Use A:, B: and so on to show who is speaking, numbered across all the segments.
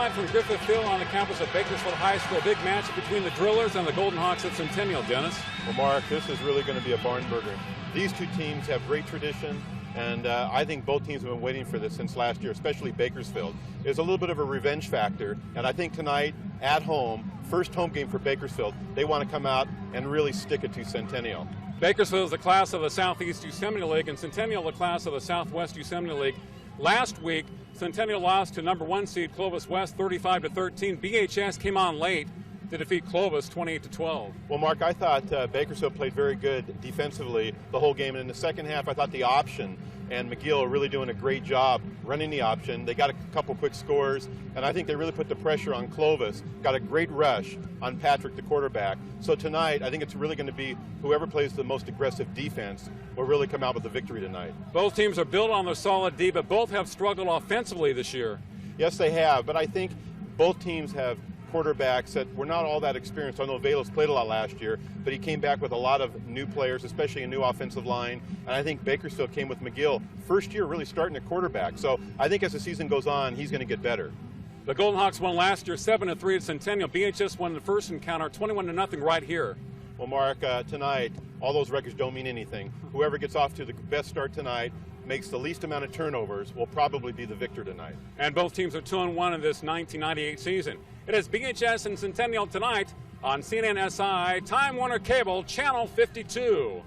A: Live from Griffith Field on the campus of Bakersfield High School. Big match between the Drillers and the Golden Hawks at Centennial, Dennis.
B: Well, Mark, this is really going to be a barn burner. These two teams have great tradition, and I think both teams have been waiting for this since last year, especially Bakersfield. There's a little bit of a revenge factor, and I think tonight, at home, first home game for Bakersfield, they want to come out and really stick it to Centennial.
A: Bakersfield is the class of the Southeast Yosemite League, and Centennial the class of the Southwest Yosemite League. Last week, Centennial lost to number 1 seed Clovis West 35-13. BHS came on late to defeat Clovis 28-12.
B: Well, Mark, I thought Bakersfield played very good defensively the whole game. And in the second half, I thought the option and McGill are really doing a great job running the option. They got a couple quick scores, and I think they really put the pressure on Clovis. Got a great rush on Patrick, the quarterback. So tonight, I think it's really going to be whoever plays the most aggressive defense will really come out with the victory tonight.
A: Both teams are built on their solid D, but both have struggled offensively this year.
B: Yes, they have, but I think both teams have quarterbacks that were not all that experienced. I know Velos played a lot last year, but he came back with a lot of new players, especially a new offensive line. And I think Bakersfield came with McGill first year really starting at quarterback. So I think as the season goes on, he's going to get better.
A: The Golden Hawks won last year 7-3 at Centennial. BHS won the first encounter 21-0 right here.
B: Well, Mark, tonight, all those records don't mean anything. Whoever gets off to the best start tonight, makes the least amount of turnovers, will probably be the victor tonight.
A: And both teams are 2-1 in this 1998 season. It is BHS and Centennial tonight on CNN SI, Time Warner Cable, Channel 52.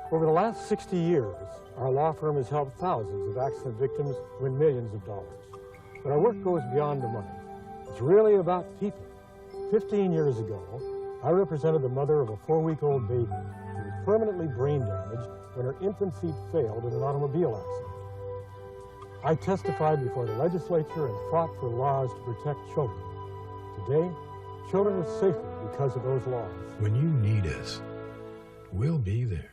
C: Over the last 60 years, our law firm has helped thousands of accident victims win millions of dollars. But our work goes beyond the money. It's really about people. 15 years ago, I represented the mother of a 4-week-old baby who was permanently brain damaged when her infant feet failed in an automobile accident. I testified before the legislature and fought for laws to protect children. Today, children are safer because of those laws.
D: When you need us, we'll be there.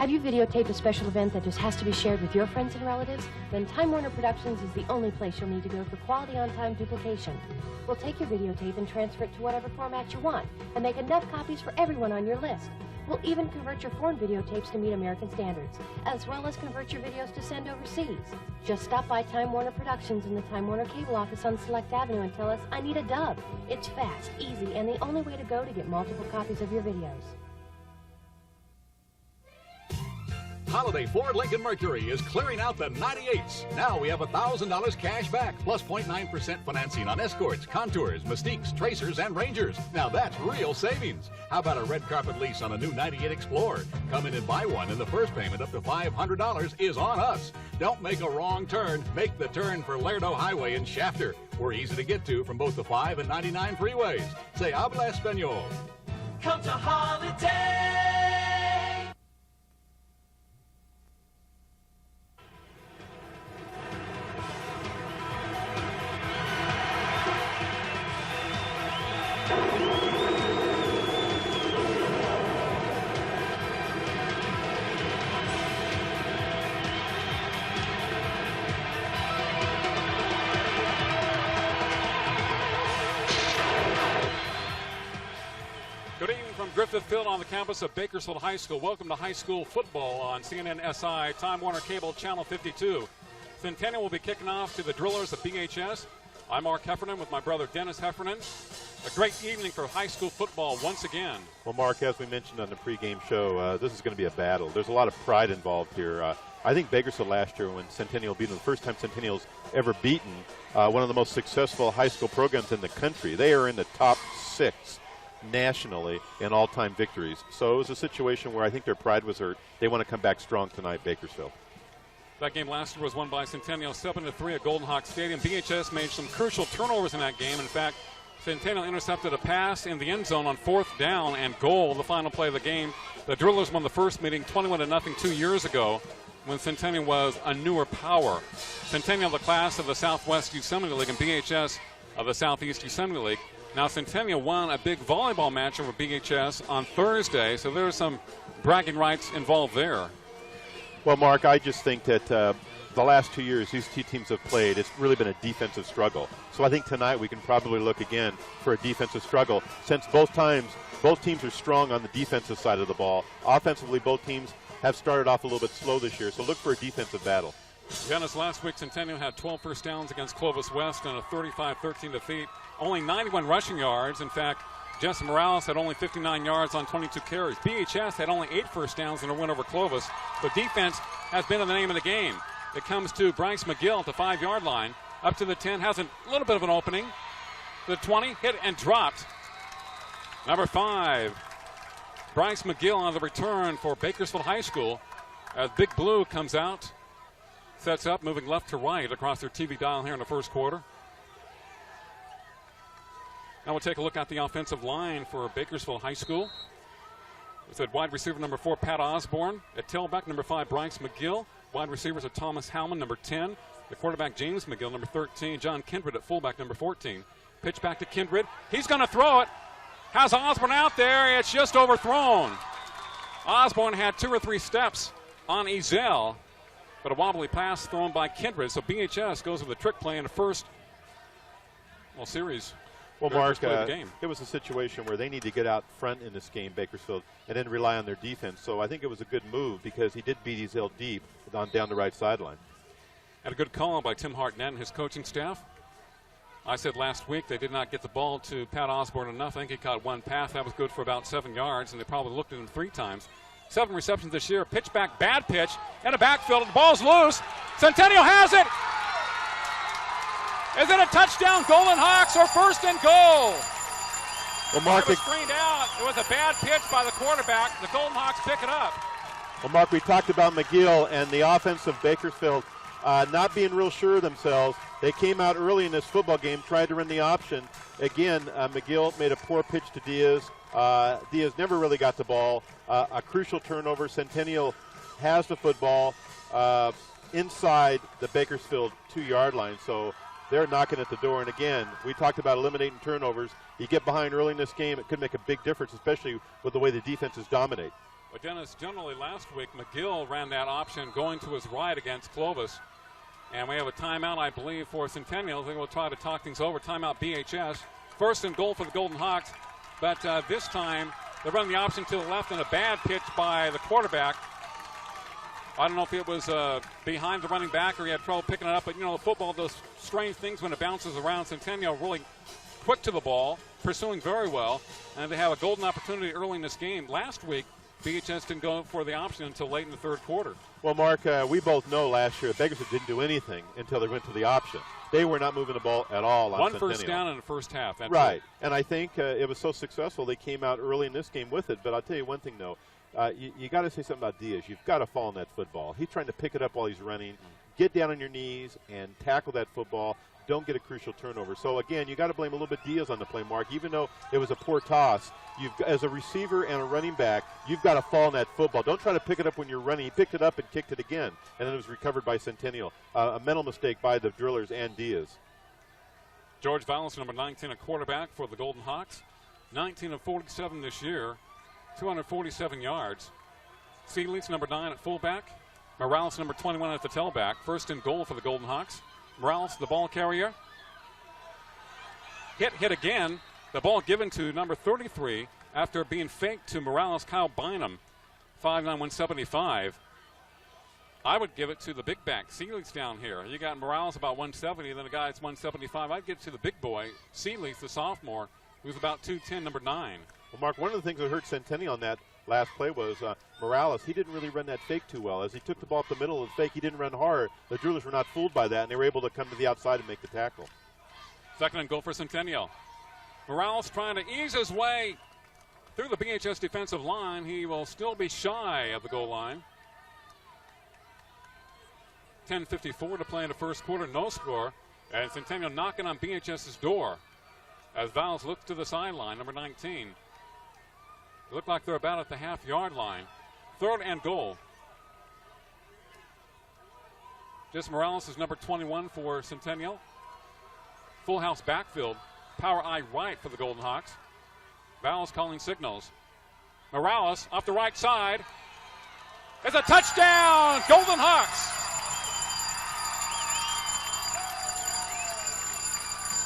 E: Have you videotaped a special event that just has to be shared with your friends and relatives? Then Time Warner Productions is the only place you'll need to go for quality on-time duplication. We'll take your videotape and transfer it to whatever format you want and make enough copies for everyone on your list. We'll even convert your foreign videotapes to meet American standards, as well as convert your videos to send overseas. Just stop by Time Warner Productions in the Time Warner Cable office on Select Avenue and tell us, I need a dub. It's fast, easy, and the only way to go to get multiple copies of your videos.
F: Holiday Ford Lincoln Mercury is clearing out the 98s. Now we have $1,000 cash back, plus 0.9% financing on Escorts, Contours, Mystiques, Tracers, and Rangers. Now that's real savings. How about a red carpet lease on a new 98 Explorer? Come in and buy one, and the first payment up to $500 is on us. Don't make a wrong turn. Make the turn for Lerdo Highway in Shafter. We're easy to get to from both the 5 and 99 freeways. Say habla español.
G: Come to Holiday!
A: Good evening from Griffith Field on the campus of Bakersfield High School. Welcome to high school football on CNN SI, Time Warner Cable, Channel 52. Centennial will be kicking off to the Drillers of BHS. I'm Mark Heffernan with my brother Dennis Heffernan. A great evening for high school football once again.
B: Well, Mark, as we mentioned on the pregame show, this is going to be a battle. There's a lot of pride involved here. I think Bakersfield last year when Centennial beat them, the first time Centennial's ever beaten one of the most successful high school programs in the country. They are in the top 6 nationally in all-time victories. So it was a situation where I think their pride was hurt. They want to come back strong tonight, Bakersfield.
A: That game last year was won by Centennial 7-3 at Golden Hawk Stadium. BHS made some crucial turnovers in that game. In fact, Centennial intercepted a pass in the end zone on 4th down and goal, the final play of the game. The Drillers won the first meeting 21-0 2 years ago when Centennial was a newer power. Centennial, the class of the Southwest Yosemite League, and BHS of the Southeast Yosemite League. Now, Centennial won a big volleyball match over BHS on Thursday, so there's some bragging rights involved there.
B: Well, Mark, I just think that the last 2 years these two teams have played, it's really been a defensive struggle. So I think tonight we can probably look again for a defensive struggle, since both teams are strong on the defensive side of the ball. Offensively, both teams have started off a little bit slow this year, so look for a defensive battle.
A: Dennis, last week Centennial had 12 first downs against Clovis West and a 35-13 defeat. Only 91 rushing yards. In fact, Jesse Morales had only 59 yards on 22 carries. BHS had only 8 first downs in a win over Clovis. But defense has been in the name of the game. It comes to Bryce McGill at the 5-yard line. Up to the 10, has a little bit of an opening. The 20, hit and dropped. Number 5, Bryce McGill on the return for Bakersfield High School. As Big Blue comes out, sets up, moving left to right across their TV dial here in the first quarter. Now we'll take a look at the offensive line for Bakersfield High School. It's at wide receiver number 4, Pat Osborne. At tailback, number 5, Bryce McGill. Wide receivers are Thomas Howman, number 10. The quarterback, James McGill, number 13. John Kindred at fullback, number 14. Pitch back to Kindred. He's going to throw it. Has Osborne out there. It's just overthrown. Osborne had 2 or 3 steps on Ezel, but a wobbly pass thrown by Kindred. So BHS goes with a trick play in the first series.
B: Well, Mark, it was a situation where they need to get out front in this game, Bakersfield, and then rely on their defense. So I think it was a good move because he did beat Ezel deep down the right sideline.
A: And a good call by Tim Hartnett and his coaching staff. I said last week they did not get the ball to Pat Osborne enough. I think he caught 1 pass. That was good for about 7 yards, and they probably looked at him 3 times. 7 receptions this year. Pitch back, bad pitch, and a backfield. The ball's loose. Centennial has it. Is it a touchdown, Golden Hawks, or first and goal?
B: Well, Mark,
A: it was screened out. It was a bad pitch by the quarterback. The Golden Hawks pick it up.
B: Well, Mark, we talked about McGill and the offense of Bakersfield not being real sure of themselves. They came out early in this football game, tried to run the option. Again, McGill made a poor pitch to Diaz. Diaz never really got the ball. A crucial turnover. Centennial has the football inside the Bakersfield 2-yard line. So they're knocking at the door. And again, we talked about eliminating turnovers. You get behind early in this game, it could make a big difference, especially with the way the defenses dominate.
A: But Dennis, generally last week, McGill ran that option going to his right against Clovis. And we have a timeout, I believe, for Centennial. I think we'll try to talk things over. Timeout BHS. First and goal for the Golden Hawks. But this time, they run the option to the left and a bad pitch by the quarterback. I don't know if it was behind the running back or he had trouble picking it up. But, you know, the football does strange things when it bounces around. Centennial really quick to the ball, pursuing very well. And they have a golden opportunity early in this game. Last week, BHS didn't go for the option until late in the third quarter.
B: Well, Mark, we both know last year Bakersfield didn't do anything until they went to the option. They were not moving the ball at all on Centennial.
A: 1 first down in the first half. That's
B: right.
A: It.
B: And I think it was so successful they came out early in this game with it. But I'll tell you one thing, though. You got to say something about Diaz. You've got to fall on that football. He's trying to pick it up while he's running. Get down on your knees and tackle that football. Don't get a crucial turnover. So, again, you got to blame a little bit Diaz on the play, Mark. Even though it was a poor toss, as a receiver and a running back, you've got to fall on that football. Don't try to pick it up when you're running. He picked it up and kicked it again, and then it was recovered by Centennial. A mental mistake by the drillers and Diaz.
A: George Vallis, number 19, a quarterback for the Golden Hawks. 19 of 47 this year, 247 yards. Seeley's number 9 at fullback. Morales, number 21 at the tailback. First and goal for the Golden Hawks. Morales, the ball carrier. Hit again. The ball given to number 33 after being faked to Morales, Kyle Bynum, 5'9", 175. I would give it to the big back. Seeley's down here. You got Morales about 170, then a guy that's 175. I'd give it to the big boy, Seeley's the sophomore, who's about 210, number 9.
B: Well, Mark, one of the things that hurt Centennial on that last play was Morales. He didn't really run that fake too well. As he took the ball up the middle of the fake, he didn't run hard. The drillers were not fooled by that, and they were able to come to the outside and make the tackle.
A: Second and goal for Centennial. Morales trying to ease his way through the BHS defensive line. He will still be shy of the goal line. 10:54 to play in the first quarter, no score. And Centennial knocking on BHS's door as Valles looks to the sideline, number 19. They look like they're about at the half-yard line. Third and goal. Jess Morales is number 21 for Centennial. Full house backfield. Power I right for the Golden Hawks. Valles calling signals. Morales off the right side. It's a touchdown, Golden Hawks.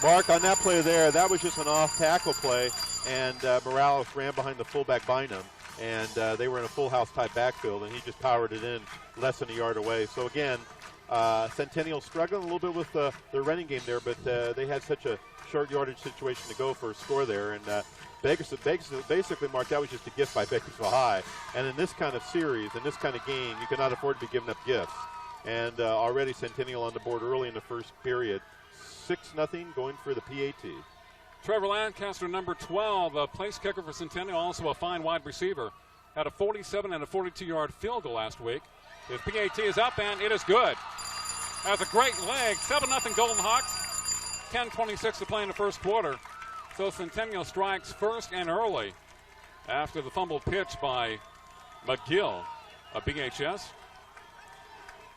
B: Mark, on that play there, that was just an off-tackle play, and Morales ran behind the fullback Bynum, and they were in a full house type backfield, and he just powered it in less than a yard away. So again, Centennial struggling a little bit with their running game there, but they had such a short yardage situation to go for a score there, and Bakersfield, basically, Mark, that was just a gift by Bakersfield High. And in this kind of series, in this kind of game, you cannot afford to be giving up gifts. And already Centennial on the board early in the first period. 6-0 going for the PAT.
A: Trevor Lancaster, number 12, a place kicker for Centennial, also a fine wide receiver. Had a 47 and a 42-yard field goal last week. His PAT is up, and it is good. Has a great leg. 7-0 Golden Hawks. 10:26 to play in the first quarter. So Centennial strikes first and early after the fumbled pitch by McGill of BHS.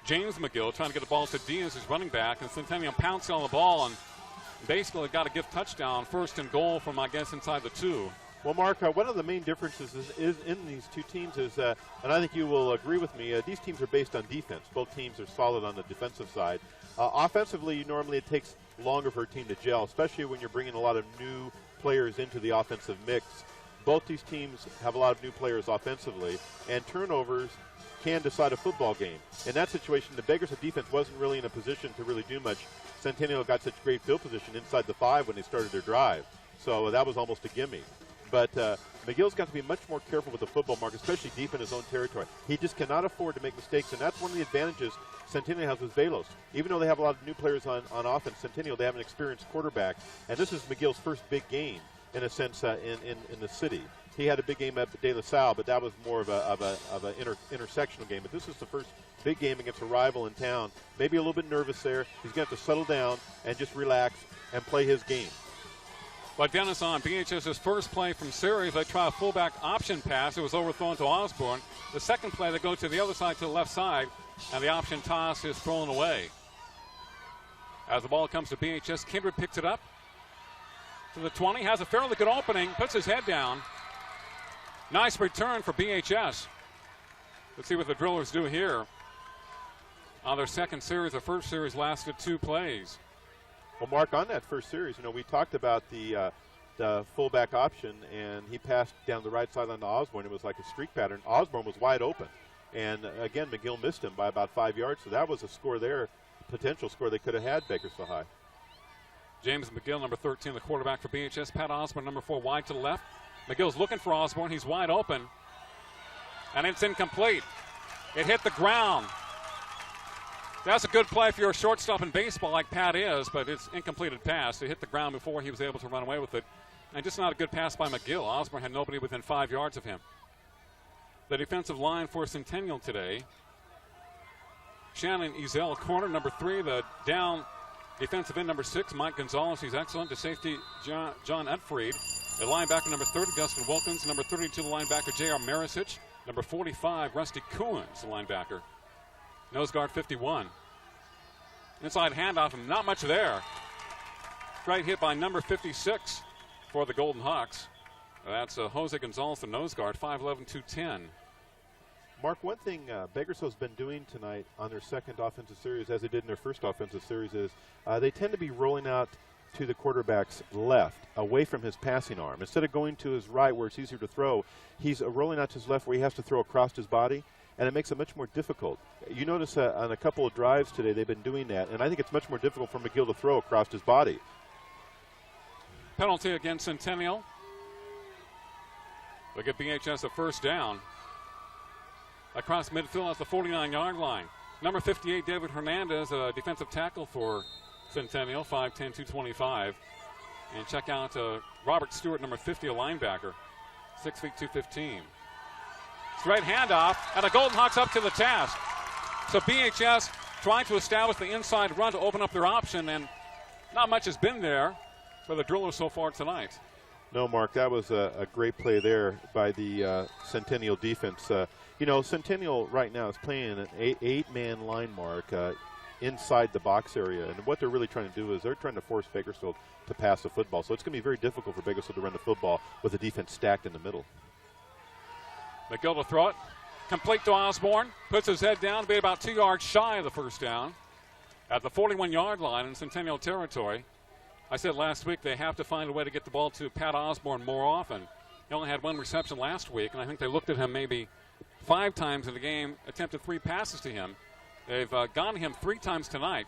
A: James McGill trying to get the ball to Diaz, his running back, and Centennial pounced on the ball and basically got a gift touchdown, first and goal from, I guess, inside the 2.
B: Well, Mark, one of the main differences is in these two teams is, and I think you will agree with me, these teams are based on defense. Both teams are solid on the defensive side. Offensively, normally it takes longer for a team to gel, especially when you're bringing a lot of new players into the offensive mix. Both these teams have a lot of new players offensively, and turnovers can decide a football game. In that situation, the Bakersfield defense wasn't really in a position to really do much. Centennial got such great field position inside the 5 when they started their drive, so that was almost a gimme. But McGill's got to be much more careful with the football, Mark, especially deep in his own territory. He just cannot afford to make mistakes, and that's one of the advantages Centennial has with Velos. Even though they have a lot of new players on offense, Centennial, they have an experienced quarterback, and this is McGill's first big game, in a sense, in the city. He had a big game at De La Salle, but that was more of an intersectional game. But this is the first big game against a rival in town. Maybe a little bit nervous there. He's going to have to settle down and just relax and play his game.
A: But Dennis, on BHS's first play from series, they try a fullback option pass. It was overthrown to Osborne. The second play, they go to the other side, to the left side, and the option toss is thrown away. As the ball comes to BHS, Kindred picks it up to the 20, has a fairly good opening, puts his head down. Nice return for BHS. Let's see what the Drillers do here on their second series. The first series lasted 2 plays.
B: Well, Mark, on that first series, we talked about the fullback option, and he passed down the right sideline to Osborne. It was like a streak pattern. Osborne was wide open. And, again, McGill missed him by about 5 yards, so that was a score there, potential score they could have had, Bakersfield High.
A: James McGill, number 13, the quarterback for BHS. Pat Osborne, number 4, wide to the left. McGill's looking for Osborne. He's wide open. And it's incomplete. It hit the ground. That's a good play for your shortstop in baseball like Pat is, but it's incompleted pass. It hit the ground before he was able to run away with it. And just not a good pass by McGill. Osborne had nobody within 5 yards of him. The defensive line for Centennial today. Shannon Ezel, corner, number 3. The down defensive end, number 6, Mike Gonzalez. He's excellent. The safety, John Utfried. The linebacker, number 30, Dustin Wilkins. Number 32, the linebacker, J.R. Marisic. Number 45, Rusty Coons, the linebacker. Nose guard 51. Inside handoff, and not much there. Great hit by number 56 for the Golden Hawks. That's Jose Gonzalez, the nose guard, 5'11", 210.
B: Mark, one thing Bakersfield's been doing tonight on their second offensive series, as they did in their first offensive series, is they tend to be rolling out to the quarterback's left, away from his passing arm. Instead of going to his right where it's easier to throw, he's rolling out to his left where he has to throw across his body, and it makes it much more difficult. You notice on a couple of drives today they've been doing that, and I think it's much more difficult for McGill to throw across his body.
A: Penalty against Centennial. They'll get BHS a first down. Across midfield at the 49-yard line. Number 58, David Hernandez, a defensive tackle for Centennial, 5'10", 225. And check out Robert Stewart, number 50, a linebacker, 6 feet, 215. Straight handoff, and the Golden Hawks up to the task. So BHS trying to establish the inside run to open up their option, and not much has been there for the Drillers so far tonight.
B: No, Mark, that was a great play there by the Centennial defense. Centennial right now is playing an eight-man line, Mark, inside the box area. And what they're really trying to do is they're trying to force Bakersfield to pass the football. So it's going to be very difficult for Bakersfield to run the football with the defense stacked in the middle.
A: McGill to throw it. complete to Osborne. Puts his head down, be about 2 yards shy of the first down at the 41-yard line in Centennial territory. I said last week they have to find a way to get the ball to Pat Osborne more often. He only had 1 reception last week, and I think they looked at him maybe 5 times in the game, attempted 3 passes to him. They've gone to him 3 times tonight.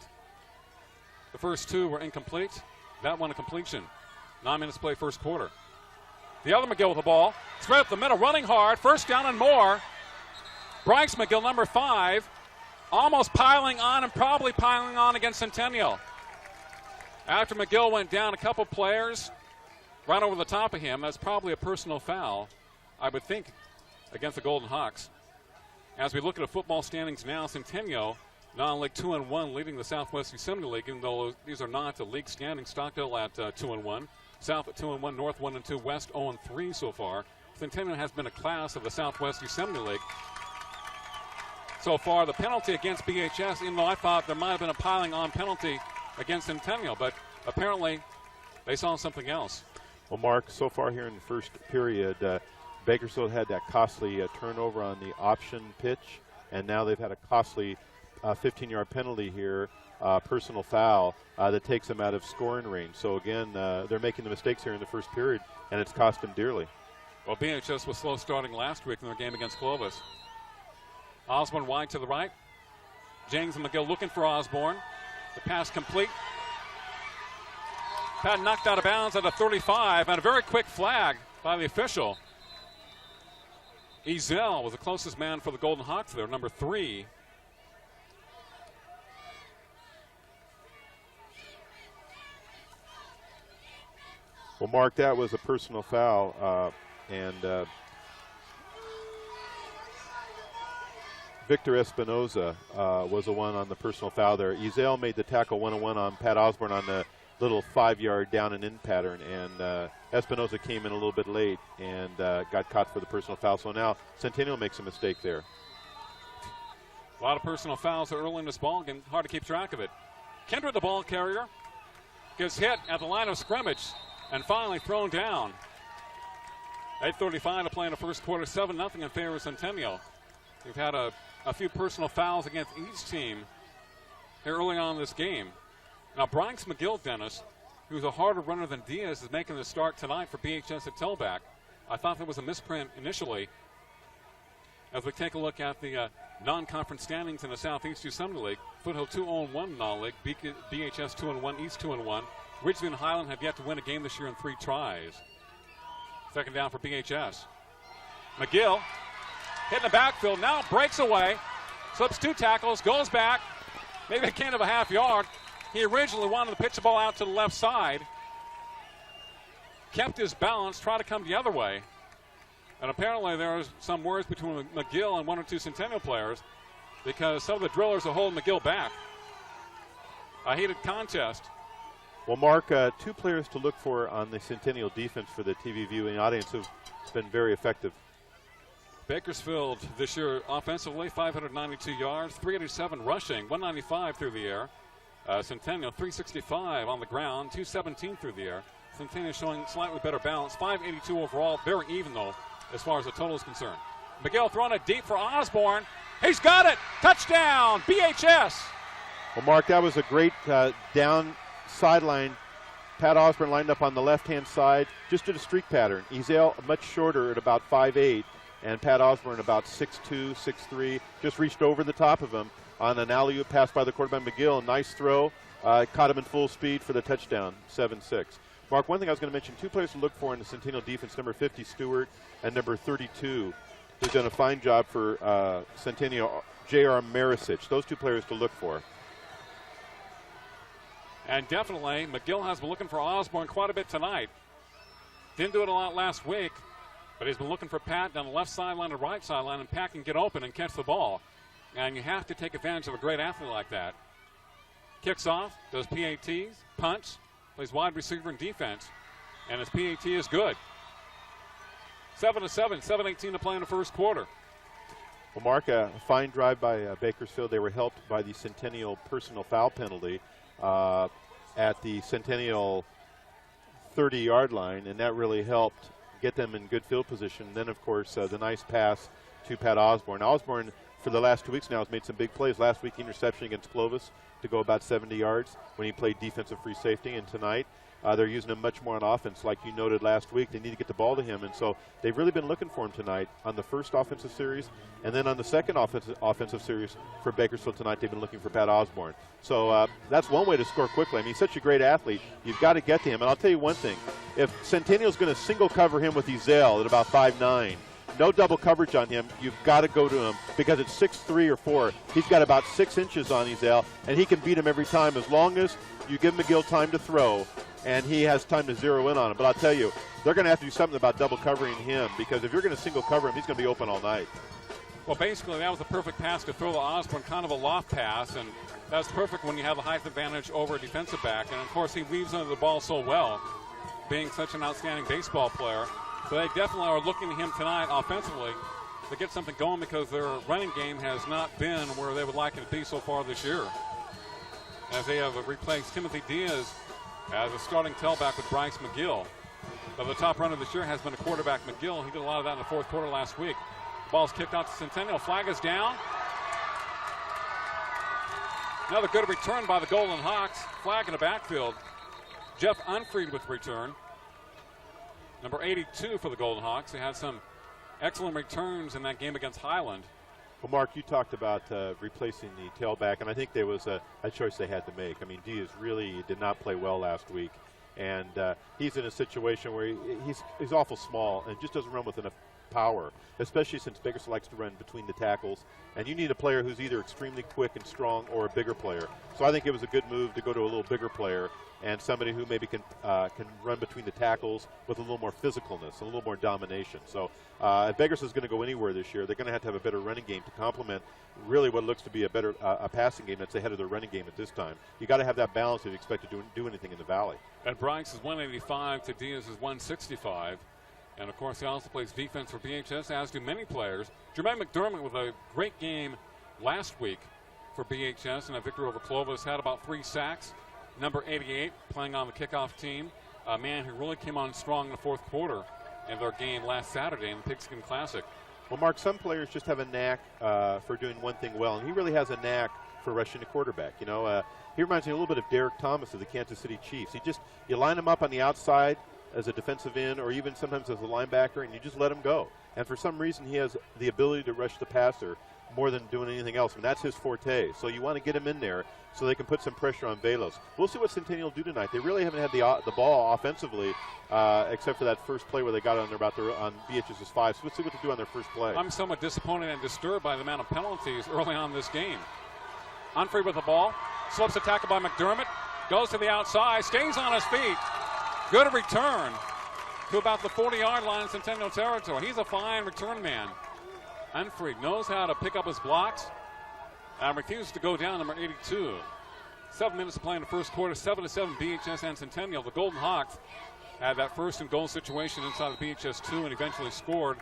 A: The first 2 were incomplete. That one a completion. 9 minutes play first quarter. The other McGill with the ball. Straight up the middle, running hard. First down and more. Bryce McGill, number 5, almost piling on and probably piling on against Centennial. After McGill went down, a couple players ran over the top of him. That's probably a personal foul, I would think, against the Golden Hawks. As we look at the football standings now, Centennial, non-league 2-1, leading the Southwest Yosemite League, even though these are not the league standings. Stockdale at 2-1, South at 2-1, North 1-2, West 0-3 so far. Centennial has been a class of the Southwest Yosemite League. So far, the penalty against BHS, even though I thought there might have been a piling on penalty against Centennial, but apparently they saw something else.
B: Well, Mark, so far here in the first period, Bakersfield had that costly turnover on the option pitch, and now they've had a costly 15-yard penalty here, personal foul, that takes them out of scoring range. So, again, they're making the mistakes here in the first period, and it's cost them dearly.
A: Well, BHS was slow starting last week in their game against Clovis. Osborne wide to the right. James and McGill looking for Osborne. The pass complete. Pat knocked out of bounds at a 35, and a very quick flag by the official. Ezel was the closest man for the Golden Hawks there, number 3.
B: Well, Mark, that was a personal foul, and Victor Espinoza was the one on the personal foul there. Ezel made the tackle 1-on-1 on Pat Osborne on the little 5-yard down and in pattern, and Espinoza came in a little bit late and got caught for the personal foul. So now Centennial makes a mistake there.
A: A lot of personal fouls early in this ball game. Hard to keep track of it. Kendra, the ball carrier, gets hit at the line of scrimmage and finally thrown down. 8:35 to play in the first quarter, 7-0 in favor of Centennial. We've had a few personal fouls against each team here early on in this game. Now, Bryce McGill, Dennis, who's a harder runner than Diaz, is making the start tonight for BHS at tailback. I thought there was a misprint initially. As we take a look at the non-conference standings in the Southeast Yosemite League, Foothill 2-1 non-league, BHS 2-1, East 2-1. Ridgeview and Highland have yet to win a game this year in 3 tries. Second down for BHS. McGill hitting the backfield, now breaks away, slips 2 tackles, goes back, maybe a gain of a half yard. He originally wanted to pitch the ball out to the left side, kept his balance, tried to come the other way, and apparently there was some words between McGill and 1 or 2 Centennial players because some of the drillers are holding McGill back. A heated contest.
B: Well, Mark, 2 players to look for on the Centennial defense for the TV viewing audience who've been very effective.
A: Bakersfield this year offensively, 592 yards, 387 rushing, 195 through the air. Centennial, 365 on the ground, 217 through the air. Centennial showing slightly better balance, 582 overall, very even though as far as the total is concerned. McGill throwing it deep for Osborne. He's got it! Touchdown, BHS!
B: Well, Mark, that was a great down sideline. Pat Osborne lined up on the left-hand side, just did a streak pattern. Ezel much shorter at about 5'8", and Pat Osborne about 6'2", 6'3", just reached over the top of him on an alley-oop pass by the quarterback McGill. Nice throw, caught him in full speed for the touchdown, 7-6. Mark, one thing I was going to mention, 2 players to look for in the Centennial defense, number 50, Stewart, and number 32, who's done a fine job for Centennial, J.R. Marisic. Those 2 players to look for.
A: And definitely, McGill has been looking for Osborne quite a bit tonight. Didn't do it a lot last week, but he's been looking for Pat down the left sideline and right sideline, and Pat can get open and catch the ball. And you have to take advantage of a great athlete like that. Kicks off, does PATs, punts, plays wide receiver and defense, and his PAT is good. 7-7, 7:18 to play in the first quarter.
B: Well, Mark, a fine drive by Bakersfield. They were helped by the Centennial personal foul penalty at the Centennial 30-yard line, and that really helped get them in good field position. And then, of course, the nice pass to Pat Osborne. Osborne, for the last 2 weeks now, has made some big plays. Last week, interception against Clovis to go about 70 yards when he played defensive free safety. And tonight, they're using him much more on offense. Like you noted last week, they need to get the ball to him. And so they've really been looking for him tonight on the first offensive series. And then on the second offensive series for Bakersfield tonight, they've been looking for Pat Osborne. So that's one way to score quickly. I mean, he's such a great athlete. You've got to get to him. And I'll tell you one thing. If Centennial's going to single cover him with Ezell at about 5'9", no double coverage on him, you've got to go to him because it's 6'3" or 4. He's got about 6 inches on Ezell, and he can beat him every time as long as you give McGill time to throw and he has time to zero in on him. But I'll tell you, they're going to have to do something about double covering him because if you're going to single cover him, he's going to be open all night.
A: Well, basically, that was a perfect pass to throw to Osborne, kind of a loft pass, and that's perfect when you have a height advantage over a defensive back. And, of course, he weaves under the ball so well, being such an outstanding baseball player. So they definitely are looking to him tonight offensively to get something going because their running game has not been where they would like it to be so far this year. As they have replaced Timothy Diaz as a starting tailback with Bryce McGill. But the top runner this year has been a quarterback, McGill. He did a lot of that in the fourth quarter last week. Ball's kicked out to Centennial. Flag is down. Another good return by the Golden Hawks. Flag in the backfield. Jeff Unfried with return. Number 82 for the Golden Hawks. They had some excellent returns in that game against Highland.
B: Well, Mark, you talked about replacing the tailback, and I think there was a choice they had to make. I mean, Diaz really did not play well last week, and he's in a situation where he's awful small and just doesn't run with enough power, especially since Bakersfield likes to run between the tackles, and you need a player who's either extremely quick and strong or a bigger player. So I think it was a good move to go to a little bigger player and somebody who maybe can run between the tackles with a little more physicalness, a little more domination. So if Bakersfield is going to go anywhere this year, they're going to have a better running game to complement really what looks to be a better passing game that's ahead of their running game at this time. You got to have that balance if you expect to do anything in the Valley.
A: And Bryce is 185 to Diaz is 165. And, of course, he also plays defense for BHS, as do many players. Jermaine McDermott with a great game last week for BHS and a victory over Clovis, had about 3 sacks. Number 88 playing on the kickoff team, a man who really came on strong in the fourth quarter in their game last Saturday in the Pigskin Classic.
B: Well, Mark, some players just have a knack for doing one thing well, and he really has a knack for rushing the quarterback. You know, he reminds me a little bit of Derek Thomas of the Kansas City Chiefs. You line him up on the outside as a defensive end or even sometimes as a linebacker, and you just let him go. And for some reason, he has the ability to rush the passer more than doing anything else. I mean, that's his forte. So you want to get him in there so they can put some pressure on Velos. We'll see what Centennial do tonight. They really haven't had the ball offensively except for that first play where they got on BHS's 5. So let's see what they do on their first play.
A: I'm somewhat disappointed and disturbed by the amount of penalties early on this game. Unfree with the ball. Slips a tackle by McDermott. Goes to the outside. Stays on his feet. Good return to about the 40-yard line in Centennial territory. He's a fine return man. Unfried knows how to pick up his blocks and refuses to go down, number 82. 7 minutes to play in the first quarter, 7-7 BHS and Centennial. The Golden Hawks had that first and goal situation inside of BHS 2 and eventually scored.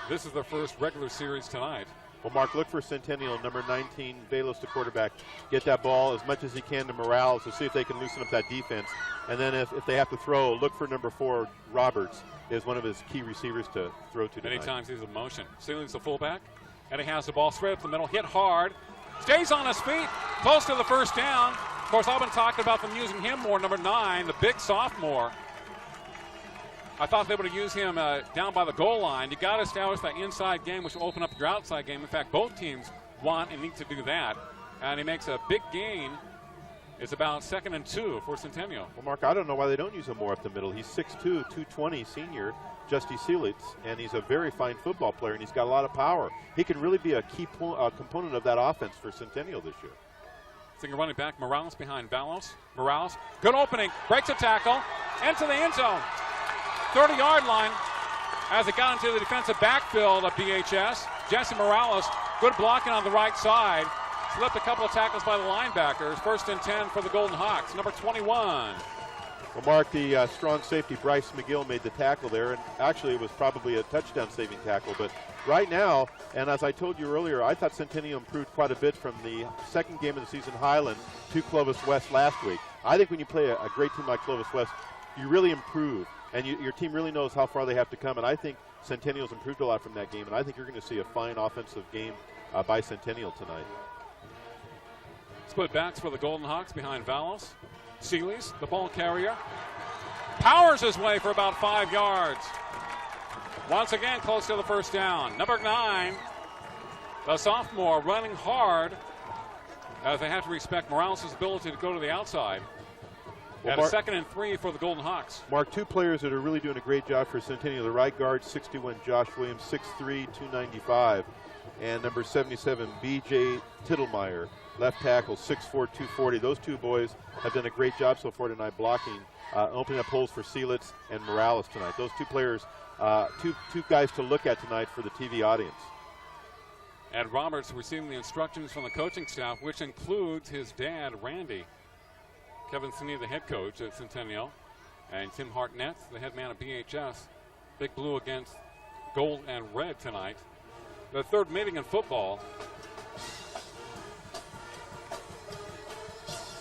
A: This is their first regular series tonight.
B: Well, Mark, look for Centennial, number 19, Velos, the quarterback. Get that ball as much as he can to Morales to see if they can loosen up that defense. And then if they have to throw, look for number 4, Roberts, is one of his key receivers to throw to tonight.
A: Many times he's in motion. Ceiling's the fullback, and he has the ball straight up the middle, hit hard, stays on his feet, close to the first down. Of course, I've been talking about them using him more, number 9, the big sophomore. I thought they would have used him down by the goal line. You got to establish that inside game, which will open up your outside game. In fact, both teams want and need to do that. And he makes a big gain. It's about 2nd and 2 for Centennial.
B: Well, Mark, I don't know why they don't use him more up the middle. He's 6'2", 220 senior, Justy Seelitz, and he's a very fine football player, and he's got a lot of power. He can really be a key component of that offense for Centennial this year.
A: Senior running back Morales behind Valos. Morales, good opening, breaks a tackle, into the end zone. 30-yard line as it got into the defensive backfield of BHS. Jesse Morales, good blocking on the right side. Slipped a couple of tackles by the linebackers. 1st and 10 for the Golden Hawks. Number 21.
B: Well, Mark, the strong safety Bryce McGill made the tackle there, and actually it was probably a touchdown-saving tackle. But right now, and as I told you earlier, I thought Centennial improved quite a bit from the second game of the season, Highland, to Clovis West last week. I think when you play a great team like Clovis West, you really improve. And your team really knows how far they have to come. And I think Centennial's improved a lot from that game, and I think you're going to see a fine offensive game by Centennial tonight.
A: Split backs for the Golden Hawks behind Valos. Seeley's the ball carrier. Powers his way for about 5 yards. Once again, close to the first down. Number 9, the sophomore, running hard as they have to respect Morales' ability to go to the outside.
B: Well,
A: And a 2nd and 3 for the Golden Hawks.
B: Mark, 2 players that are really doing a great job for Centennial. The right guard, 61, Josh Williams, 6'3", 295. And number 77, B.J. Tittlemeyer, left tackle, 6'4", 240. Those 2 boys have done a great job so far tonight blocking, opening up holes for Seelitz and Morales tonight. Those 2 players, two guys to look at tonight for the TV audience.
A: And Roberts receiving the instructions from the coaching staff, which includes his dad, Randy. Kevin Sneed, the head coach at Centennial, and Tim Hartnett, the head man of BHS. Big blue against gold and red tonight. The 3rd meeting in football.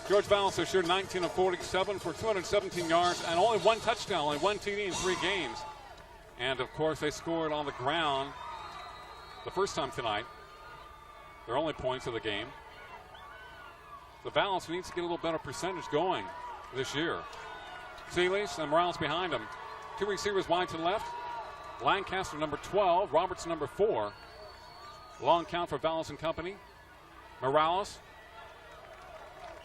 A: George Valos this year, 19 of 47 for 217 yards and only 1 touchdown, only 1 TD in 3 games. And, of course, they scored on the ground the first time tonight. Their only points of the game. The Valos needs to get a little better percentage going this year. Seeley's and Morales behind him. 2 receivers wide to the left. Lancaster, number 12. Roberts, number 4. Long count for Valos and company. Morales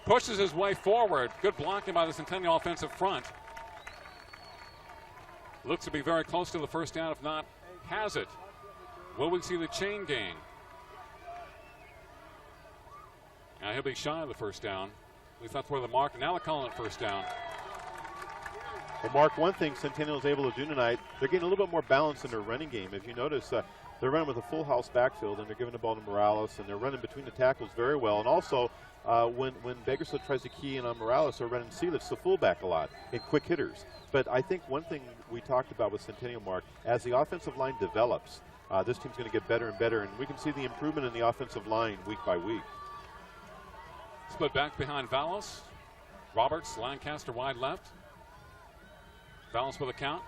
A: pushes his way forward. Good blocking by the Centennial offensive front. Looks to be very close to the first down, if not, has it. Will we see the chain gang? Now he'll be shy of the first down. At least that's where the mark. Now they're calling it first down.
B: Well, Mark, one thing Centennial is able to do tonight, they're getting a little bit more balance in their running game. If you notice, they're running with a full house backfield, and they're giving the ball to Morales, and they're running between the tackles very well. And also, when Bakersfield tries to key in on Morales, they're running Seelitz, the fullback, a lot in quick hitters. But I think one thing we talked about with Centennial, Mark, as the offensive line develops, this team's going to get better and better, and we can see the improvement in the offensive line week by week.
A: Split back behind Valos. Roberts, Lancaster wide left. Valos with a count.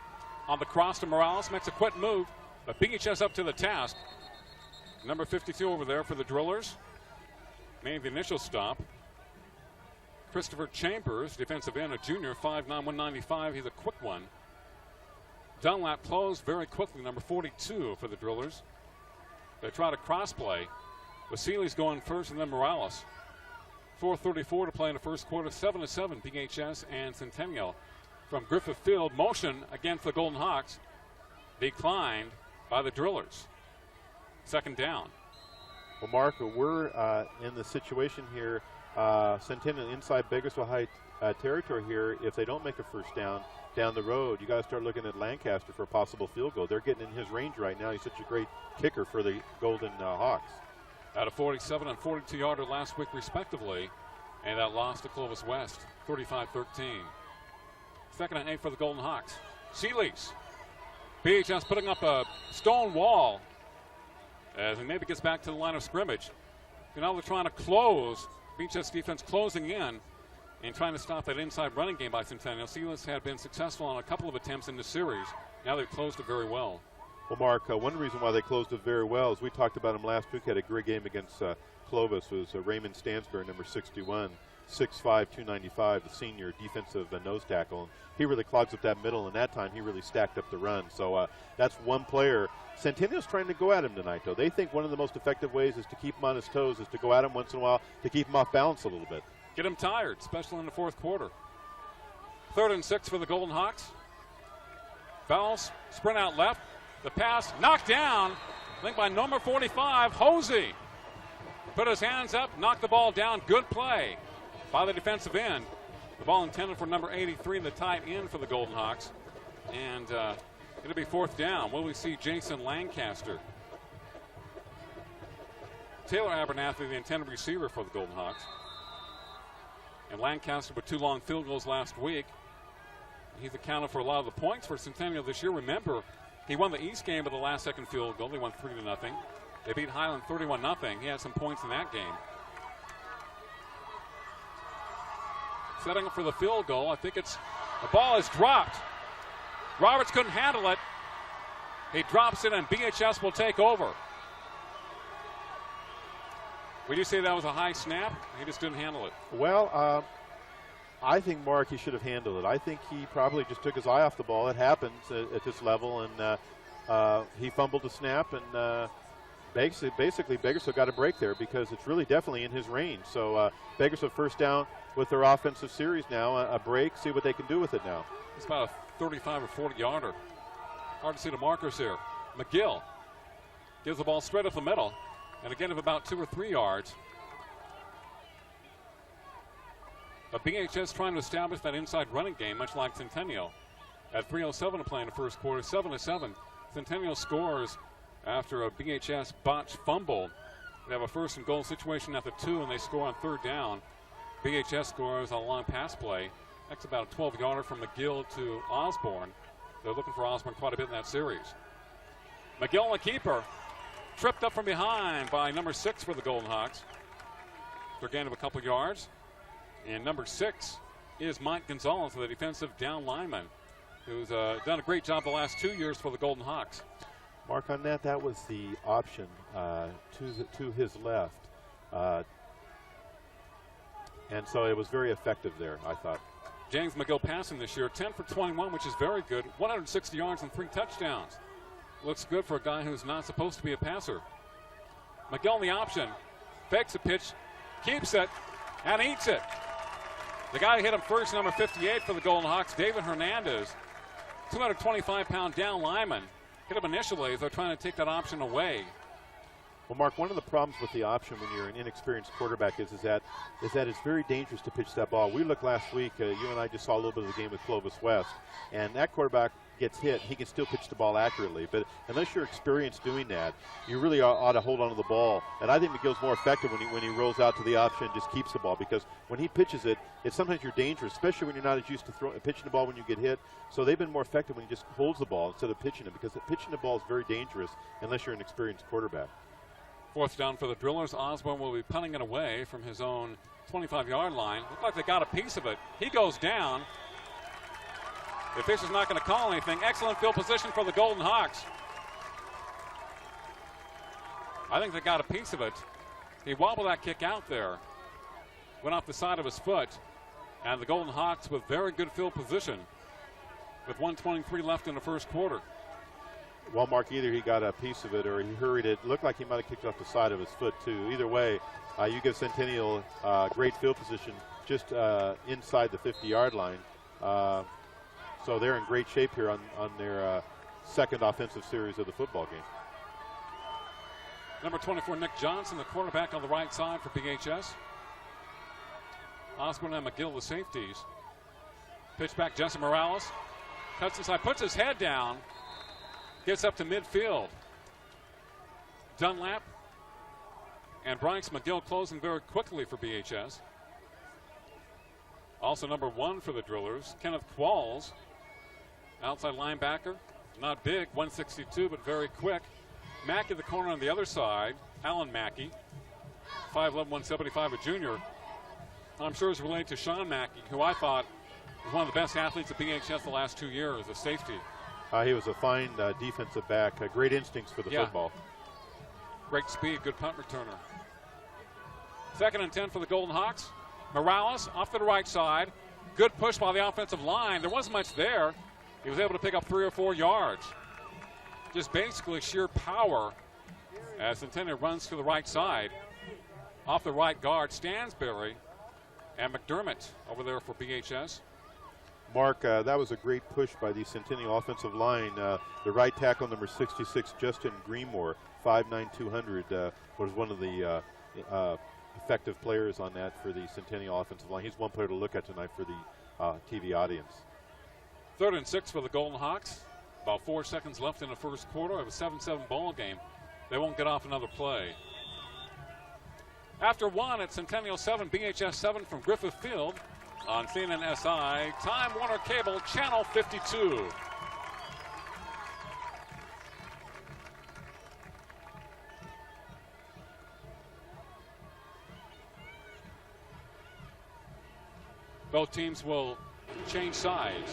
A: On the cross to Morales, makes a quick move, but BHS up to the task. Number 52 over there for the Drillers. Made the initial stop. Christopher Chambers, defensive end, a junior, 5'9", 195. He's a quick one. Dunlap closed very quickly, number 42 for the Drillers. They try to cross play. Vasili's going first and then Morales. 4:34 to play in the first quarter, 7-7 BHS and Centennial. From Griffith Field, motion against the Golden Hawks, declined by the Drillers. 2nd down.
B: Well, Mark, we're in the situation here, Centennial inside Bakersfield High territory here. If they don't make a first down the road, you got to start looking at Lancaster for a possible field goal. They're getting in his range right now. He's such a great kicker for the Golden Hawks.
A: Out of 47 and 42-yarder last week, respectively, and that loss to Clovis West, 35-13. 2nd and 8 for the Golden Hawks. Seeley's. BHS putting up a stone wall as he maybe gets back to the line of scrimmage. So now they're trying to close. BHS defense closing in and trying to stop that inside running game by Centennial. Seeley's had been successful on a couple of attempts in the series. Now they've closed it very well.
B: Well, Mark, one reason why they closed it very well is we talked about him last week. Had a great game against Clovis. Was Raymond Stansbury, number 61, 6'5", 295, the senior defensive nose tackle. And he really clogs up that middle, and that time he really stacked up the run. So that's one player. Centennial's trying to go at him tonight, though. They think one of the most effective ways is to keep him on his toes, is to go at him once in a while to keep him off balance a little bit.
A: Get him tired, especially in the fourth quarter. 3rd and 6 for the Golden Hawks. Valos sprint out left. The pass knocked down, I think by number 45, Hosey. Put his hands up, knocked the ball down. Good play by the defensive end. The ball intended for number 83, the tight end for the Golden Hawks. And it'll be 4th down. Will we see Jason Lancaster? Taylor Abernathy, the intended receiver for the Golden Hawks. And Lancaster with 2 long field goals last week. He's accounted for a lot of the points for Centennial this year. Remember, he won the East game with the last second field goal. They won 3-0. They beat Highland 31-0. He had some points in that game. Setting up for the field goal. I think the ball is dropped. Roberts couldn't handle it. He drops it, and BHS will take over. Would you say that was a high snap? He just didn't handle it.
B: Well, I think, Mark, he should have handled it. I think he probably just took his eye off the ball. It happens at this level, and he fumbled the snap, and basically Bakersfield got a break there because it's really definitely in his range. So Bakersfield first down with their offensive series now, a break, see what they can do with it now.
A: It's about a 35 or 40 yarder. Hard to see the markers here. McGill gives the ball straight up the middle, and again of about 2 or 3 yards. But BHS trying to establish that inside running game, much like Centennial. At 3:07 to play in the first quarter, 7-7. Centennial scores after a BHS botched fumble. They have a first and goal situation at the 2, and they score on 3rd down. BHS scores on a long pass play. That's about a 12-yarder from McGill to Osborne. They're looking for Osborne quite a bit in that series. McGill, the keeper, tripped up from behind by number 6 for the Golden Hawks. For a gain of a couple yards. And number 6 is Mike Gonzalez, the defensive down lineman, who's done a great job the last 2 years for the Golden Hawks.
B: Mark, on that was the option to his left. And so it was very effective there, I thought.
A: James McGill passing this year, 10 for 21, which is very good. 160 yards and 3 touchdowns. Looks good for a guy who's not supposed to be a passer. McGill in the option, fakes a pitch, keeps it, and eats it. The guy who hit him first, number 58 for the Golden Hawks, David Hernandez, 225-pound down lineman. Hit him initially as they're trying to take that option away.
B: Well, Mark, one of the problems with the option when you're an inexperienced quarterback is that it's very dangerous to pitch that ball. We looked last week, you and I just saw a little bit of the game with Clovis West, and that quarterback gets hit, he can still pitch the ball accurately. But unless you're experienced doing that, you really ought to hold on to the ball. And I think McGill's more effective when he rolls out to the option and just keeps the ball, because when he pitches it, it's sometimes you're dangerous, especially when you're not as used to pitching the ball when you get hit. So they've been more effective when he just holds the ball instead of pitching it, because pitching the ball is very dangerous unless you're an experienced quarterback.
A: 4th down for the Drillers. Osborne will be punting it away from his own 25-yard line. Looks like they got a piece of it. He goes down. The official's not going to call anything. Excellent field position for the Golden Hawks. I think they got a piece of it. He wobbled that kick out there. Went off the side of his foot. And the Golden Hawks with very good field position with 1:23 left in the first quarter.
B: Well, Mark, either he got a piece of it or he hurried it. Looked like he might have kicked off the side of his foot, too. Either way, you give Centennial great field position just inside the 50-yard line. So they're in great shape here on their second offensive series of the football game.
A: Number 24, Nick Johnson, the quarterback on the right side for BHS. Osborne and McGill, the safeties. Pitch back, Jesse Morales. Cuts inside, puts his head down. Gets up to midfield. Dunlap and Bryce McGill closing very quickly for BHS. Also number 1 for the Drillers, Kenneth Qualls, outside linebacker. Not big, 162, but very quick. Mackey, the corner on the other side, Alan Mackey, 5'11", 175, a junior. I'm sure is related to Sean Mackey, who I thought was one of the best athletes at BHS the last 2 years, a safety.
B: He was a fine defensive back, great instincts for the football.
A: Great speed, good punt returner. 2nd and 10 for the Golden Hawks. Morales off to the right side. Good push by the offensive line. There wasn't much there. He was able to pick up 3 or 4 yards. Just basically sheer power as Centennial runs to the right side. Off the right guard, Stansberry and McDermott over there for BHS.
B: Mark, that was a great push by the Centennial offensive line. The right tackle, number 66, Justin Greenmore, 5'9", 200, was one of the effective players on that for the Centennial offensive line. He's one player to look at tonight for the TV audience.
A: 3rd and 6 for the Golden Hawks. About 4 seconds left in the first quarter of a 7-7 ball game. They won't get off another play. After 1 at Centennial 7, BHS 7 from Griffith Field. On CNN SI, Time Warner Cable, Channel 52. Both teams will change sides.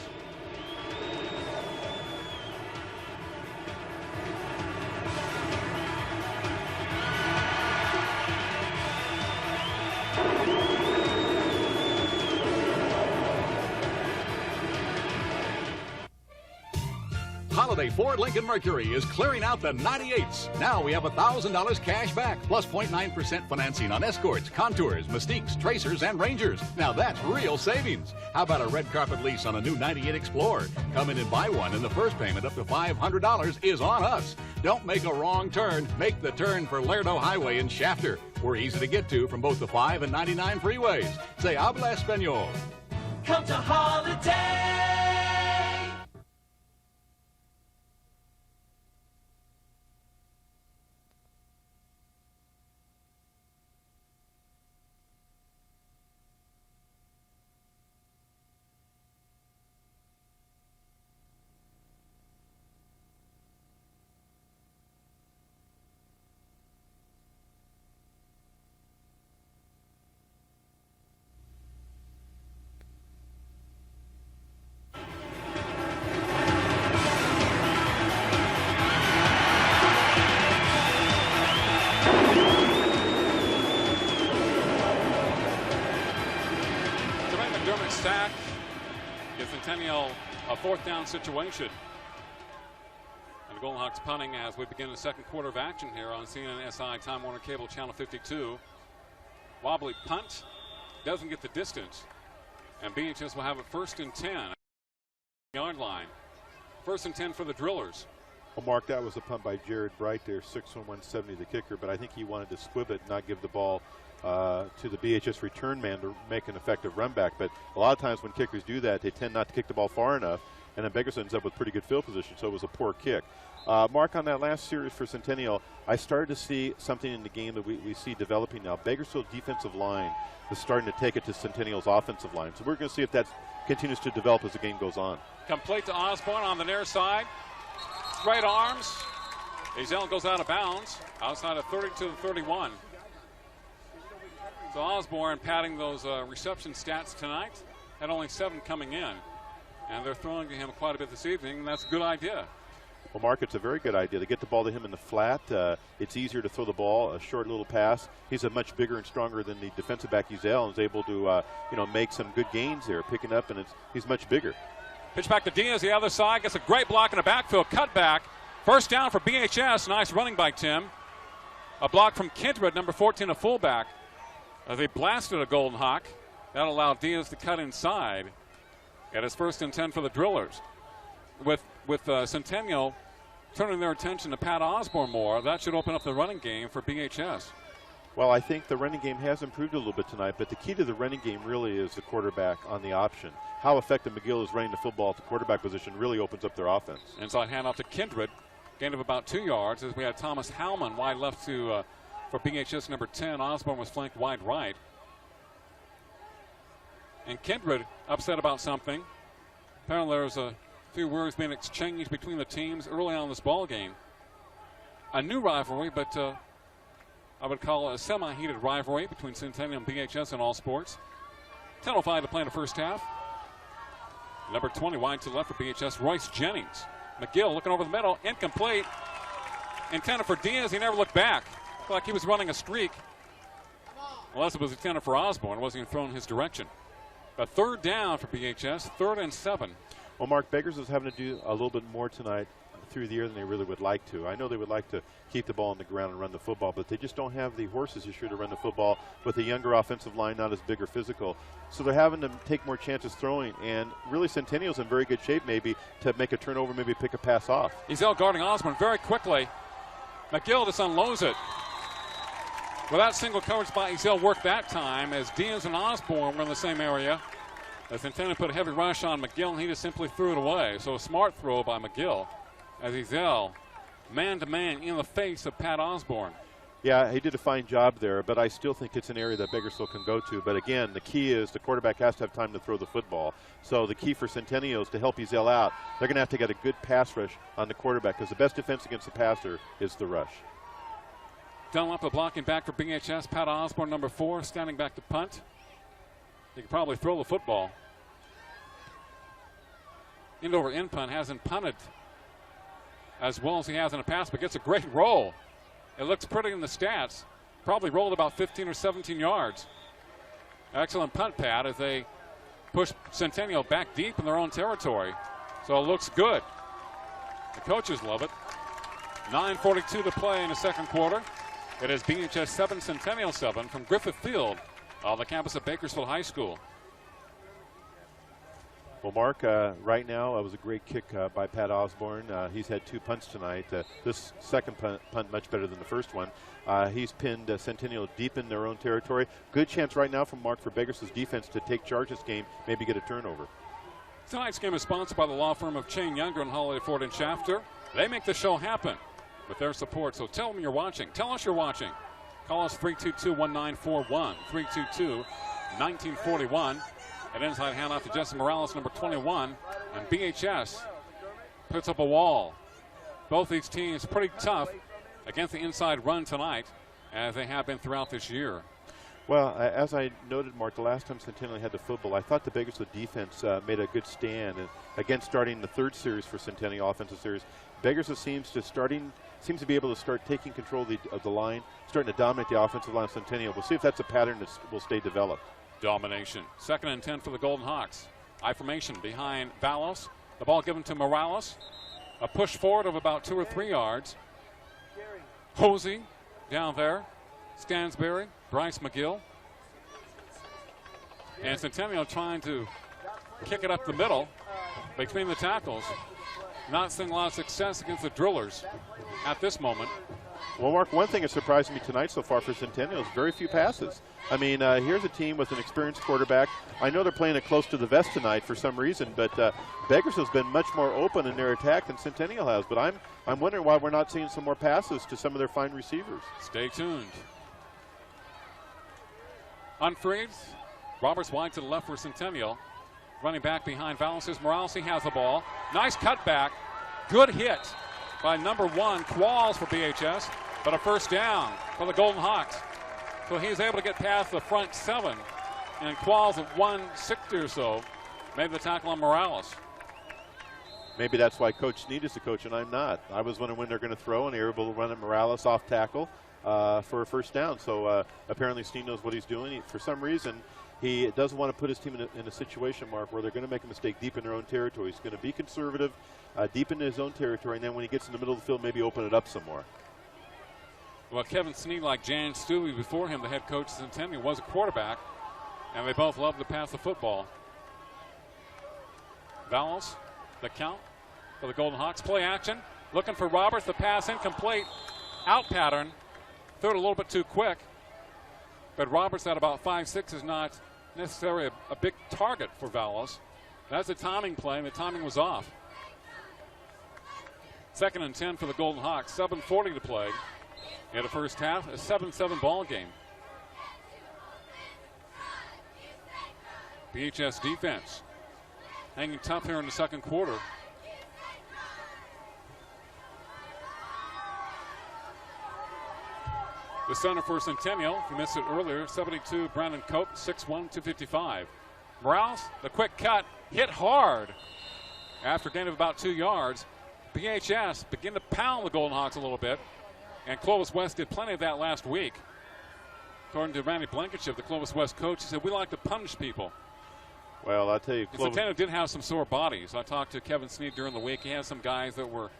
F: Holiday Ford Lincoln Mercury is clearing out the 98s. Now we have $1,000 cash back, plus 0.9% financing on Escorts, Contours, Mystiques, Tracers, and Rangers. Now that's real savings. How about a red carpet lease on a new 98 Explorer? Come in and buy one, and the first payment up to $500 is on us. Don't make a wrong turn. Make the turn for Lerdo Highway in Shafter. We're easy to get to from both the 5 and 99 freeways. Say habla español.
G: Come to Holiday.
A: Sack gives Centennial a fourth down situation. And the Golden Hawks punting as we begin the second quarter of action here on CNN-SI Time Warner Cable Channel 52. Wobbly punt, doesn't get the distance. And BHS will have it 1st and 10. Yard line. 1st and 10 for the Drillers.
B: Well, Mark, that was a punt by Jared Bright there, 6'1", 170, the kicker, but I think he wanted to squib it, not give the ball to the BHS return man to make an effective run back. But a lot of times when kickers do that, they tend not to kick the ball far enough, and then Bakersfield ends up with pretty good field position, so it was a poor kick. Mark, on that last series for Centennial, I started to see something in the game that we see developing now. Bakersfield defensive line is starting to take it to Centennial's offensive line. So we're going to see if that continues to develop as the game goes on.
A: Complete to Osborne on the near side. Straight arms. Azell goes out of bounds. Outside of 30 to the 31. So Osborne padding those reception stats tonight. Had only 7 coming in. And they're throwing to him quite a bit this evening, and that's a good idea.
B: Well, Mark, it's a very good idea to get the ball to him in the flat. It's easier to throw the ball, a short little pass. He's a much bigger and stronger than the defensive back Azell, and is able to make some good gains there, picking up, and he's much bigger.
A: Pitch back to Diaz, the other side, gets a great block in the backfield, cut back. First down for BHS, nice running by Tim. A block from Kindred, number 14, a fullback. They blasted a Golden Hawk. That allowed Diaz to cut inside. And it's 1st and 10 for the Drillers. With Centennial turning their attention to Pat Osborne more, that should open up the running game for BHS.
B: Well, I think the running game has improved a little bit tonight, but the key to the running game really is the quarterback on the option. How effective McGill is running the football at the quarterback position really opens up their offense.
A: Inside handoff to Kindred, gain of about 2 yards as we had Thomas Howman wide left to for BHS number 10. Osborne was flanked wide right. And Kindred upset about something. Apparently there's a few words being exchanged between the teams early on in this ball game. A new rivalry, but I would call it a semi-heated rivalry between Centennial and BHS in all sports. 10:05 to play in the first half. Number 20 wide to the left for BHS, Royce Jennings. McGill looking over the middle, incomplete. Intended for Diaz, he never looked back. Looked like he was running a streak. Unless it was intended for Osborne, it wasn't even thrown in his direction. But 3rd down for BHS, 3rd and 7.
B: Well, Mark, Bakersfield is having to do a little bit more tonight through the air than they really would like to. I know they would like to keep the ball on the ground and run the football, but they just don't have the horses this year to run the football with a younger offensive line, not as big or physical. So they're having to take more chances throwing, and really Centennial's in very good shape maybe to make a turnover, maybe pick a pass off.
A: Azell guarding Osborne very quickly. McGill just unloads it. Without single coverage by Azell worked that time as Diaz and Osborne were in the same area. As Centennial put a heavy rush on McGill, and he just simply threw it away. So a smart throw by McGill as Azell man-to-man in the face of Pat Osborne.
B: Yeah, he did a fine job there, but I still think it's an area that Bakersfield can go to. But again, the key is the quarterback has to have time to throw the football. So the key for Centennial is to help Azell out. They're going to have to get a good pass rush on the quarterback because the best defense against the passer is the rush.
A: Dunlap the blocking back for BHS. Pat Osborne, number 4, standing back to punt. He could probably throw the football. End over end punt, hasn't punted as well as he has in the past, but gets a great roll. It looks pretty in the stats. Probably rolled about 15 or 17 yards. Excellent punt, Pat, as they push Centennial back deep in their own territory. So it looks good. The coaches love it. 9:42 to play in the second quarter. It is BHS 7, Centennial 7 from Griffith Field on the campus of Bakersfield High School.
B: Well, Mark, right now it was a great kick by Pat Osborne. He's had 2 punts tonight. This second punt much better than the first one. He's pinned Centennial deep in their own territory. Good chance right now from Mark for Bakersfield's defense to take charge this game, maybe get a turnover.
A: Tonight's game is sponsored by the law firm of Chain Younger and Holiday Ford and Shafter. They make the show happen with their support, so tell them you're watching. Tell us you're watching. Call us 322-1941, 322-1941. An inside handoff to Jesse Morales, number 21, and BHS puts up a wall. Both these teams pretty tough against the inside run tonight, as they have been throughout this year.
B: Well, as I noted, Mark, the last time Centennial had the football, I thought the Bakersfield defense made a good stand. And again, starting the third series for Centennial, offensive series, Bakersfield seems to be able to start taking control of the line, starting to dominate the offensive line of Centennial. We'll see if that's a pattern that will stay developed.
A: Domination. 2nd and 10 for the Golden Hawks. I formation behind Valos. The ball given to Morales. A push forward of about 2 or 3 yards. Hosey down there. Stansberry, Bryce McGill. And Centennial trying to kick it up the middle between the tackles. Not seeing a lot of success against the drillers at this moment.
B: Well, Mark, one thing that surprised me tonight so far for Centennial is very few passes. I mean, here's a team with an experienced quarterback. I know they're playing it close to the vest tonight for some reason, but Bakersfield's been much more open in their attack than Centennial has. But I'm wondering why we're not seeing some more passes to some of their fine receivers.
A: Stay tuned. Unfreeze. Roberts wide to the left for Centennial. Running back behind Valences. Morales, he has the ball. Nice cutback. Good hit by number 1, Qualls for BHS, but a first down for the Golden Hawks. So he's able to get past the front 7, and Qualls at 160 or so made the tackle on Morales.
B: Maybe that's why Coach Snead is the coach and I'm not. I was wondering when they're going to throw, and they were able to run at Morales off tackle for a first down. So apparently Snead knows what he's doing. For some reason, he doesn't want to put his team in a situation, Mark, where they're going to make a mistake deep in their own territory. He's going to be conservative, deep into his own territory, and then when he gets in the middle of the field, maybe open it up some more.
A: Well, Kevin Snead, like Jan Stewie before him, the head coach of Centennial, was a quarterback, and they both love to pass the football. Valos, the count for the Golden Hawks. Play action, looking for Roberts. The pass incomplete. Out pattern. Threw it a little bit too quick. But Roberts at about 5'6" is not necessarily a big target for Valos. That's a timing play, and the timing was off. 2nd and 10 for the Golden Hawks. 7:40 to play in the first half. A 7-7 ball game. BHS defense hanging tough here in the second quarter. The center for Centennial, if you missed it earlier, 72, Brandon Cope, 6'1", 255. Morales, the quick cut, hit hard after a gain of about 2 yards. BHS begin to pound the Golden Hawks a little bit, and Clovis West did plenty of that last week. According to Randy Blankenship, the Clovis West coach, he said, we like to punish people.
B: Well, I'll tell you,
A: Centennial did have some sore bodies. I talked to Kevin Snead during the week. He had some guys that were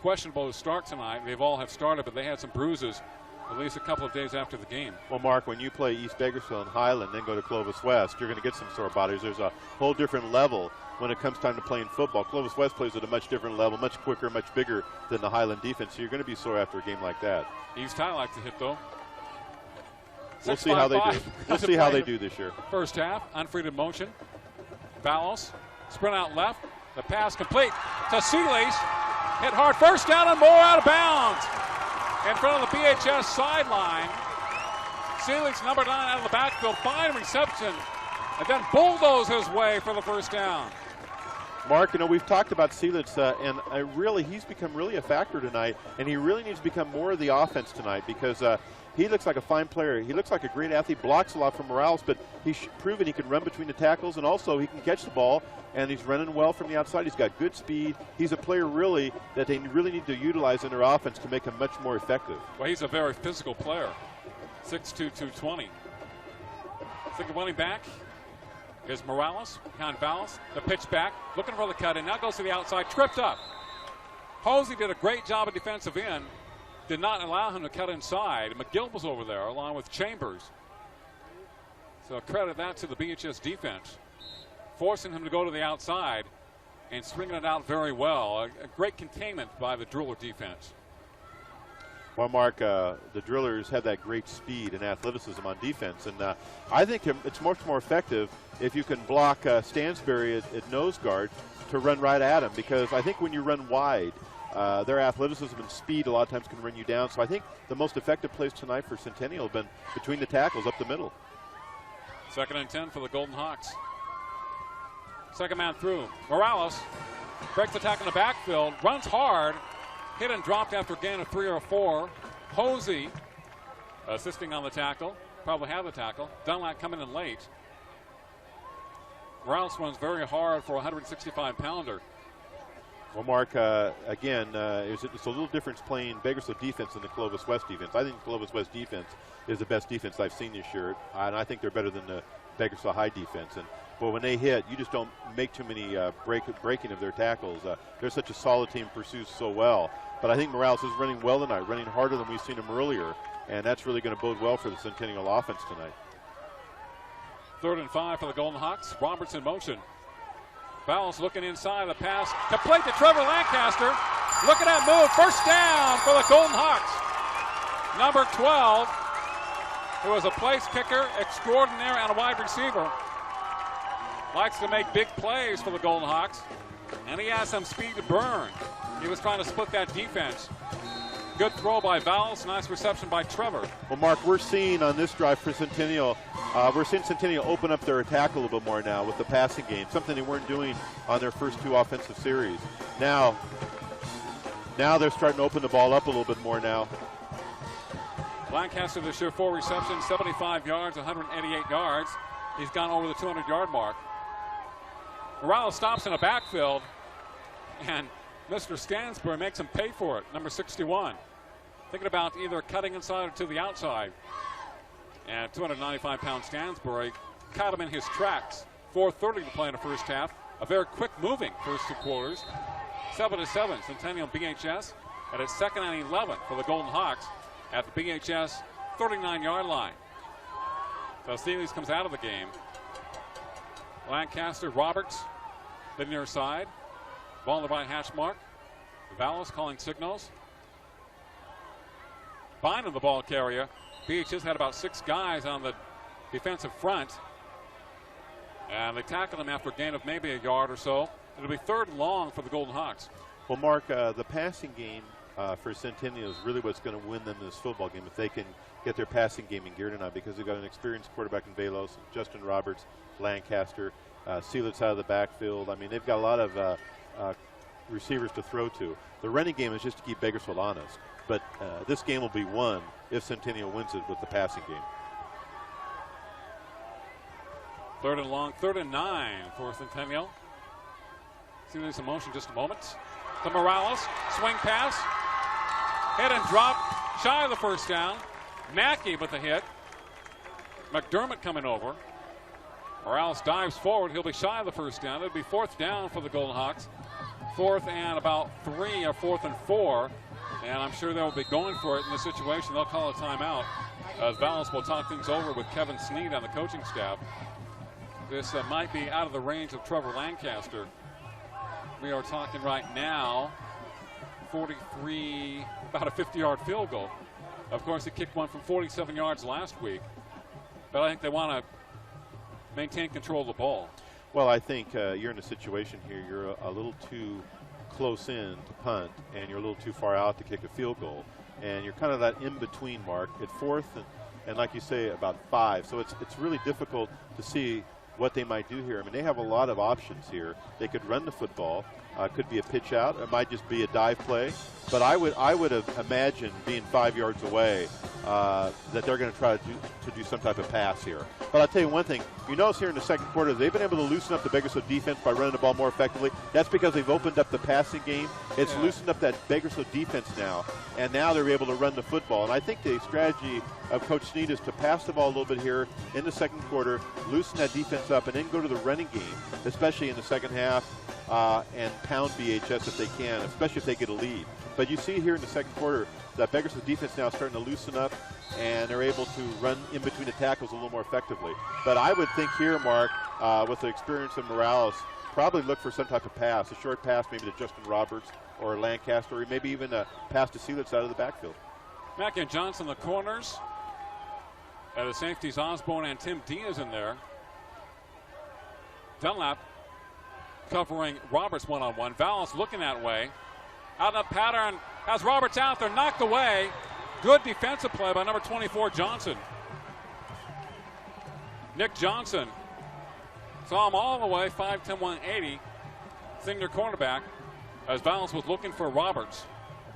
A: questionable to start tonight. They've all have started, but they had some bruises at least a couple of days after the game.
B: Well, Mark, when you play East Bakersfield and Highland, then go to Clovis West, you're going to get some sore bodies. There's a whole different level when it comes time to playing football. Clovis West plays at a much different level, much quicker, much bigger than the Highland defense, so you're going to be sore after a game like that.
A: East High likes to hit, though.
B: We'll see how they do. We'll see how they do this year.
A: First half, unfreed in motion. Valos, sprint out left. The pass complete to Seeley's. Hit hard, first down and more, out of bounds. In front of the BHS sideline. Seeley's number 9 out of the backfield, fine reception, and then bulldoze his way for the first down.
B: Mark, you know, we've talked about Seelitz, and he's become really a factor tonight, and he really needs to become more of the offense tonight because he looks like a fine player. He looks like a great athlete, blocks a lot from Morales, but he's proven he can run between the tackles, and also he can catch the ball, and he's running well from the outside. He's got good speed. He's a player really that they really need to utilize in their offense to make him much more effective.
A: Well, he's a very physical player, 6'2", 220. Second running back is Morales behind Valos. The pitch back, looking for the cut in. Now goes to the outside, tripped up. Hosey did a great job at defensive end. Did not allow him to cut inside. McGill was over there along with Chambers. So credit that to the BHS defense, forcing him to go to the outside and swinging it out very well. A great containment by the Driller defense.
B: Well, Mark, the Drillers have that great speed and athleticism on defense, and I think it's much more effective if you can block Stansbury at nose guard to run right at him, because I think when you run wide, their athleticism and speed a lot of times can run you down. So I think the most effective plays tonight for Centennial have been between the tackles up the middle.
A: 2nd and 10 for the Golden Hawks. Second man through. Morales breaks the tackle in the backfield, runs hard, hit and dropped after a gain of 3 or 4. Hosey assisting on the tackle, probably had the tackle. Dunlap coming in late. Morales runs very hard for a 165-pounder.
B: Well, Mark, again, it's a little difference playing Bakersfield defense than the Clovis West defense. I think the Clovis West defense is the best defense I've seen this year, and I think they're better than the Bakersfield High defense. But when they hit, you just don't make too many breaking of their tackles. They're such a solid team, pursues so well. But I think Morales is running well tonight, running harder than we've seen him earlier, and that's really going to bode well for the Centennial offense tonight.
A: 3rd and 5 for the Golden Hawks. Roberts in motion. Fowles looking inside, the pass complete to Trevor Lancaster. Look at that move, first down for the Golden Hawks. Number 12, who is a place kicker extraordinaire and a wide receiver. Likes to make big plays for the Golden Hawks, and he has some speed to burn. He was trying to split that defense. Good throw by Vowles, nice reception by Trevor.
B: Well, Mark, we're seeing on this drive for Centennial, we're seeing Centennial open up their attack a little bit more now with the passing game, something they weren't doing on their first 2 offensive series. Now they're starting to open the ball up a little bit more now.
A: Lancaster this year, 4 receptions, 75 yards, 188 yards. He's gone over the 200-yard mark. Morales stops in a backfield, and Mr. Stansbury makes him pay for it, number 61. Thinking about either cutting inside or to the outside. And 295-pound Stansbury caught him in his tracks. 4:30 to play in the first half. A very quick-moving first 2 quarters. 7-7, Centennial BHS. And it's 2nd and 11 for the Golden Hawks at the BHS 39-yard line. So Steelers comes out of the game. Lancaster, Roberts, the near side. Ball on the right hash mark. Vallis calling signals. Bynum, the ball carrier. BHS had about 6 guys on the defensive front. And they tackled him after a gain of maybe a yard or so. It'll be 3rd and long for the Golden Hawks.
B: Well, Mark, the passing game for Centennial is really what's going to win them this football game if they can get their passing game in gear tonight, because they've got an experienced quarterback in Velos, Justin Roberts, Lancaster, Seelitz out of the backfield. I mean, they've got a lot of receivers to throw to. The running game is just to keep Bakersfield honest, but this game will be won if Centennial wins it with the passing game.
A: 3rd and long, 3rd and 9 for Centennial. See there's some motion just a moment. To Morales, swing pass, hit and drop, shy of the first down. Mackey with the hit. McDermott coming over. Morales dives forward. He'll be shy of the first down. It'll be 4th down for the Golden Hawks. 4th and about 3 or 4th and 4. And I'm sure they'll be going for it in this situation. They'll call a timeout. Vallis will talk things over with Kevin Sneed on the coaching staff. This might be out of the range of Trevor Lancaster. We are talking right now 43, about a 50-yard field goal. Of course, he kicked one from 47 yards last week. But I think they want to maintain control of the ball.
B: Well, I think you're in a situation here, you're a little too close in to punt, and you're a little too far out to kick a field goal. And you're kind of that in-between mark at 4th and like you say, about 5. So it's really difficult to see what they might do here. I mean, they have a lot of options here. They could run the football. Could be a pitch out. It might just be a dive play. But I would have imagined being 5 yards away that they're going to try to do some type of pass here. But I'll tell you one thing. You notice here in the second quarter, they've been able to loosen up the Bakersfield defense by running the ball more effectively. That's because they've opened up the passing game. It's loosened up that Bakersfield defense now, and now they're able to run the football. And I think the strategy of Coach Snead is to pass the ball a little bit here in the second quarter, loosen that defense up, and then go to the running game, especially in the second half, and pound BHS if they can, especially if they get a lead. But you see here in the second quarter that Bakersfield defense now starting to loosen up, and they're able to run in between the tackles a little more effectively. But I would think here, Mark, with the experience of Morales, probably look for some type of pass, a short pass maybe to Justin Roberts or Lancaster, or maybe even a pass to Seelitz out of the backfield.
A: Mack and Johnson, the corners. The safeties, Osborne and Tim Diaz in there. Dunlap covering Roberts one-on-one. Vallis looking that way. Out of the pattern, has Roberts out there, knocked away. Good defensive play by number 24, Johnson. Nick Johnson saw him all the way, 5'10", 180. Senior cornerback, as Vallis was looking for Roberts.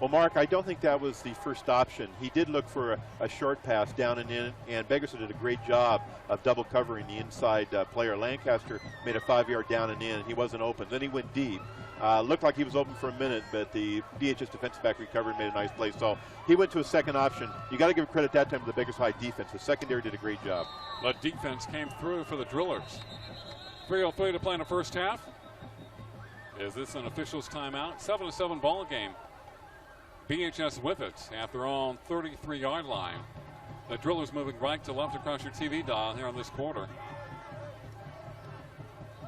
B: Well, Mark, I don't think that was the first option. He did look for a short pass down and in, and Bakersfield did a great job of double covering the inside player. Lancaster made a 5-yard down and in, and he wasn't open. Then he went deep. Looked like he was open for a minute, but the BHS defensive back recovered and made a nice play. So he went to a second option. You got to give credit that time to the Bakersfield High defense. The secondary did a great job.
A: The defense came through for the Drillers. 3:03 to play in the first half. Is this an official's timeout? 7-7 ball game. BHS with it at their own 33-yard line. The Drillers moving right to left across your TV dial here on this quarter.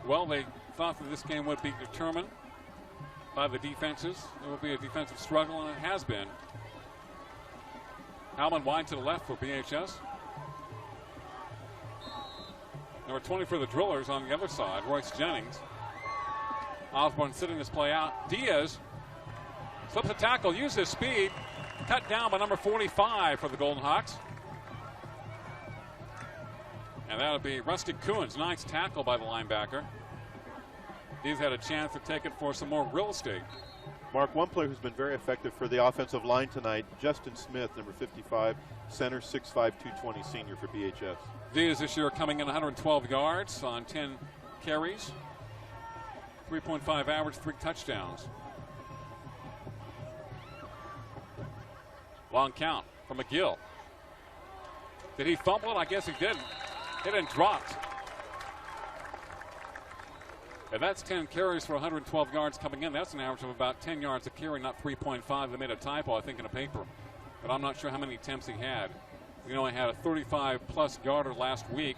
A: Well, they thought that this game would be determined by the defenses. It will be a defensive struggle, and it has been. Howman wide to the left for BHS. Number 20 for the Drillers on the other side, Royce Jennings. Osborne sitting this play out. Diaz slips a tackle, uses his speed, cut down by number 45 for the Golden Hawks. And that'll be Rusty Coons. Nice tackle by the linebacker. He's had a chance to take it for some more real estate.
B: Mark, one player who's been very effective for the offensive line tonight, Justin Smith, number 55, center, 6'5", 220 senior for BHS.
A: Diaz this year coming in 112 yards on 10 carries. 3.5 average, 3 touchdowns. Long count from McGill. Did he fumble it? I guess he didn't. Hit and dropped. And that's 10 carries for 112 yards coming in. That's an average of about 10 yards a carry, not 3.5. They made a typo, I think, in a paper. But I'm not sure how many attempts he had. We know he had a 35-plus yarder last week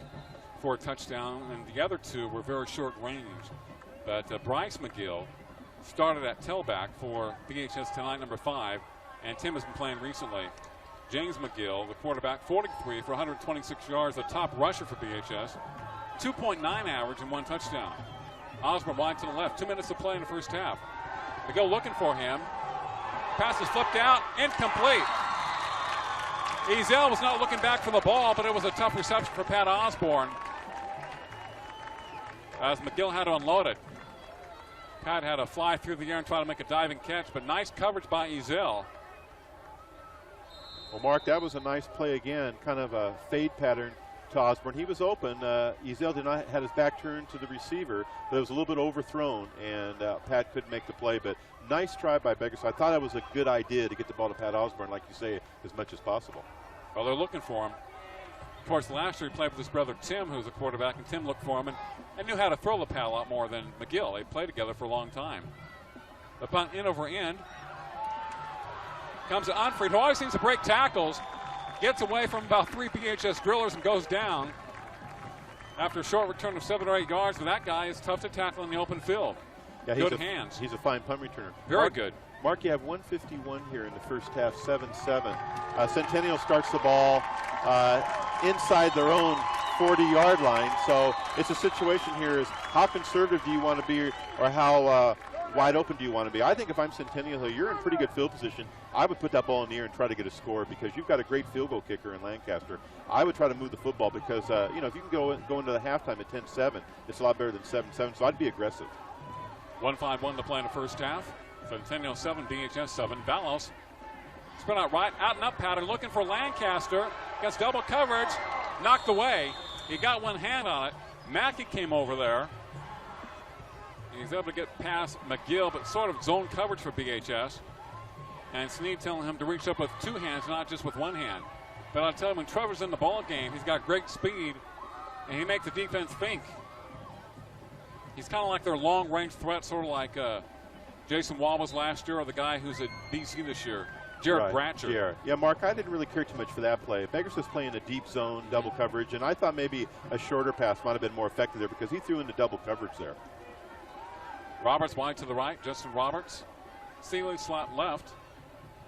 A: for a touchdown, and the other two were very short range. But Bryce McGill started at tailback for BHS tonight, number 5, and Tim has been playing recently. James McGill, the quarterback, 43 for 126 yards, the top rusher for BHS. 2.9 average and 1 touchdown. Osborne wide to the left. 2 minutes to play in the first half. McGill looking for him. Pass is flipped out. Incomplete. Ezel was not looking back for the ball, but it was a tough reception for Pat Osborne, as McGill had to unload it. Pat had to fly through the air and try to make a diving catch, but nice coverage by Ezel.
B: Well, Mark, that was a nice play again, kind of a fade pattern to Osborne. He was open. Ezel did not had his back turned to the receiver, but it was a little bit overthrown, and Pat couldn't make the play. But nice try by Bakersfield. I thought it was a good idea to get the ball to Pat Osborne, like you say, as much as possible.
A: Well, they're looking for him. Of course, last year he played with his brother Tim, who's a quarterback, and Tim looked for him and knew how to throw the pad a lot more than McGill. They played together for a long time. The punt in over end. Comes to Unfried, who always seems to break tackles. Gets away from about 3 BHS Drillers and goes down after a short return of 7 or 8 yards. But that guy is tough to tackle in the open field. Yeah, good hands.
B: He's a fine punt returner.
A: Very good.
B: Mark, you have 151 here in the first half, 7-7. Centennial starts the ball inside their own 40-yard line. So it's a situation here is how conservative do you want to be, or how wide open do you want to be? I think if I'm Centennial, you're in pretty good field position. I would put that ball in the air and try to get a score, because you've got a great field goal kicker in Lancaster. I would try to move the football because, if you can go into the halftime at 10-7, it's a lot better than 7-7, so I'd be aggressive.
A: 1-5-1 to play in the first half. Centennial 7, BHS 7. Vallos Spread out right, out and up pattern, looking for Lancaster. Gets double coverage, knocked away. He got one hand on it. Mackey came over there. He's able to get past McGill, but sort of zone coverage for BHS. And Snead telling him to reach up with two hands, not just with one hand. But I'll tell you, when Trevor's in the ball game, he's got great speed, and he makes the defense think. He's kind of like their long-range threat, sort of like Jason Wall was last year, or the guy who's at BC this year, Jared Bratcher.
B: Yeah, Mark, I didn't really care too much for that play. Bakersfield's playing a deep zone, double coverage, and I thought maybe a shorter pass might have been more effective there because he threw into double coverage there.
A: Roberts wide to the right, Justin Roberts. Seeley slot left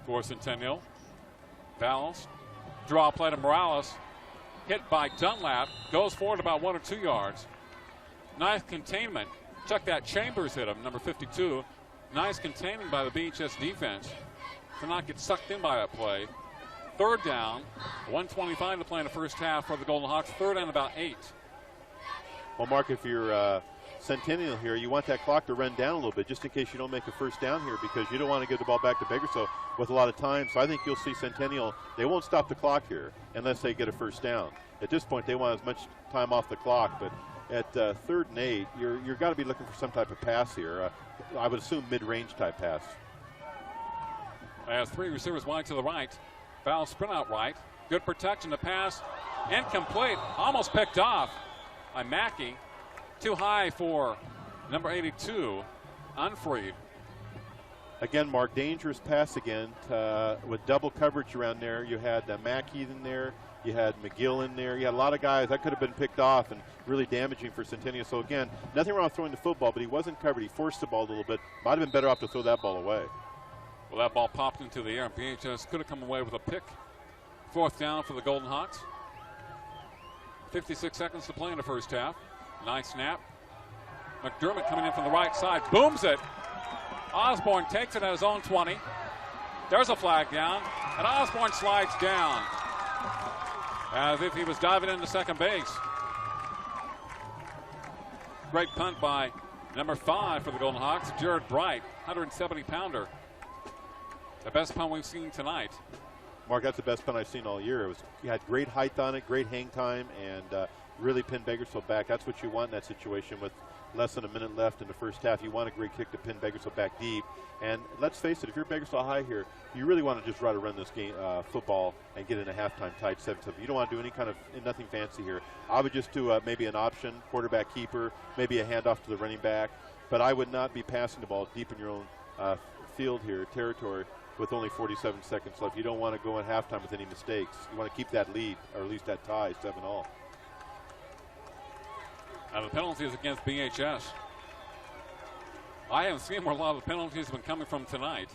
A: for Centennial. Valls, draw play to Morales, hit by Dunlap, goes forward about 1 or 2 yards. Nice containment. Check that, Chambers hit him, number 52. Nice containing by the BHS defense to not get sucked in by that play. Third down, 1:25 to play in the first half for the Golden Hawks. Third and about 8.
B: Well, Mark, if you're Centennial here, you want that clock to run down a little bit just in case you don't make a first down here because you don't want to give the ball back to Bakersfield with a lot of time. So I think you'll see Centennial, they won't stop the clock here unless they get a first down. At this point, they want as much time off the clock, but at 3rd and 8, you're got to be looking for some type of pass here. I would assume mid-range type pass.
A: As 3 receivers wide to the right. Foul sprint out right. Good protection. The pass incomplete. Almost picked off by Mackey. Too high for number 82, Unfried.
B: Again, Mark, dangerous pass again with double coverage around there. You had Mackey in there. You had McGill in there. You had a lot of guys that could have been picked off and really damaging for Centennial. So, again, nothing wrong with throwing the football, but he wasn't covered. He forced the ball a little bit. Might have been better off to throw that ball away.
A: Well, that ball popped into the air, and BHS could have come away with a pick. 4th down for the Golden Hawks. 56 seconds to play in the first half. Nice snap. McDermott coming in from the right side. Booms it. Osborne takes it at his own 20. There's a flag down, and Osborne slides down as if he was diving into second base. Great punt by number 5 for the Golden Hawks, Jared Bright, 170-pounder. The best punt we've seen tonight.
B: Mark, that's the best punt I've seen all year. He had great height on it, great hang time, and really pinned Bakersfield back. That's what you want in that situation with less than a minute left in the first half. You want a great kick to pin Bakersfield back deep. And let's face it, if you're Bakersfield High here, you really want to just try to run this game football and get in a halftime tied 7-7. You don't want to do any kind of nothing fancy here. I would just do maybe an option, quarterback keeper, maybe a handoff to the running back. But I would not be passing the ball deep in your own field here, territory, with only 47 seconds left. You don't want to go at halftime with any mistakes. You want to keep that lead, or at least that tie, 7-all.
A: Now the penalties against BHS. I haven't seen where a lot of the penalties have been coming from tonight.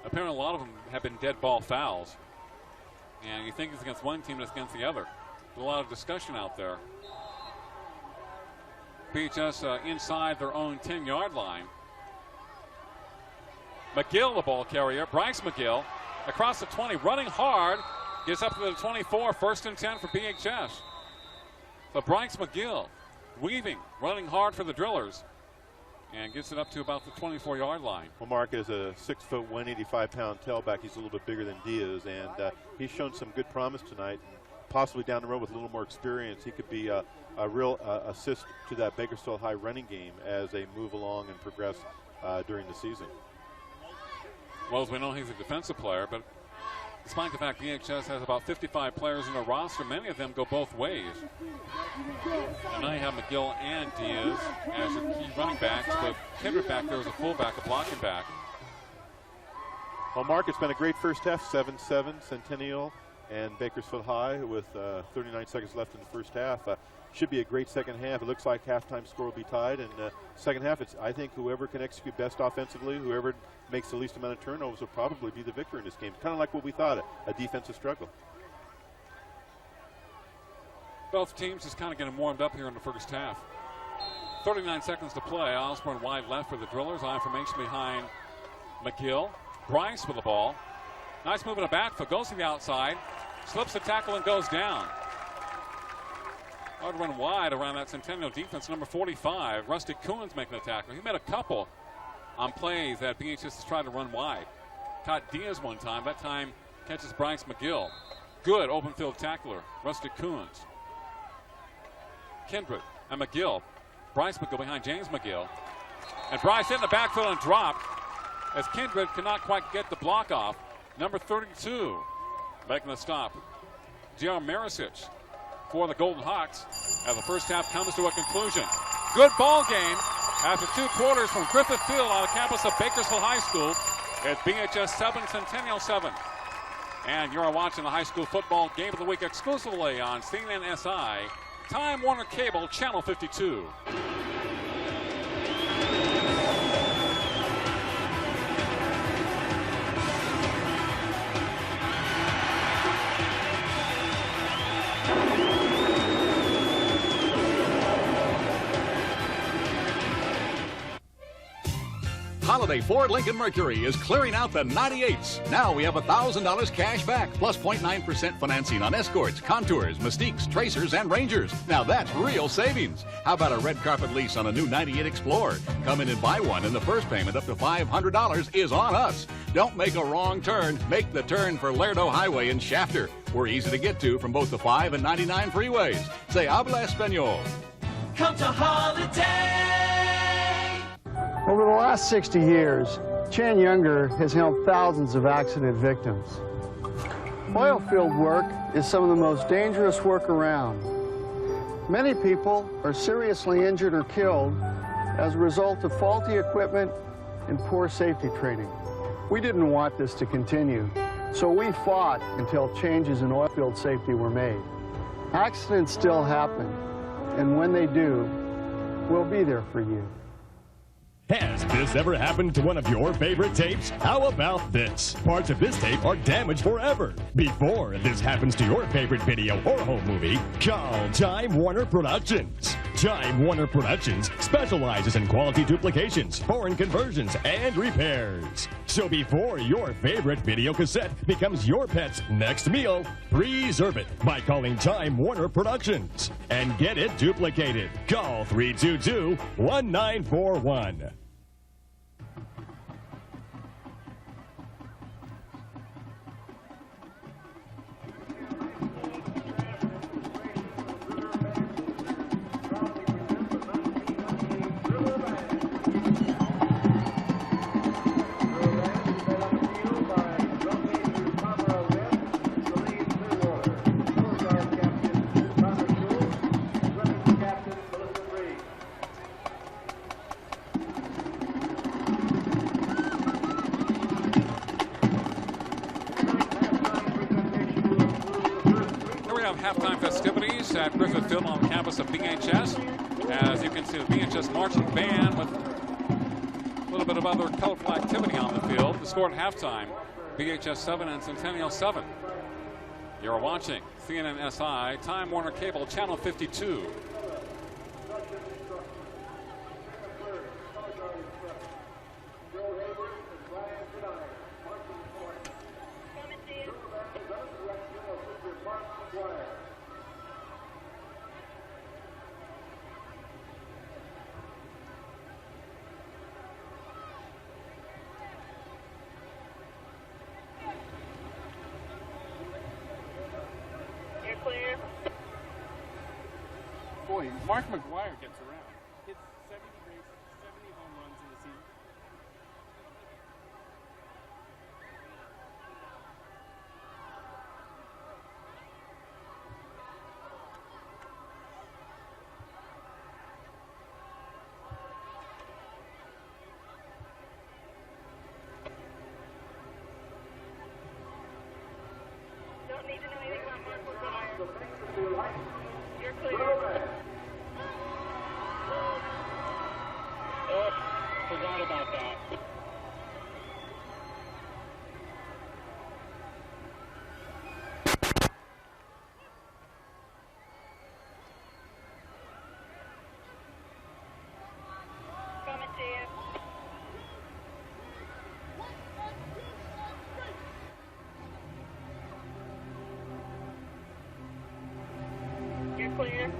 A: Apparently a lot of them have been dead ball fouls. And you think it's against one team, it's against the other. There's a lot of discussion out there. BHS inside their own 10-yard line. McGill, the ball carrier. Bryce McGill across the 20, running hard. Gets up to the 24, 1st and 10 for BHS. So Bryce McGill weaving, running hard for the Drillers, and gets it up to about the 24-yard line.
B: Well, Mark is a 6-foot, 185-pound tailback. He's a little bit bigger than Diaz, and he's shown some good promise tonight. Possibly down the road with a little more experience, he could be a real assist to that Bakersfield High running game as they move along and progress during the season.
A: Well, as we know, he's a defensive player, but despite the fact BHS has about 55 players in their roster, many of them go both ways. And now you have McGill and Diaz as your key running backs, with Kendrick back there as a fullback, a blocking back.
B: Well, Mark, it's been a great first half, 7-7, Centennial and Bakersfield High with 39 seconds left in the first half. Should be a great second half. It looks like halftime score will be tied. And second half, I think whoever can execute best offensively, whoever makes the least amount of turnovers will probably be the victor in this game. Kind of like what we thought, a defensive struggle.
A: Both teams just kind of getting warmed up here in the first half. 39 seconds to play. Osborne wide left for the Drillers. I formation behind McGill. Bryce with the ball. Nice move in the backfoot. Goes to the outside. Slips the tackle and goes down. Hard run wide around that Centennial defense. Number 45, Rusty Coons making the tackle. He made a couple on plays that BHS has tried to run wide. Caught Diaz one time. That time catches Bryce McGill. Good open field tackler, Rusty Coons. Kindred and McGill. Bryce McGill behind James McGill. And Bryce in the backfield and dropped as Kindred could not quite get the block off. Number 32 making the stop. J.R. Marisic for the Golden Hawks as the first half comes to a conclusion. Good ball game after 2 quarters from Griffith Field on the campus of Bakersfield High School. It's BHS 7, Centennial 7. And you're watching the high school football game of the week exclusively on CNN SI, Time Warner Cable, Channel 52.
F: Holiday Ford Lincoln Mercury is clearing out the 98s. Now we have $1,000 cash back, plus 0.9% financing on Escorts, Contours, Mystiques, Tracers, and Rangers. Now that's real savings. How about a red carpet lease on a new 98 Explorer? Come in and buy one, and the first payment up to $500 is on us. Don't make a wrong turn. Make the turn for Lerdo Highway in Shafter. We're easy to get to from both the 5 and 99 freeways. Say habla español.
G: Come to Holiday.
H: Over the last 60 years, Chan Younger has helped thousands of accident victims. Oil field work is some of the most dangerous work around. Many people are seriously injured or killed as a result of faulty equipment and poor safety training. We didn't want this to continue, so we fought until changes in oil field safety were made. Accidents still happen, and when they do, we'll be there for you.
I: Has this ever happened to one of your favorite tapes? How about this? Parts of this tape are damaged forever. Before this happens to your favorite video or home movie, call Time Warner Productions. Time Warner Productions specializes in quality duplications, foreign conversions, and repairs. So before your favorite video cassette becomes your pet's next meal, preserve it by calling Time Warner Productions and get it duplicated. Call 322-1941.
A: Halftime festivities at Griffith Field on the campus of BHS. As you can see, the BHS marching band with a little bit of other colorful activity on the field. The score at halftime, BHS 7 and Centennial 7. You're watching CNN SI, Time Warner Cable, Channel 52.
J: Boy, Mark McGuire gets around. Hits 70 bases, 70 home runs in the season.
K: Don't need to know anything about Mark McGuire. You're clear.
J: Oh, forgot about that.
K: Coming to you. You're clear.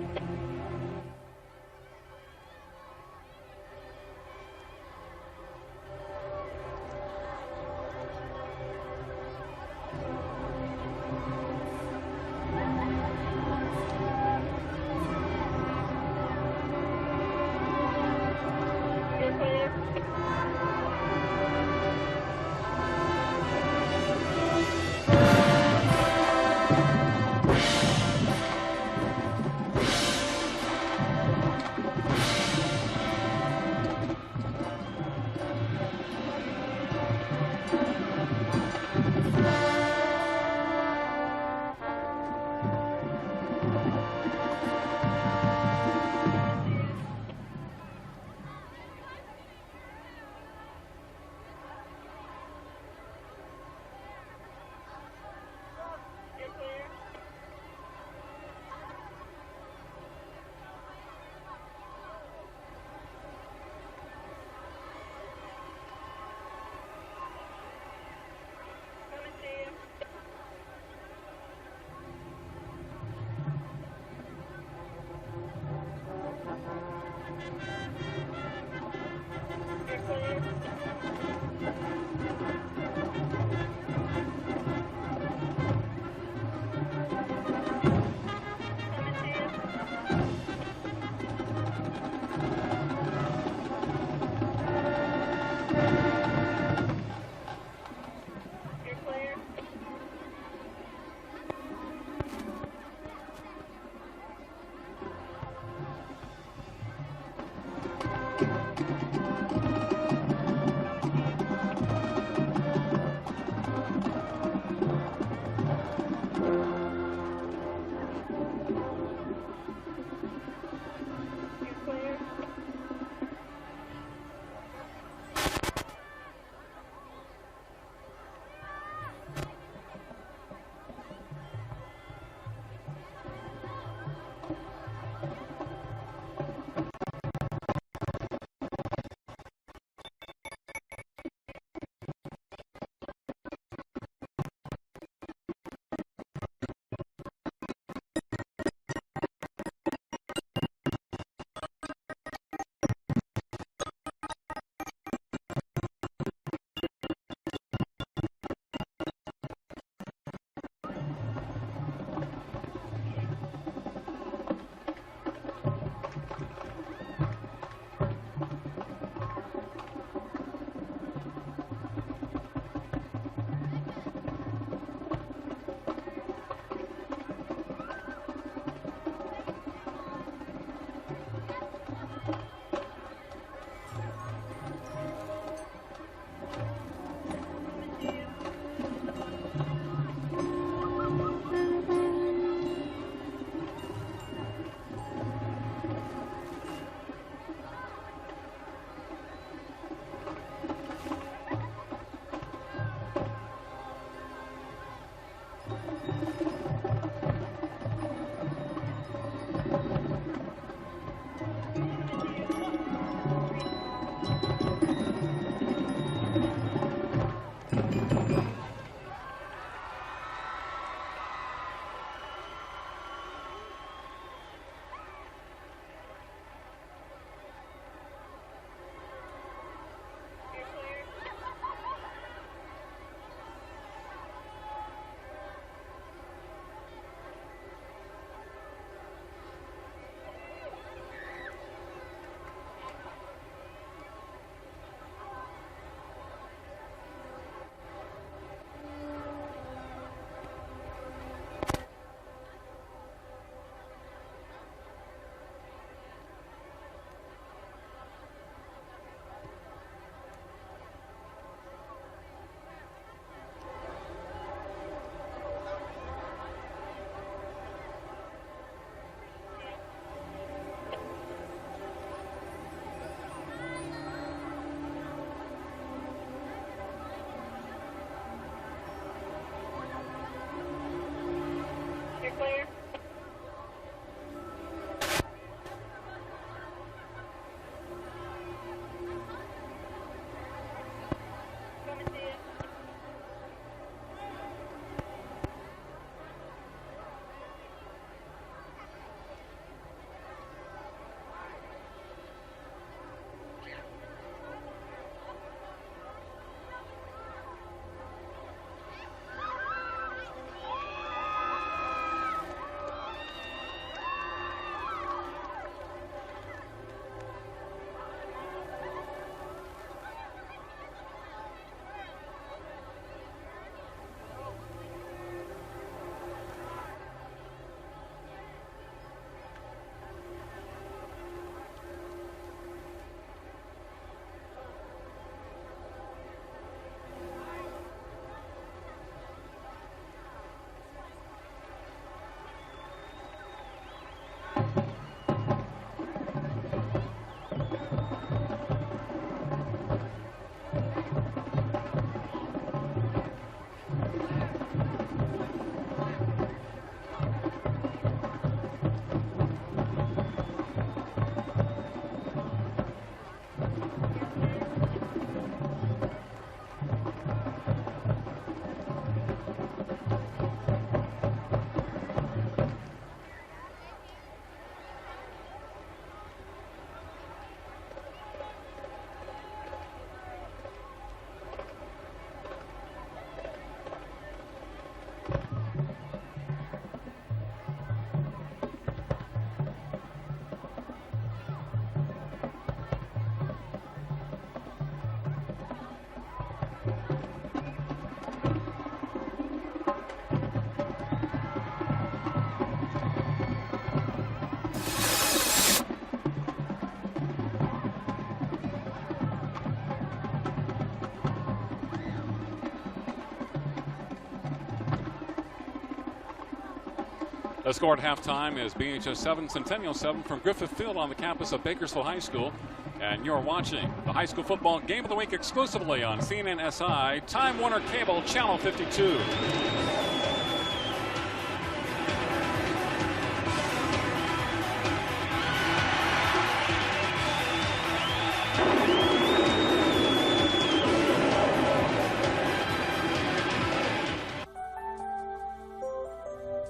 A: The score at halftime is BHS 7, Centennial 7 from Griffith Field on the campus of Bakersfield High School. And you're watching the high school football game of the week exclusively on CNN SI, Time Warner Cable, Channel 52.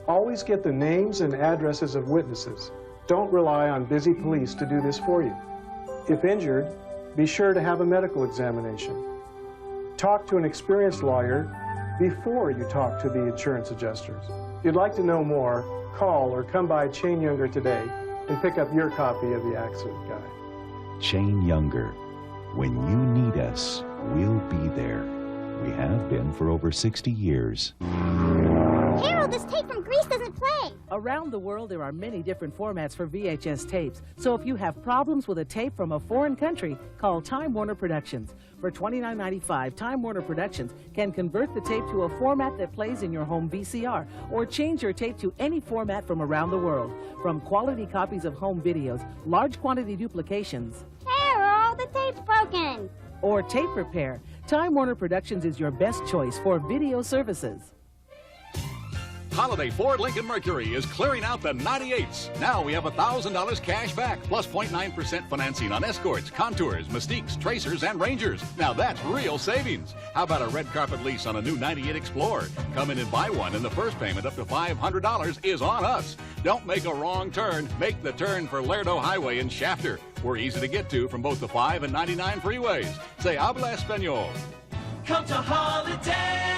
L: Always get the names and addresses of witnesses. Don't rely on busy police to do this for you. If injured, be sure to have a medical examination. Talk to an experienced lawyer before you talk to the insurance adjusters. If you'd like to know more, call or come by Chain Younger today and pick up your copy of the accident guide.
M: Chain Younger. When you need us, we'll be there. We have been for over 60 years.
N: Harold, this tape from Greece doesn't play.
O: Around the world, there are many different formats for VHS tapes. So if you have problems with a tape from a foreign country, call Time Warner Productions. For $29.95, Time Warner Productions can convert the tape to a format that plays in your home VCR, or change your tape to any format from around the world. From quality copies of home videos, large quantity duplications.
N: Harold, the tape's broken.
O: Or tape repair. Time Warner Productions is your best choice for video services.
F: Holiday Ford Lincoln Mercury is clearing out the 98s. Now we have $1,000 cash back, plus 0.9% financing on Escorts, Contours, Mystiques, Tracers, and Rangers. Now that's real savings. How about a red carpet lease on a new 98 Explorer? Come in and buy one, and the first payment up to $500 is on us. Don't make a wrong turn. Make the turn for Lerdo Highway in Shafter. We're easy to get to from both the 5 and 99 freeways. Say habla español.
G: Come to Holiday.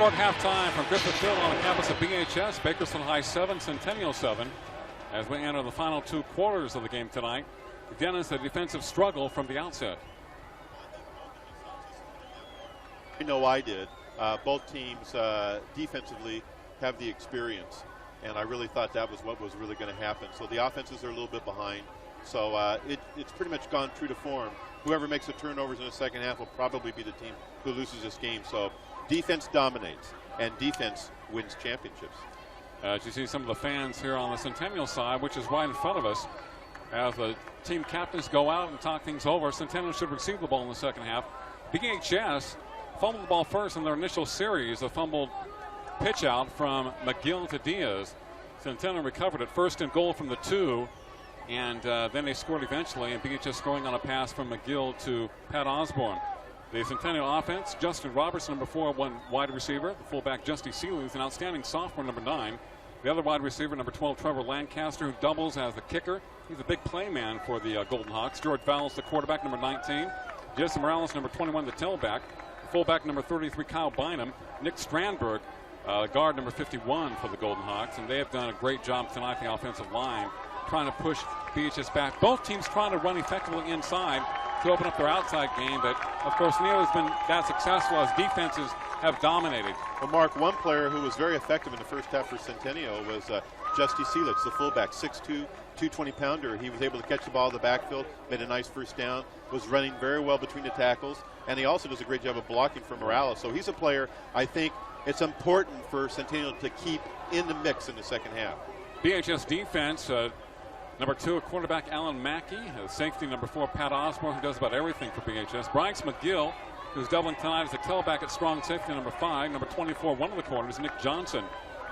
A: At halftime from Griffith Field on the campus of BHS, Bakersfield High 7, Centennial 7. As we enter the final 2 quarters of the game tonight, Dennis, a defensive struggle from the outset.
B: I know I did. Both teams defensively have the experience, and I really thought that was what was really going to happen. So the offenses are a little bit behind. So it's pretty much gone true to form. Whoever makes the turnovers in the second half will probably be the team who loses this game. So defense dominates, and defense wins championships.
A: As you see some of the fans here on the Centennial side, which is right in front of us, as the team captains go out and talk things over. Centennial should receive the ball in the second half. BHS fumbled the ball first in their initial series, a fumbled pitch out from McGill to Diaz. Centennial recovered it, first and goal from the 2, and then they scored eventually, and BHS scoring on a pass from McGill to Pat Osborne. The Centennial offense, Justin Robertson, number 4, one wide receiver. The fullback, Justy Seeley, is an outstanding sophomore, number 9. The other wide receiver, number 12, Trevor Lancaster, who doubles as the kicker. He's a big play man for the Golden Hawks. George Fowles, the quarterback, number 19. Jesse Morales, number 21, the tailback. The fullback, number 33, Kyle Bynum. Nick Strandberg, guard number 51 for the Golden Hawks. And they have done a great job tonight, the offensive line, trying to push BHS back. Both teams trying to run effectively inside to open up their outside game, but of course Neil has been that successful as defenses have dominated.
B: Well, Mark, one player who was very effective in the first half for Centennial was Justy Seelitz, the fullback, 6'2", 220-pounder. He was able to catch the ball in the backfield, made a nice first down, was running very well between the tackles, and he also does a great job of blocking for Morales. So he's a player I think it's important for Centennial to keep in the mix in the second half.
A: BHS defense, number 2, quarterback Alan Mackey, safety number 4, Pat Osborne, who does about everything for BHS. Bryce McGill, who's doubling tonight is the tailback at strong safety, number 5. Number 24, one of the corners, Nick Johnson.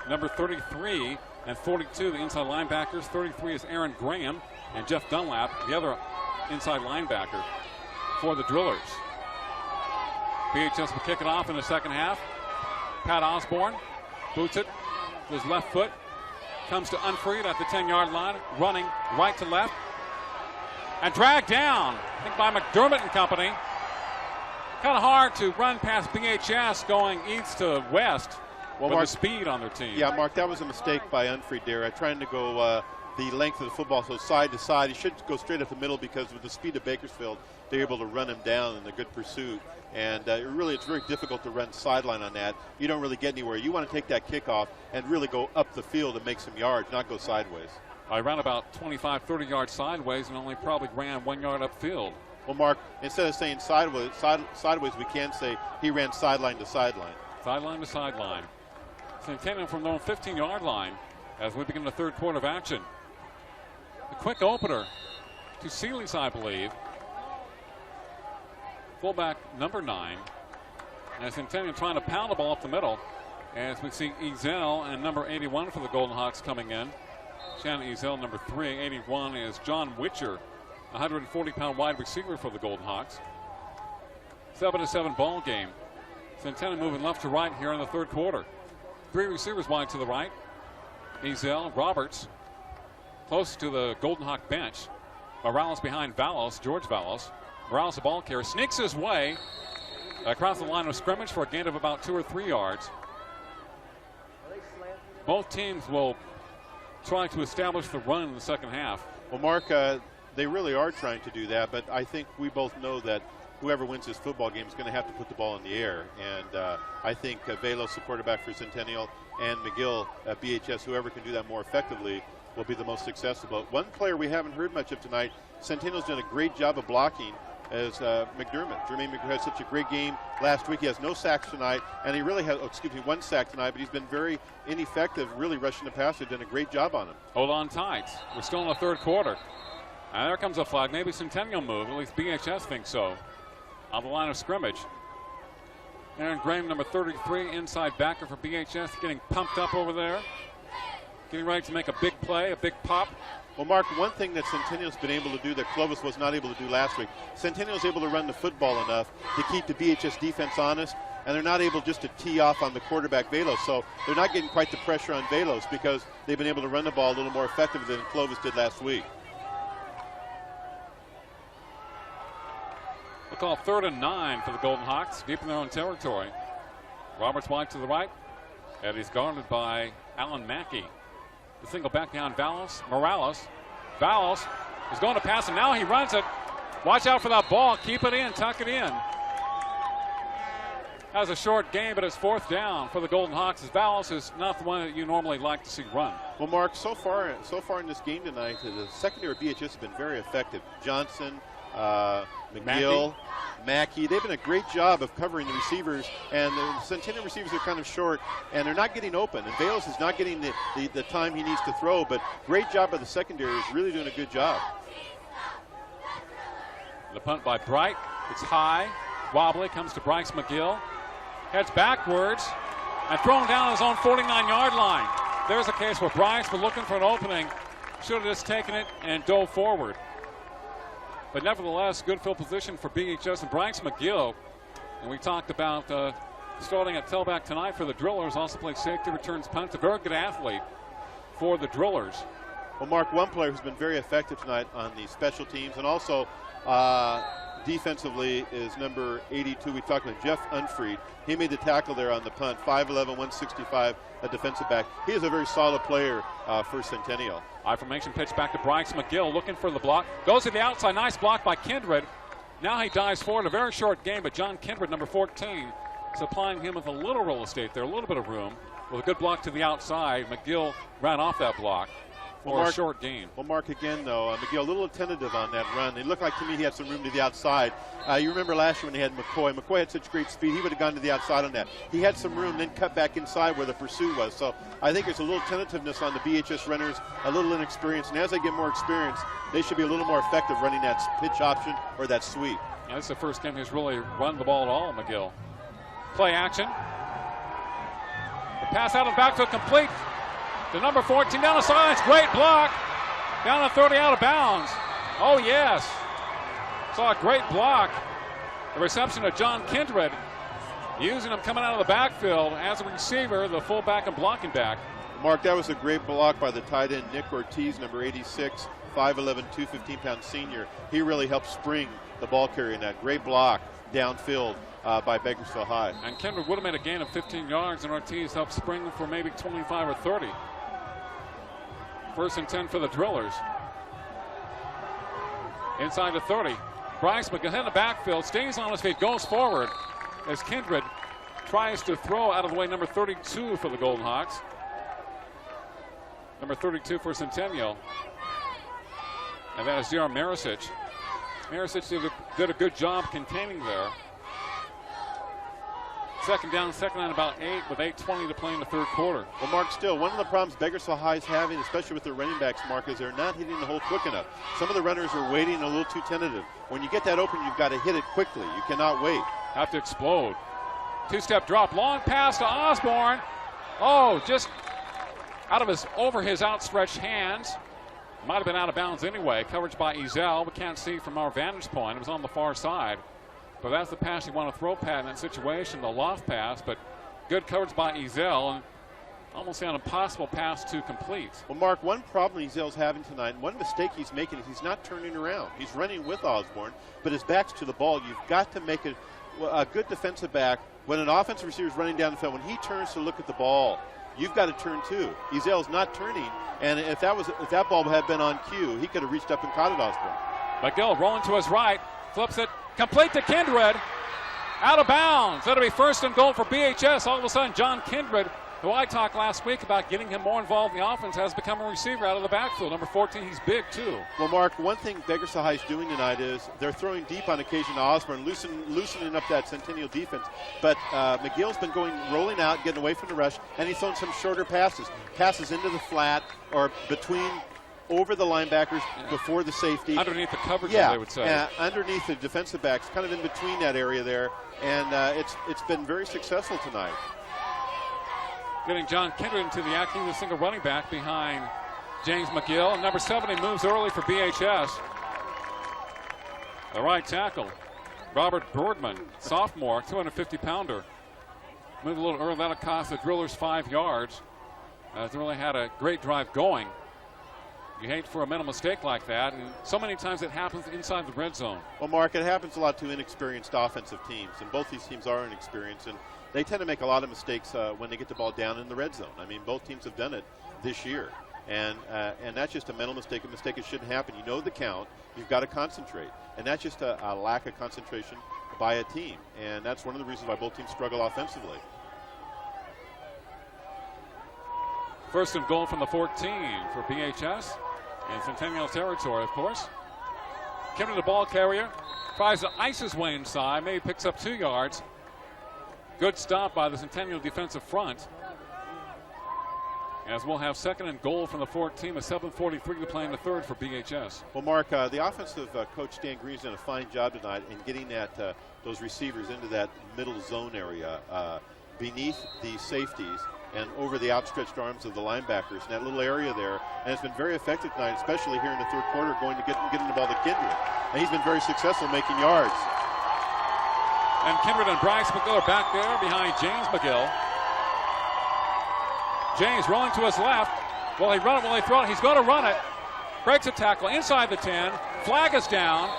A: Number 33 and 42, the inside linebackers. 33 is Aaron Graham, and Jeff Dunlap, the other inside linebacker for the Drillers. BHS will kick it off in the second half. Pat Osborne boots it with his left foot. Comes to Unfried at the 10-yard line, running right to left. And dragged down, I think, by McDermott and company. Kind of hard to run past BHS going east to west with the speed on their team.
B: Yeah, Mark, that was a mistake by Unfried there. Trying to go the length of the football, so side to side. He should go straight up the middle because with the speed of Bakersfield, they're able to run him down in a good pursuit. And really, it's very difficult to run sideline on that. You don't really get anywhere. You want to take that kickoff and really go up the field and make some yards, not go sideways.
A: I ran about 25, 30 yards sideways and only probably ran 1 yard upfield.
B: Well, Mark, instead of saying sideways, we can say he ran sideline to sideline.
A: Sideline to sideline. Centennial from their own 15-yard line as we begin the third quarter of action. A quick opener to Seeley's, I believe. Fullback number 9. And Centennial trying to pound the ball up the middle as we see Ezel and number 81 for the Golden Hawks coming in. Shannon Ezel, number 3. 81 is John Witcher, 140-pound wide receiver for the Golden Hawks. 7-7 ball game. Centennial moving left to right here in the third quarter. 3 receivers wide to the right. Ezel, Roberts, close to the Golden Hawk bench. Morales behind Valos, George Valos. Morales, the ball carrier, sneaks his way across the line of scrimmage for a gain of about 2 or 3 yards. Both teams will try to establish the run in the second half.
B: Well, Mark, they really are trying to do that, but I think we both know that whoever wins this football game is going to have to put the ball in the air. And I think Velos, the quarterback for Centennial, and McGill, BHS, whoever can do that more effectively, will be the most successful. But one player we haven't heard much of tonight, Centennial's done a great job of blocking, as McDermott. Jermaine McDermott had such a great game last week. He has no sacks tonight, and he really has, 1 sack tonight, but he's been very ineffective really rushing the passer. Done a great job on him.
A: Hold on tight. We're still in the third quarter. And there comes a flag. Maybe Centennial move. At least BHS thinks so. On the line of scrimmage. Aaron Graham, number 33, inside backer for BHS, getting pumped up over there. Getting ready to make a big play, a big pop.
B: Well, Mark, one thing that Centennial's been able to do that Clovis was not able to do last week, Centennial's able to run the football enough to keep the BHS defense honest, and they're not able just to tee off on the quarterback, Velos. So they're not getting quite the pressure on Velos because they've been able to run the ball a little more effectively than Clovis did last week.
A: We'll call 3rd and 9 for the Golden Hawks, deep in their own territory. Roberts wide to the right, and he's guarded by Alan Mackey. The single back behind Valos. Morales. Valos is going to pass, and now he runs it. Watch out for that ball. Keep it in. Tuck it in. That was a short game, but it's 4th down for the Golden Hawks, as Valos is not the one that you normally like to see run.
B: Well, Mark, so far in this game tonight, the secondary BHS has been very effective. Johnson, McGill, Mackey, they've done a great job of covering the receivers, and the Centennial receivers are kind of short, and they're not getting open. And Bales is not getting the time he needs to throw, but great job by the secondary. Is really doing a good job.
A: The punt by Bright. It's high, wobbly, comes to Bryce McGill. Heads backwards, and thrown down his own 49-yard line. There's a case where Bryce was looking for an opening. Should have just taken it and dove forward. But nevertheless, good field position for BHS and Bryce McGill. And we talked about starting at tailback tonight for the Drillers. Also plays safety, returns punt. A very good athlete for the Drillers.
B: Well, Mark, one player who's been very effective tonight on the special teams and also defensively is number 82. We talked about Jeff Unfried. He made the tackle there on the punt. 5'11", 165, a defensive back. He is a very solid player for Centennial.
A: High formation pitch back to Bryce McGill, looking for the block. Goes to the outside. Nice block by Kindred. Now he dives forward. A very short game, but John Kindred, number 14, supplying him with a little real estate there, a little bit of room. With a good block to the outside, McGill ran off that block for a short gain.
B: Well, Mark, again, though, McGill a little tentative on that run. It looked like to me he had some room to the outside. You remember last year when he had McCoy. McCoy had such great speed, he would have gone to the outside on that. He had some room, then cut back inside where the pursuit was. So I think there's a little tentativeness on the BHS runners, a little inexperience. And as they get more experience, they should be a little more effective running that pitch option or that sweep.
A: And this is the first game he's really run the ball at all, McGill. Play action. The pass out of the backfield complete to number 14 down the sidelines. Great block. Down to 30 out of bounds. Oh, yes. Saw a great block. The reception of John Kindred, using him coming out of the backfield as a receiver, the fullback and blocking back.
B: Mark, that was a great block by the tight end, Nick Ortiz, number 86, 5'11", 215-pound senior. He really helped spring the ball carrier in that. Great block downfield by Bakersfield High.
A: And Kindred would have made a gain of 15 yards, and Ortiz helped spring for maybe 25 or 30. First and 10 for the Drillers. Inside the 30. Bryce McGill in the backfield, stays on his feet, goes forward as Kindred tries to throw out of the way number 32 for the Golden Hawks. Number 32 for Centennial. And that is J.R. Marisic. Marisic did a good job containing there. Second down about 8 with 8:20 to play in the third quarter.
B: Well, Mark, still, one of the problems Bakersfield High is having, especially with their running backs, Mark, is they're not hitting the hole quick enough. Some of the runners are waiting a little too tentative. When you get that open, you've got to hit it quickly. You cannot wait.
A: Have to explode. Two-step drop, long pass to Osborne. Oh, just over his outstretched hands. Might have been out of bounds anyway. Coverage by Ezel. We can't see from our vantage point. It was on the far side. But that's the pass you want to throw, Pat, in that situation, the loft pass. But good coverage by Ezel, and almost an impossible pass to complete.
B: Well, Mark, one problem Ezel's having tonight, and one mistake he's making is he's not turning around. He's running with Osborne, but his back's to the ball. You've got to make a good defensive back. When an offensive receiver is running down the field, when he turns to look at the ball, you've got to turn too. Ezel's not turning, and if that ball had been on cue, he could have reached up and caught it, Osborne.
A: McGill rolling to his right, flips it, complete to Kindred, out of bounds. That'll be first and goal for BHS. All of a sudden, John Kindred, who I talked last week about getting him more involved in the offense, has become a receiver out of the backfield. Number 14, he's big too.
B: Well, Mark, one thing Bakersfield High is doing tonight is they're throwing deep on occasion to Osborne, loosening up that Centennial defense. But McGill's been rolling out, getting away from the rush, and he's throwing some shorter passes into the flat or over the linebackers, before the safety.
A: Underneath the coverage, they would say.
B: Underneath the defensive backs, kind of in between that area there. And it's been very successful tonight.
A: Getting John Kindred into the act. He's a single running back behind James McGill. And number 70 moves early for BHS. The right tackle, Robert Bergman, sophomore, 250-pounder. Moved a little early. That'll cost the Drillers 5 yards. They really had a great drive going. You hate for a mental mistake like that, and so many times it happens inside the red zone.
B: Well, Mark, it happens a lot to inexperienced offensive teams, and both these teams are inexperienced, and they tend to make a lot of mistakes when they get the ball down in the red zone. I mean, both teams have done it this year, and that's just a mental mistake, a mistake that shouldn't happen. You know the count. You've got to concentrate, and that's just a lack of concentration by a team, and that's one of the reasons why both teams struggle offensively.
A: First and goal from the 14 for BHS. In Centennial territory, of course. Kindred, the ball carrier, tries to ice his way inside, maybe picks up 2 yards. Good stop by the Centennial defensive front. As we'll have second and goal from the 14 with 7:43 to play in the third for BHS.
B: Well, Mark, the offensive coach Stan Green's done a fine job tonight in getting those receivers into that middle zone area beneath the safeties and over the outstretched arms of the linebackers in that little area there. And it's been very effective tonight, especially here in the third quarter, going to getting the ball to Kindred. And he's been very successful making yards.
A: And Kindred and Bryce McGill are back there behind James McGill. James rolling to his left. Will he run it? Will he throw it? He's going to run it. Breaks a tackle inside the 10. Flag is down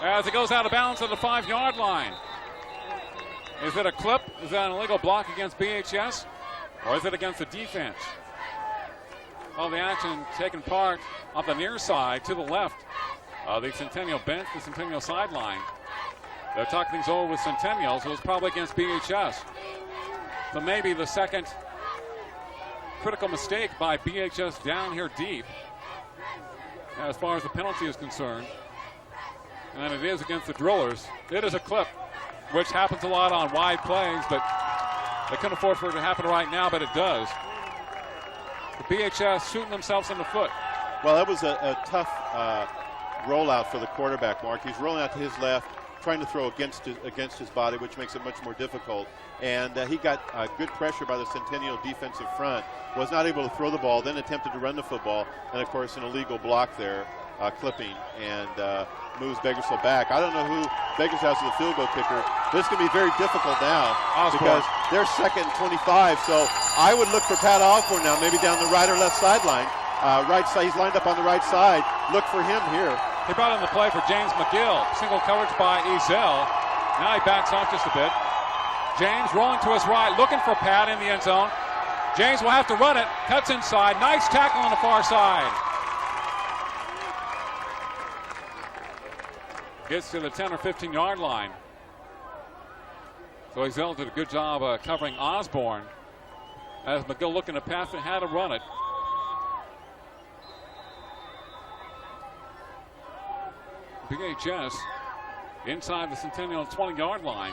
A: as it goes out of bounds at the 5-yard line. Is it a clip? Is that an illegal block against BHS? Or is it against the defense? Well, the action taking part on the near side to the left of the Centennial bench, the Centennial sideline. They're talking things over with Centennial, so it's probably against BHS. So maybe the second critical mistake by BHS down here deep as far as the penalty is concerned. And it is against the Drillers. It is a clip, which happens a lot on wide plays, but they couldn't afford for it to happen right now, but it does. The BHS shooting themselves in the foot.
B: Well, that was a tough rollout for the quarterback, Mark. He's rolling out to his left, trying to throw against his body, which makes it much more difficult. And he got good pressure by the Centennial defensive front, was not able to throw the ball, then attempted to run the football, and of course an illegal block there, clipping, and moves Bakersfield back. I don't know who Bakersfield has as the field goal kicker. This is going to be very difficult now because they're second and 25, so I would look for Pat Osborne now, maybe down the right or left sideline. Right side, he's lined up on the right side. Look for him here.
A: He brought in the play for James McGill. Single coverage by Ezell. Now he backs off just a bit. James rolling to his right, looking for Pat in the end zone. James will have to run it. Cuts inside. Nice tackle on the far side. Gets to the 10 or 15 yard line. So Ezell did a good job covering Osborne. As McGill looking to pass it, had to run it. BHS inside the Centennial 20-yard line,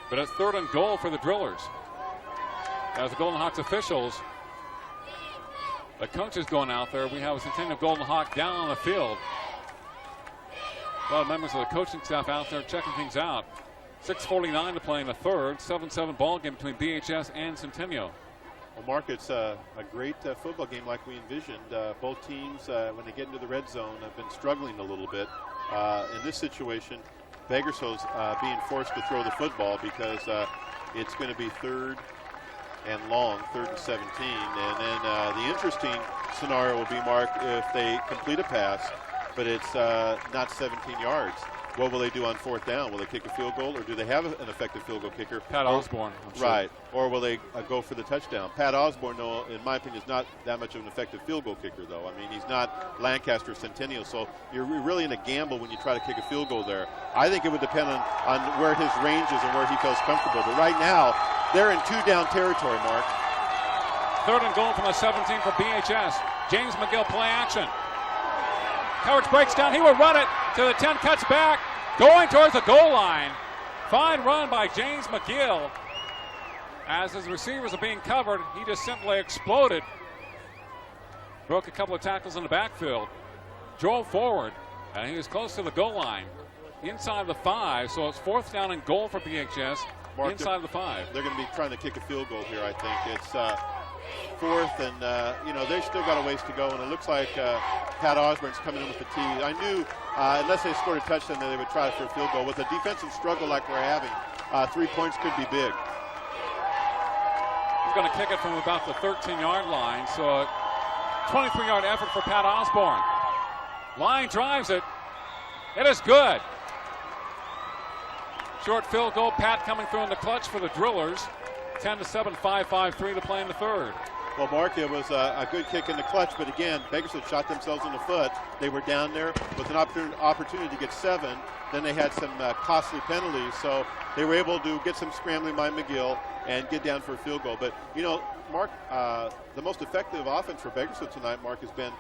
A: but it's 3rd and goal for the Drillers. As the Golden Hawks officials, the coaches going out there, we have a Centennial Golden Hawk down on the field. A lot of members of the coaching staff out there checking things out. 6:49 to play in the third, 7-7 ball game between BHS and Centennial.
B: Well, Mark, it's a great football game like we envisioned. Both teams, when they get into the red zone, have been struggling a little bit. In this situation, Bakersfield's being forced to throw the football because it's going to be 3rd and long, 3rd and 17. And then the interesting scenario will be, Mark, if they complete a pass, but it's not 17 yards. What will they do on 4th down? Will they kick a field goal, or do they have an effective field goal kicker?
A: Pat Osborne, I'm sure.
B: Right. Or will they go for the touchdown? Pat Osborne, though, in my opinion, is not that much of an effective field goal kicker, though. I mean, he's not Lancaster Centennial, so you're really in a gamble when you try to kick a field goal there. I think it would depend on where his range is and where he feels comfortable. But right now, they're in 2-down territory, Mark.
A: 3rd and goal from the 17 for BHS. James McGill play action. Coverage breaks down. He will run it to the 10, cuts back, going towards the goal line. Fine run by James McGill. As his receivers are being covered, he just simply exploded. Broke a couple of tackles in the backfield. Drove forward, and he was close to the goal line. Inside the 5, so it's 4th down and goal for BHS.
B: Mark,
A: inside the 5.
B: They're going to be trying to kick a field goal here, I think. It's 4th, and they've still got a ways to go, and it looks like Pat Osborne's coming in with the tee. I knew unless they scored a touchdown that they would try for a field goal. With a defensive struggle like we're having, 3 points could be big.
A: He's going to kick it from about the 13-yard line, so a 23-yard effort for Pat Osborne. Line drives it. It is good. Short field goal. Pat coming through in the clutch for the Drillers. 10-7, 5-5-3 to play in the third.
B: Well, Mark, it was a good kick in the clutch, but again, Bakersfield shot themselves in the foot. They were down there with an opportunity to get 7. Then they had some costly penalties, so they were able to get some scrambling by McGill and get down for a field goal. But, Mark, the most effective offense for Bakersfield tonight, Mark, has been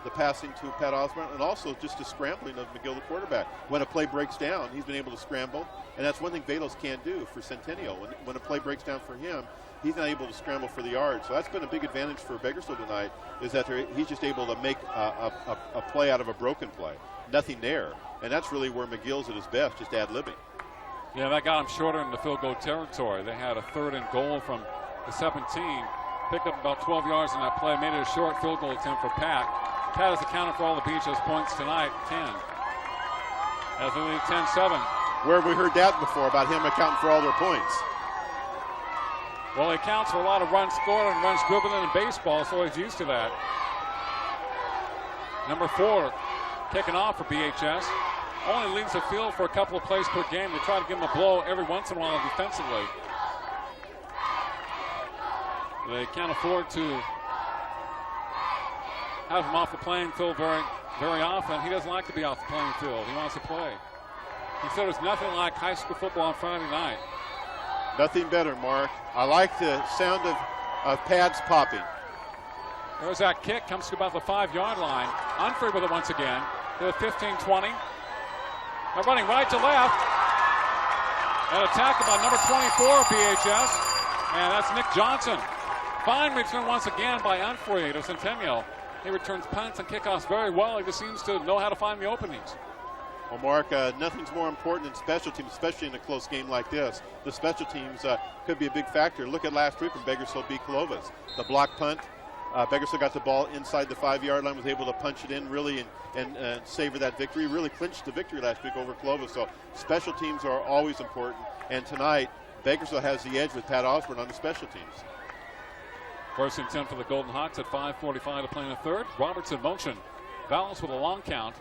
B: the passing to Pat Osborne and also just the scrambling of McGill, the quarterback. When a play breaks down, he's been able to scramble, and that's one thing Vados can't do for Centennial. When a play breaks down for him, he's not able to scramble for the yard. So that's been a big advantage for Bakersfield tonight, is that he's just able to make a play out of a broken play. Nothing there. And that's really where McGill's at his best, just ad-libbing.
A: Yeah, that got him shorter in the field goal territory. They had a 3rd and goal from the 17. Picked up about 12 yards in that play, made it a short field goal attempt for Pat. Pat has accounted for all the BHS points tonight, 10. As we lead 10-7.
B: Where have we heard that before, about him accounting for all their points?
A: Well, he accounts for a lot of runs scored and runs driven in baseball, so he's used to that. Number 4 kicking off for BHS. Only leads the field for a couple of plays per game. They try to give him a blow every once in a while defensively. They can't afford to have him off the playing field very, very often. He doesn't like to be off the playing field. He wants to play. He said there's nothing like high school football on Friday night.
B: Nothing better, Mark. I like the sound of pads popping.
A: There's that kick, comes to about the 5-yard line. Unfree with it once again. To the 15-20. They're running right to left. An attack by number 24 BHS. And that's Nick Johnson. Fine return once again by Unfree to Centennial. He returns punts and kickoffs very well. He just seems to know how to find the openings.
B: Well, Mark, nothing's more important than special teams, especially in a close game like this. The special teams could be a big factor. Look at last week when Bakersfield beat Clovis. The block punt, Bakersfield got the ball inside the 5-yard line, was able to punch it in really and savor that victory, really clinched the victory last week over Clovis. So special teams are always important. And tonight, Bakersfield has the edge with Pat Osborne on the special teams.
A: First and 10 for the Golden Hawks at 5:45 to play in the third. Roberts in motion. Vallis with a long count.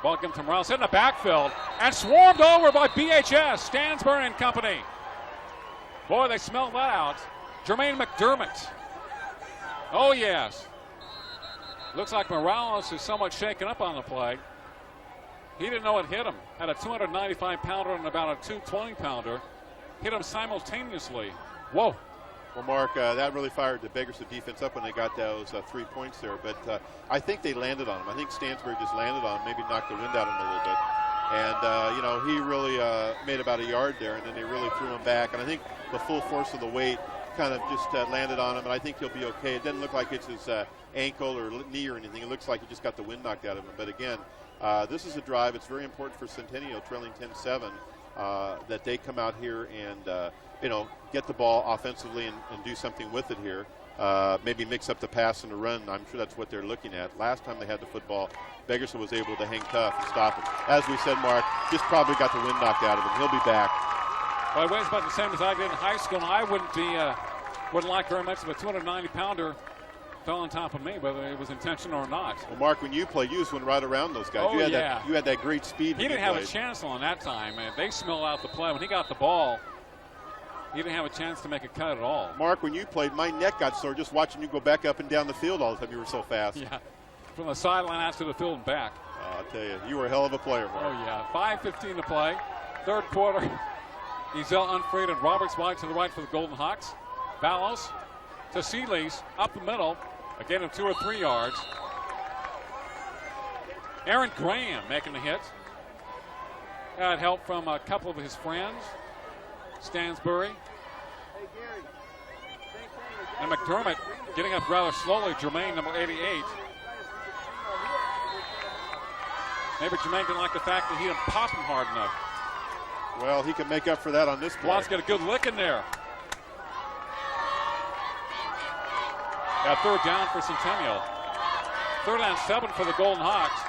A: Ball comes from Rouse in the backfield and swarmed over by BHS, Stansbury and company. Boy, they smelled that out. Jermaine McDermott. Oh, yes. Looks like Morales is somewhat shaken up on the play. He didn't know it hit him. Had a 295-pounder and about a 220-pounder. Hit him simultaneously. Whoa.
B: Well, Mark, that really fired the Bakersfield defense up when they got those 3 points there. But I think they landed on him. I think Stansbury just landed on him, maybe knocked the wind out of him a little bit. And, he really made about a yard there, and then they really threw him back. And I think the full force of the weight kind of just landed on him, and I think he'll be okay. It doesn't look like it's his ankle or knee or anything. It looks like he just got the wind knocked out of him. But, again, this is a drive. It's very important for Centennial, trailing 10-7, that they come out here and, get the ball offensively and do something with it here. Maybe mix up the pass and the run. I'm sure that's what they're looking at. Last time they had the football, Bakersfield was able to hang tough and stop it. As we said, Mark, just probably got the wind knocked out of him. He'll be back.
A: Well, he weighs about the same as I did in high school, and I wouldn't like very much of a 290-pounder fell on top of me, whether it was intentional or not.
B: Well, Mark, when you played, you just went right around those guys.
A: Oh,
B: you had that great speed.
A: He didn't have a chance on that time, man. They smelled out the play. When he got the ball, he didn't have a chance to make a cut at all.
B: Mark, when you played, my neck got sore just watching you go back up and down the field all the time. You were so fast.
A: Yeah, from the sideline out to the field and back.
B: I'll tell you, you were a hell of a player, Mark.
A: Oh, yeah. 5:15 to play. Third quarter. Ezel unfreed and Roberts wide to the right for the Golden Hawks. Vallos to Seeley's up the middle. A gain of 2 or 3 yards. Aaron Graham making the hit. Got help from a couple of his friends. Stansbury. And McDermott getting up rather slowly. Jermaine, number 88. Maybe Jermaine didn't like the fact that he didn't pop him hard enough.
B: Well, he can make up for that on this play.
A: Watts got a good lick in there. Got third down for Centennial. Third and 7 for the Golden Hawks.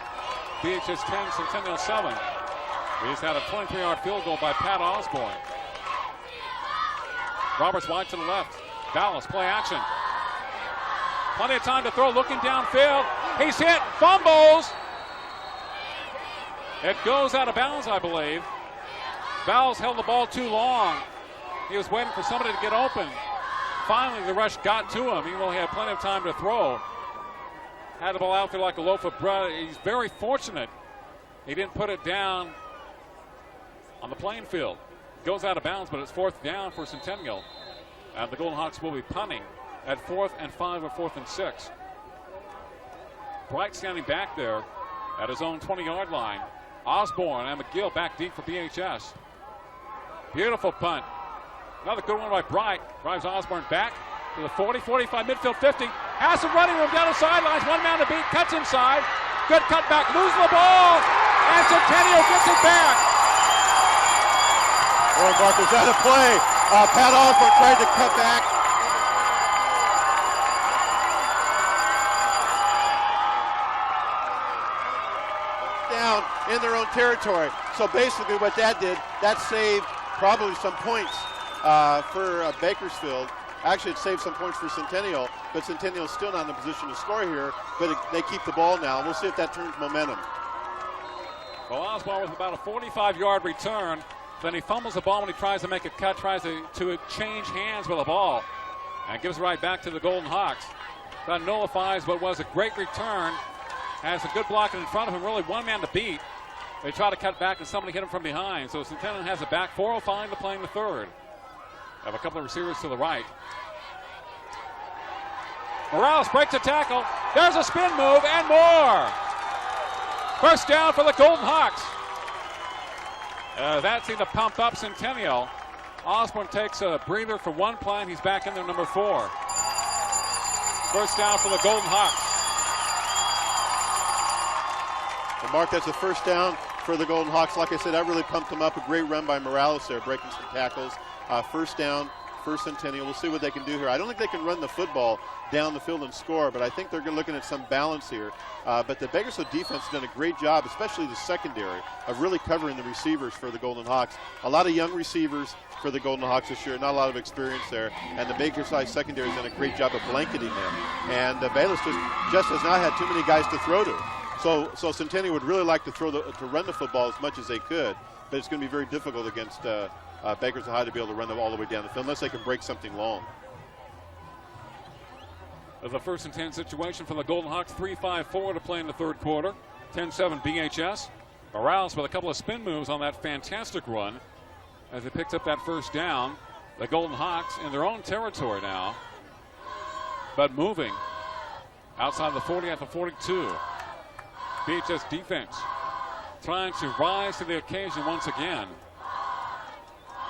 A: BHS 10, Centennial 7. We just had a 23-yard field goal by Pat Osborne. Roberts wide to the left. Dallas, play action. Plenty of time to throw, looking downfield. He's hit, fumbles. It goes out of bounds, I believe. Valls held the ball too long. He was waiting for somebody to get open. Finally, the rush got to him. He only had plenty of time to throw. Had the ball out there like a loaf of bread. He's very fortunate he didn't put it down on the playing field. Goes out of bounds, but it's fourth down for Centennial. And the Golden Hawks will be punting at 4th and 5 or 4th and 6. Bright standing back there at his own 20-yard line. Osborne and McGill back deep for BHS. Beautiful punt. Another good one by Bright. Drives Osborne back to the 40, 45, midfield 50. Has some running room down the sidelines. One man to beat. Cuts inside. Good cut back. Loses the ball. And Centennial gets it back.
B: Boy, Mark, was that a play? Pat Osborne tried to cut back. Down in their own territory. So basically what that did, that saved probably some points for Bakersfield. Actually, it saved some points for Centennial, but Centennial's still not in a position to score here, but they keep the ball now. We'll see if that turns momentum.
A: Well, Osborne with about a 45-yard return. Then he fumbles the ball when he tries to make a cut, tries to change hands with the ball, and gives it right back to the Golden Hawks. That nullifies what was a great return. Has a good blocking in front of him, really one man to beat. They try to cut back and somebody hit him from behind. So Centennial has it back, 4:05 to play in the third. Have a couple of receivers to the right. Morales breaks a tackle. There's a spin move and more. First down for the Golden Hawks. That seemed to pump up Centennial. Osborne takes a breather for one play, and he's back in there, number 4. First down for the Golden Hawks.
B: Well, Mark, that's a first down for the Golden Hawks. Like I said, that really pumped them up. A great run by Morales there, breaking some tackles. First down for Centennial. We'll see what they can do here. I don't think they can run the football down the field and score, but I think they're looking at some balance here. But the Bakersfield defense has done a great job, especially the secondary, of really covering the receivers for the Golden Hawks. A lot of young receivers for the Golden Hawks this year, not a lot of experience there. And the Bakersfield secondary has done a great job of blanketing them. And Bayless just has not had too many guys to throw to. So Centennial would really like to run the football as much as they could, but it's going to be very difficult against Bakersfield High to be able to run them all the way down the field unless they can break something long.
A: The 1st and 10 situation for the Golden Hawks, 3:54 to play in the third quarter. 10-7 BHS. Morales with a couple of spin moves on that fantastic run as they picked up that first down. The Golden Hawks in their own territory now, but moving outside the 40 at the 42. BHS defense trying to rise to the occasion once again.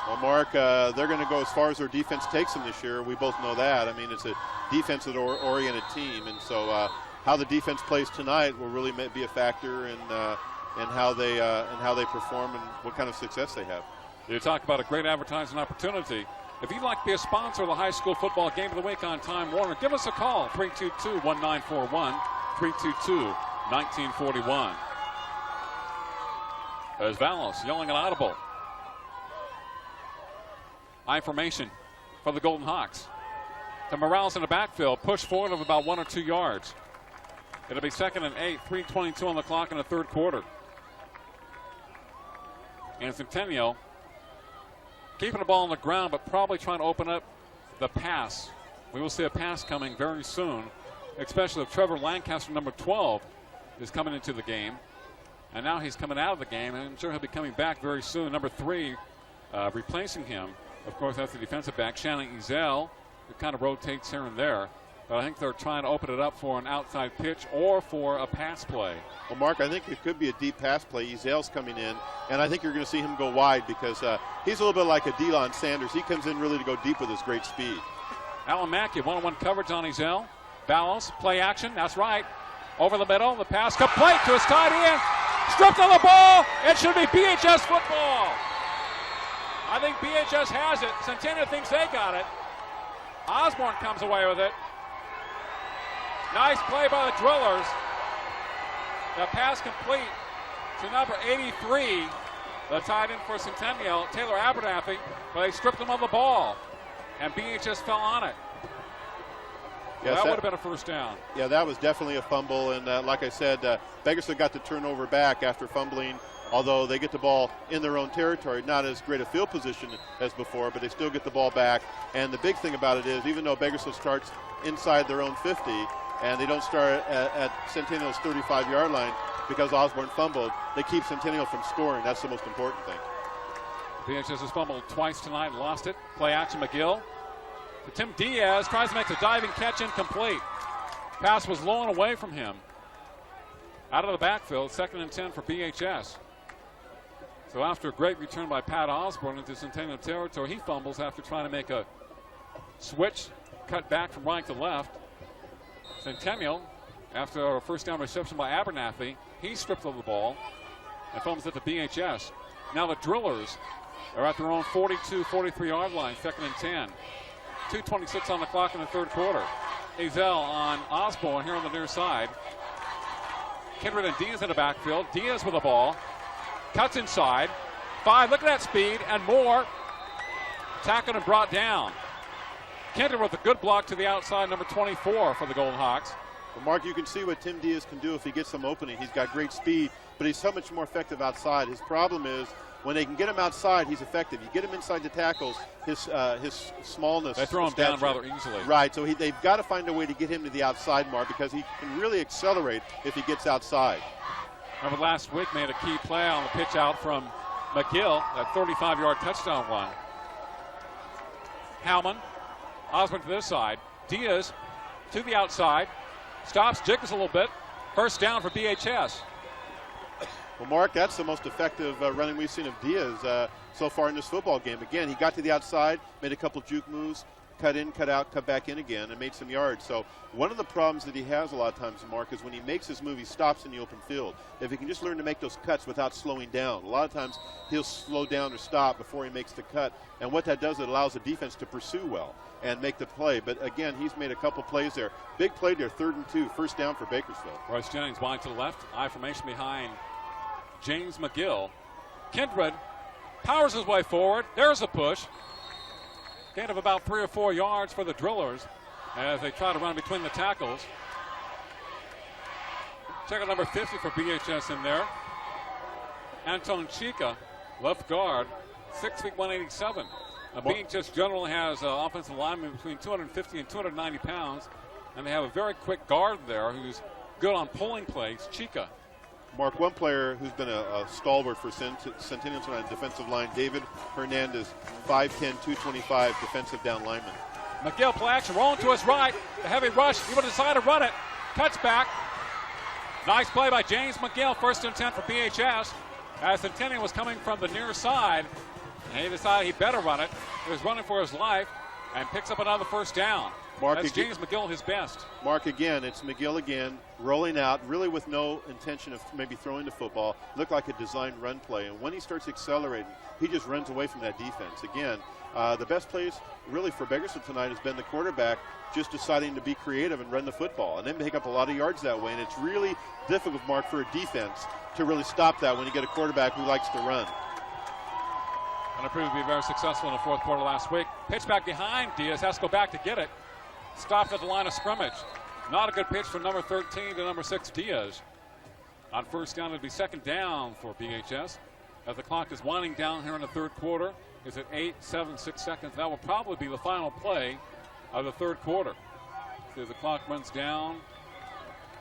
B: Well, Mark, they're going to go as far as their defense takes them this year. We both know that. I mean, it's a defensive-oriented team, and so how the defense plays tonight will really be a factor in how they perform and what kind of success they have.
A: You talk about a great advertising opportunity. If you'd like to be a sponsor of the high school football game of the week on Time Warner, give us a call, 322-1941, 322-1941. As Valos yelling an audible. High formation for the Golden Hawks. To Morales in the backfield, push forward of about 1 or 2 yards. It'll be 2nd and 8, 3:22 on the clock in the third quarter. And Centennial keeping the ball on the ground, but probably trying to open up the pass. We will see a pass coming very soon, especially if Trevor Lancaster, number 12, is coming into the game. And now he's coming out of the game, and I'm sure he'll be coming back very soon. Number 3, replacing him. Of course, that's the defensive back, Shannon Ezel, who kind of rotates here and there. But I think they're trying to open it up for an outside pitch or for a pass play.
B: Well, Mark, I think it could be a deep pass play. Ezel's coming in, and I think you're going to see him go wide because he's a little bit like a Delon Sanders. He comes in really to go deep with his great speed.
A: Alan Mackey, one-on-one coverage on Ezel. Balance, play action, that's right. Over the middle, the pass complete to his tight end. Stripped on the ball. It should be BHS football. I think BHS has it. Centennial thinks they got it. Osborne comes away with it. Nice play by the Drillers. The pass complete to number 83, the tight end for Centennial, Taylor Abernathy, but they stripped him of the ball, and BHS fell on it. Yes, that would have been a first down.
B: Yeah, that was definitely a fumble, and like I said, Bakersfield got the turnover back after fumbling, although they get the ball in their own territory. Not as great a field position as before, but they still get the ball back. And the big thing about it is, even though Bakersfield starts inside their own 50, and they don't start at Centennial's 35-yard line because Osborne fumbled, they keep Centennial from scoring. That's the most important thing.
A: BHS has fumbled twice tonight and lost it. Play action, McGill. To Tim Diaz, tries to make the diving catch, incomplete. Pass was low and away from him. Out of the backfield, 2nd and 10 for BHS. So after a great return by Pat Osborne into Centennial territory, he fumbles after trying to make a switch, cut back from right to left. Centennial, after a first down reception by Abernathy, he stripped of the ball and fumbles it to BHS. Now the Drillers are at their own 42, 43-yard line, 2nd and 10. 2:26 on the clock in the third quarter. Ezel on Osborne here on the near side. Kindred and Diaz in the backfield. Diaz with the ball. Cuts inside. 5, look at that speed, and more. Tackled and brought down. Kindred with a good block to the outside, number 24 for the Golden Hawks.
B: Well, Mark, you can see what Tim Diaz can do if he gets some opening. He's got great speed, but he's so much more effective outside. His problem is when they can get him outside, he's effective. You get him inside the tackles, his smallness.
A: They throw him down rather easily.
B: Right, so they've got to find a way to get him to the outside, Mark, because he can really accelerate if he gets outside.
A: Remember last week made a key play on the pitch out from McGill, that 35-yard touchdown run. Howman, Osborne to this side. Diaz to the outside. Stops, jiggles a little bit. First down for BHS.
B: Well, Mark, that's the most effective running we've seen of Diaz so far in this football game. Again, he got to the outside, made a couple juke moves, cut in, cut out, cut back in again, and made some yards. So one of the problems that he has a lot of times, Mark, is when he makes his move, he stops in the open field. If he can just learn to make those cuts without slowing down. A lot of times he'll slow down or stop before he makes the cut, and what that does, it allows the defense to pursue well and make the play. But again, he's made a couple plays there. Big play there, 3rd and 2, first down for Bakersfield.
A: Royce Jennings wide to the left, I formation behind James McGill. Kindred powers his way forward. There's a push. Gain of about 3 or 4 yards for the Drillers as they try to run between the tackles. Check out number 50 for BHS in there. Anton Chica, left guard, 6 feet 187. Now, BHS generally has offensive linemen between 250 and 290 pounds, and they have a very quick guard there who's good on pulling plays, Chica.
B: Mark, one player who's been a stalwart for Centennial tonight, defensive line, David Hernandez, 5'10", 225, defensive down lineman.
A: McGill play action, rolling to his right. The heavy rush, he will decide to run it. Cuts back. Nice play by James McGill, 1st and 10 for BHS. As Centennial was coming from the near side, and he decided he better run it. He was running for his life and picks up another 1st down.
B: Mark,
A: that's James McGill, his best.
B: Mark, again, it's McGill again, rolling out, really with no intention of maybe throwing the football. Looked like a designed run play, and when he starts accelerating, he just runs away from that defense. Again, the best plays really for Bakersfield tonight has been the quarterback just deciding to be creative and run the football, and then pick up a lot of yards that way, and it's really difficult, Mark, for a defense to really stop that when you get a quarterback who likes to run.
A: And it proved to be very successful in the 4th quarter last week. Pitch back behind, Diaz has to go back to get it. Stopped at the line of scrimmage. Not a good pitch from number 13 to number 6, Diaz. On 1st down, it'll be 2nd down for BHS. As the clock is winding down here in the 3rd quarter, it's at 8:76 seconds. That will probably be the final play of the 3rd quarter. So the clock runs down.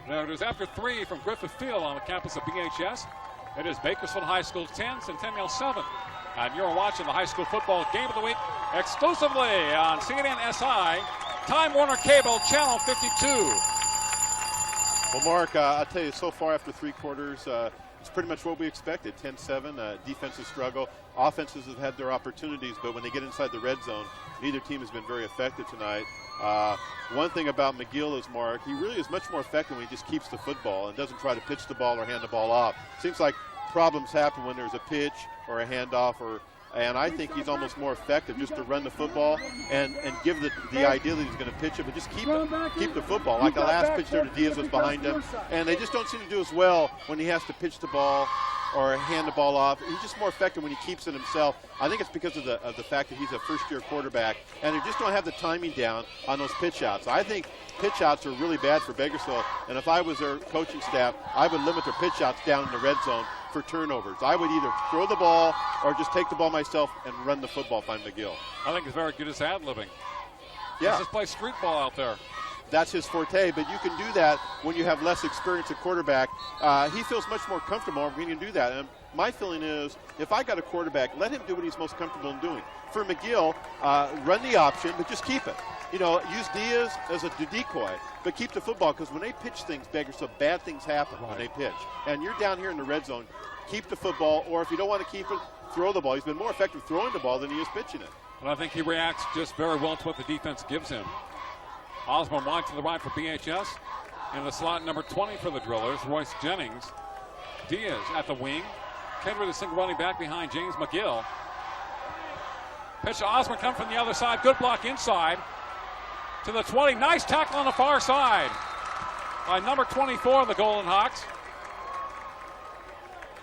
A: There it is after 3 from Griffith Field on the campus of BHS. It is Bakersfield High School 10, Centennial 7. And you're watching the high school football game of the week exclusively on CNN SI, Time Warner Cable, Channel 52.
B: Well, Mark, I'll tell you, so far after 3 quarters, it's pretty much what we expected. 10-7, defensive struggle. Offenses have had their opportunities, but when they get inside the red zone, neither team has been very effective tonight. One thing about McGill is, Mark, he really is much more effective when he just keeps the football and doesn't try to pitch the ball or hand the ball off. Seems like problems happen when there's a pitch or a handoff, and I think he's almost more effective just to run the football and give the idea that he's going to pitch it, but just keep the football. Like the last pitch there to Diaz was behind him, and they just don't seem to do as well when he has to pitch the ball or hand the ball off. He's just more effective when he keeps it himself. I think it's because of the fact that he's a first-year quarterback, and they just don't have the timing down on those pitch outs. I think pitch outs are really bad for Bakersfield, and if I was their coaching staff, I would limit their pitch outs down in the red zone for turnovers. I would either throw the ball or just take the ball myself and run the football, find McGill.
A: I think it's very good as ad-libbing.
B: Yeah.
A: Let's just play street ball out there.
B: That's his forte, but you can do that when you have less experience at quarterback. He feels much more comfortable when you can do that. And my feeling is, if I got a quarterback, let him do what he's most comfortable in doing. For McGill, run the option, but just keep it. You know, use Diaz as a decoy, but keep the football, because when they pitch things, Bakersfield, bad things happen when they pitch. And you're down here in the red zone, keep the football, or if you don't want to keep it, throw the ball. He's been more effective throwing the ball than he is pitching it.
A: And I think he reacts just very well to what the defense gives him. Osborne wide to the right for BHS. In the slot, number 20 for the Drillers, Royce Jennings. Diaz at the wing. Kendrick, the single running back behind James McGill. Pitch to Osborne, come from the other side. Good block inside. To the 20. Nice tackle on the far side by number 24 of the Golden Hawks.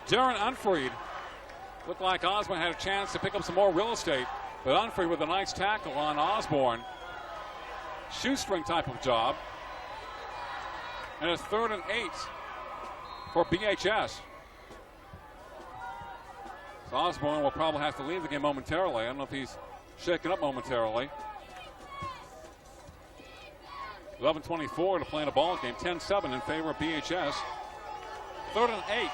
A: Darren Unfried. Looked like Osborne had a chance to pick up some more real estate, but Unfried with a nice tackle on Osborne. Shoestring type of job. And it's 3rd and 8 for BHS. So Osborne will probably have to leave the game momentarily. I don't know if he's shaken up momentarily. 11:24 to play in a ball game. 10-7 in favor of BHS. 3rd and 8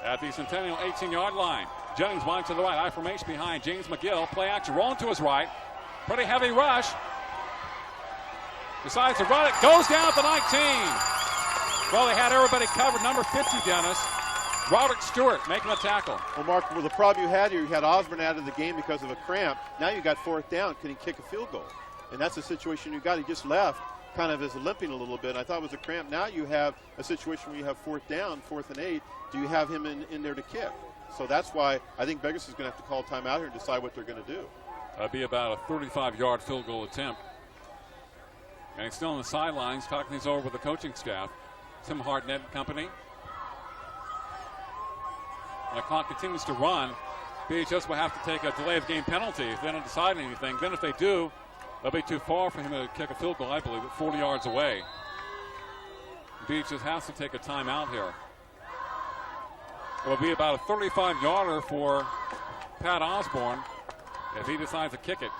A: at the Centennial 18-yard line. Jennings wide to the right. I formation behind James McGill. Play action rolling to his right. Pretty heavy rush. Decides to run it. Goes down at the 19. Well, they had everybody covered. Number 50, Dennis. Robert Stewart making the tackle.
B: Well, Mark, the problem you had here, you had Osborne out of the game because of a cramp. Now you got 4th down. Can he kick a field goal? and that's a situation you got. He just left kind of is limping a little bit. I thought it was a cramp. Now you have a situation where you have 4th down, 4th and 8. Do you have him in there to kick? So that's why I think Vegas is going to have to call timeout here and decide what they're going to do.
A: That'd be about a 35-yard field goal attempt. And he's still on the sidelines talking things over with the coaching staff. Tim Hartnett and company. And the clock continues to run. BHS will have to take a delay of game penalty if they don't decide anything. Then if they do, that'll be too far for him to kick a field goal, I believe, at 40 yards away. BHS has to take a timeout here. It will be about a 35-yarder for Pat Osborne if he decides to kick it.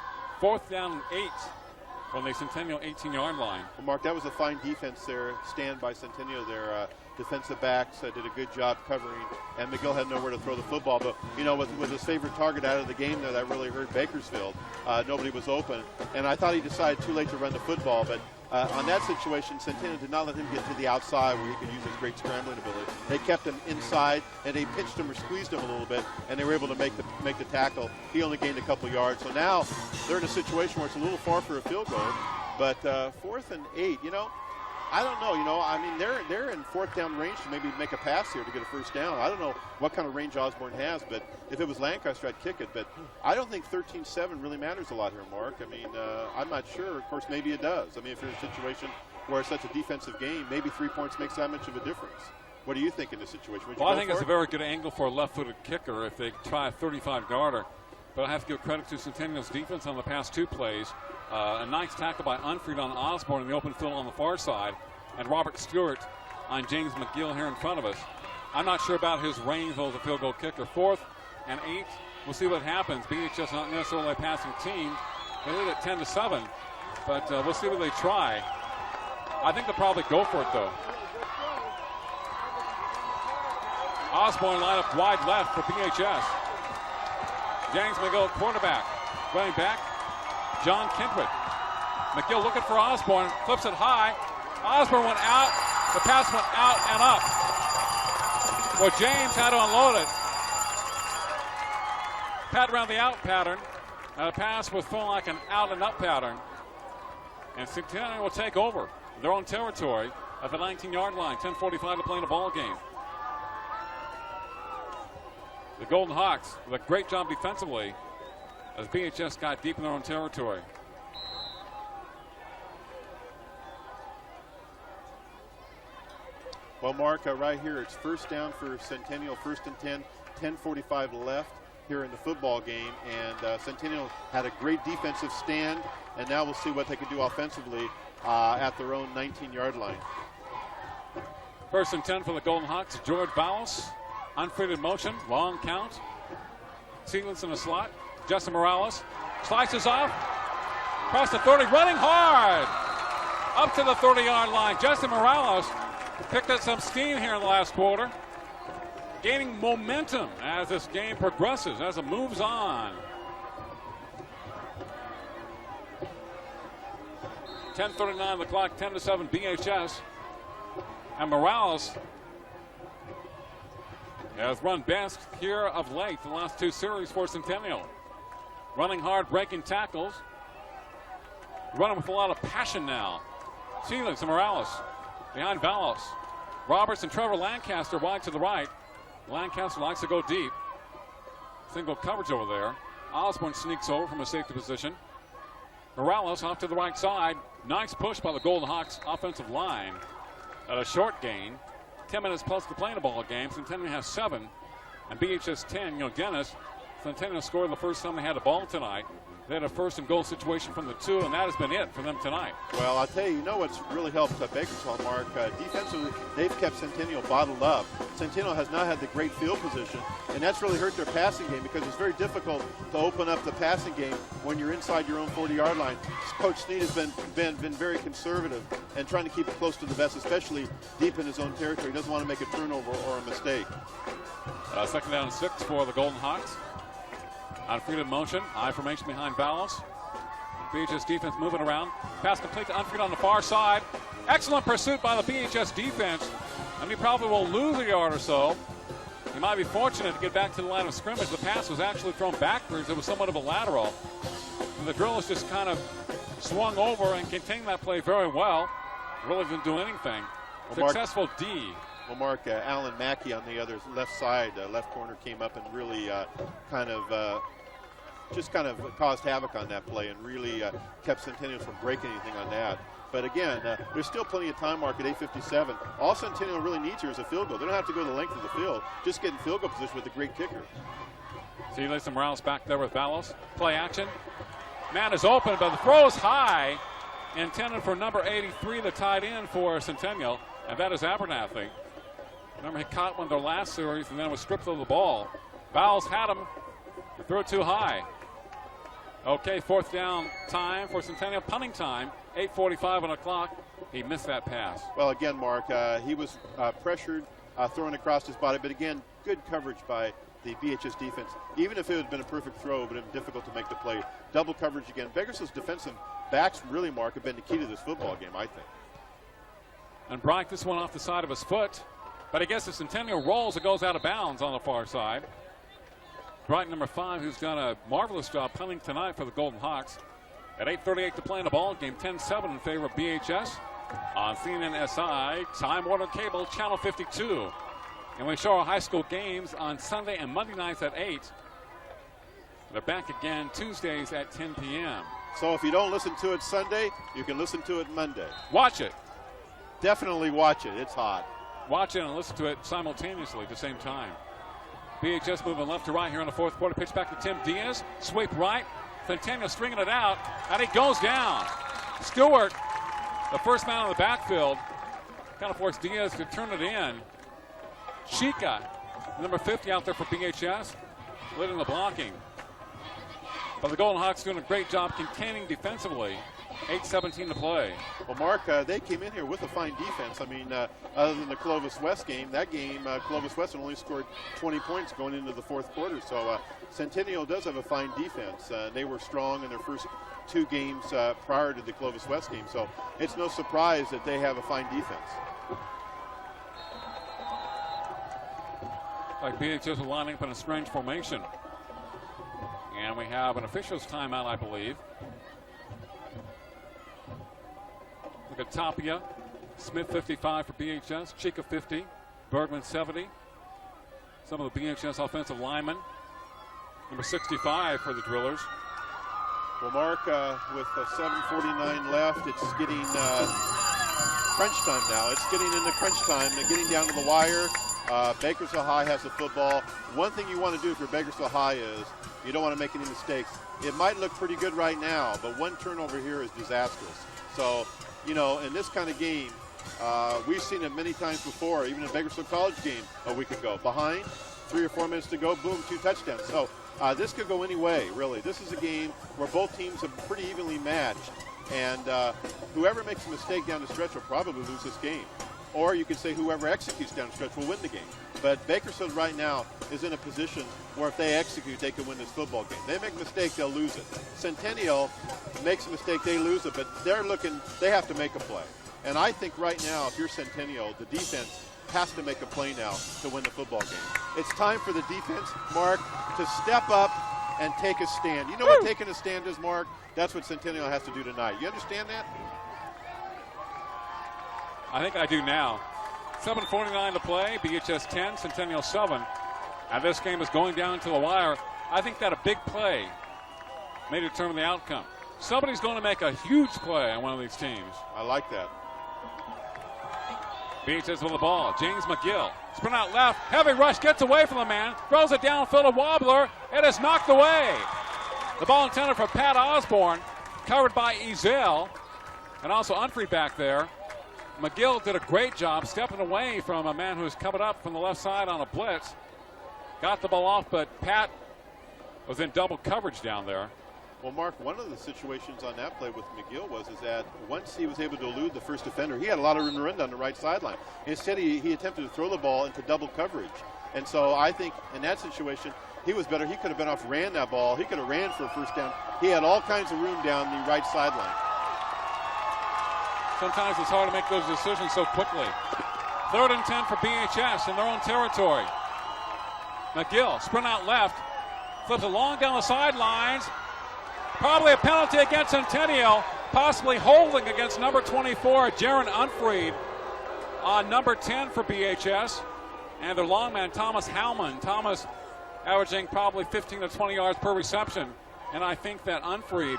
A: 4th down and 8 from the Centennial 18-yard line.
B: Well, Mark, that was a fine defense there, stand by Centennial there. Defensive backs did a good job covering, and McGill had nowhere to throw the football. But, you know, with his favorite target out of the game there, that really hurt Bakersfield. Nobody was open. And I thought he decided too late to run the football. But on that situation, Centennial did not let him get to the outside where he could use his great scrambling ability. They kept him inside, and they pitched him or squeezed him a little bit, and they were able to make the tackle. He only gained a couple yards. So now they're in a situation where it's a little far for a field goal. But 4th and 8, you know, I don't know. You know, I mean, they're in 4th down range to maybe make a pass here to get a 1st down. I don't know what kind of range Osborne has, but if it was Lancaster, I'd kick it. But I don't think 13-7 really matters a lot here, Mark. I mean, I'm not sure. Of course, maybe it does. I mean, if you're in a situation where it's such a defensive game, maybe 3 points makes that much of a difference. What do you think in this situation?
A: Well, I think it's a very good angle for a left-footed kicker if they try a 35-yarder. But I have to give credit to Centennial's defense on the past 2 plays. A nice tackle by Unfried on Osborne in the open field on the far side, and Robert Stewart on James McGill here in front of us. I'm not sure about his range as a field goal kicker. 4th and 8. We'll see what happens. BHS not necessarily a passing team. They lead at 10-7, but we'll see what they try. I think they'll probably go for it, though. Osborne line up wide left for BHS. James McGill, quarterback. Running back, John Kentwood. McGill looking for Osborne, flips it high. Osborne went out. The pass went out and up. Well, James had to unload it. Pat around the out pattern. And the pass was thrown like an out and up pattern. And Centennial will take over their own territory at the 19-yard line. 10:45 to play in the ball game. The Golden Hawks with a great job defensively as BHS got deep in their own territory.
B: Well, Mark, right here, it's 1st down for Centennial, 1st and 10, 10:45 left here in the football game. And Centennial had a great defensive stand, and now we'll see what they can do offensively at their own 19-yard line.
A: 1st and 10 for the Golden Hawks. George Vallis, Unfried in motion, long count. Seelitz in the slot. Justin Morales slices off, across the 30, running hard, up to the 30-yard line. Justin Morales picked up some steam here in the last quarter, gaining momentum as this game progresses, as it moves on. 10:39 on the clock, 10-7 BHS. And Morales has run best here of late, the last 2 series for Centennial. Running hard, breaking tackles. Running with a lot of passion now. Seelitz and Morales behind Vallis. Roberts and Trevor Lancaster wide to the right. Lancaster likes to go deep. Single coverage over there. Osborne sneaks over from a safety position. Morales off to the right side. Nice push by the Golden Hawks offensive line at a short gain. 10 minutes plus to play in the ball game. Centennial has 7 and BHS 10. You know, Dennis, Centennial scored the first time they had the ball tonight. They had a 1st and goal situation from the 2, and that has been it for them tonight.
B: Well, I'll tell you, you know what's really helped Bakersfield, Mark? Defensively, they've kept Centennial bottled up. Centennial has not had the great field position, and that's really hurt their passing game because it's very difficult to open up the passing game when you're inside your own 40-yard line. Coach Snead has been very conservative and trying to keep it close to the vest, especially deep in his own territory. He doesn't want to make a turnover or a mistake.
A: 2nd down and 6 for the Golden Hawks. Unfried in motion, I formation behind Vallis. BHS defense moving around. Pass complete to Unfried on the far side. Excellent pursuit by the BHS defense. And he probably will lose a yard or so. He might be fortunate to get back to the line of scrimmage. The pass was actually thrown backwards. It was somewhat of a lateral. and the Drillers just kind of swung over and contained that play very well. Really didn't do anything.
B: Well,
A: Successful D.
B: Well, Mark, Alan Mackey on the other left side, left corner, came up and really just caused havoc on that play and really kept Centennial from breaking anything on that. But again, there's still plenty of time, Mark, at 8:57. All Centennial really needs here is a field goal. They don't have to go the length of the field, just get in field goal position with a great kicker.
A: See Lisa Morales back there with Ballos. Play action. Man is open, but the throw is high. Intended for number 83, the tight end for Centennial, and that is Abernathy. Remember, he caught one of their last series and then was stripped of the ball. Bowles had him. He threw it too high. Okay, fourth down time for Centennial. Punting time, 8:45 on the clock. He missed that pass.
B: Well, again, Mark, he was pressured, throwing across his body, but again, good coverage by the BHS defense. Even if it had been a perfect throw, it would have been difficult to make the play. Double coverage again. Bakersfield's defensive backs really, Mark, have been the key to this football game, I think.
A: And Bright this one off the side of his foot. But I guess the Centennial rolls, it goes out of bounds on the far side. Bright, number 5, who's done a marvelous job punting tonight for the Golden Hawks. At 8:38 to play in the ball game, 10-7 in favor of BHS. On CNN SI, Time Warner Cable, Channel 52. And we show our high school games on Sunday and Monday nights at 8. They're back again Tuesdays at 10 p.m.
B: So if you don't listen to it Sunday, you can listen to it Monday.
A: Watch it.
B: Definitely watch it. It's hot.
A: Watch it and listen to it simultaneously at the same time. BHS moving left to right here in the fourth quarter. Pitch back to Tim Diaz. Sweep right. Centennial stringing it out, and he goes down. Stewart, the first man on the backfield, kind of forced Diaz to turn it in. Chica, number 50 out there for BHS, leading the blocking. But the Golden Hawks doing a great job containing defensively. 8:17 to play.
B: Well, Mark, they came in here with a fine defense. I mean, other than the Clovis West game, Clovis West only scored 20 points going into the fourth quarter. So Centennial does have a fine defense. They were strong in their first 2 games prior to the Clovis West game. So it's no surprise that they have a fine defense.
A: Like BHS is lining up in a strange formation. And we have an official's timeout, I believe. Look at Tapia. Smith 55 for BHS. Chica 50. Bergman 70. Some of the BHS offensive linemen. Number 65 for the Drillers.
B: Well, Mark, with 7:49 left, it's getting crunch time now. It's getting into crunch time. They're getting down to the wire. Bakersfield High has the football. One thing you want to do for Bakersfield High is you don't want to make any mistakes. It might look pretty good right now, but one turnover here is disastrous. So, you know, in this kind of game, we've seen it many times before, even in Bakersfield College game a week ago. Behind, 3 or 4 minutes to go, boom, 2 touchdowns. So this could go any way, really. This is a game where both teams are pretty evenly matched, and whoever makes a mistake down the stretch will probably lose this game. Or you could say whoever executes down the stretch will win the game. But Bakersfield right now is in a position where if they execute, they can win this football game. They make a mistake, they'll lose it. Centennial makes a mistake, they lose it, but they have to make a play. And I think right now, if you're Centennial, the defense has to make a play now to win the football game. It's time for the defense, Mark, to step up and take a stand. You know what taking a stand is, Mark? That's what Centennial has to do tonight. You understand that?
A: I think I do now. 7:49 to play. BHS 10, Centennial 7. And this game is going down to the wire. I think that a big play may determine the outcome. Somebody's going to make a huge play on one of these teams.
B: I like that.
A: BHS with the ball. James McGill. Sprint out left. Heavy rush. Gets away from the man. Throws it downfield. A wobbler. It is knocked away. The ball intended for Pat Osborne. Covered by Ezel. And also Unfree back there. McGill did a great job stepping away from a man who was coming up from the left side on a blitz. Got the ball off, but Pat was in double coverage down there.
B: Well, Mark, one of the situations on that play with McGill was that once he was able to elude the first defender, he had a lot of room to run down the right sideline. Instead, he attempted to throw the ball into double coverage. And so I think in that situation, he was better. He could have been off, ran that ball. He could have ran for a first down. He had all kinds of room down the right sideline.
A: Sometimes it's hard to make those decisions so quickly. 3rd and 10 for BHS in their own territory. McGill, sprint out left, flips it long down the sidelines. Probably a penalty against Centennial, possibly holding against number 24, Jaron Unfried, on number 10 for BHS. And their long man, Thomas Howman. Thomas averaging probably 15 to 20 yards per reception. And I think that Unfried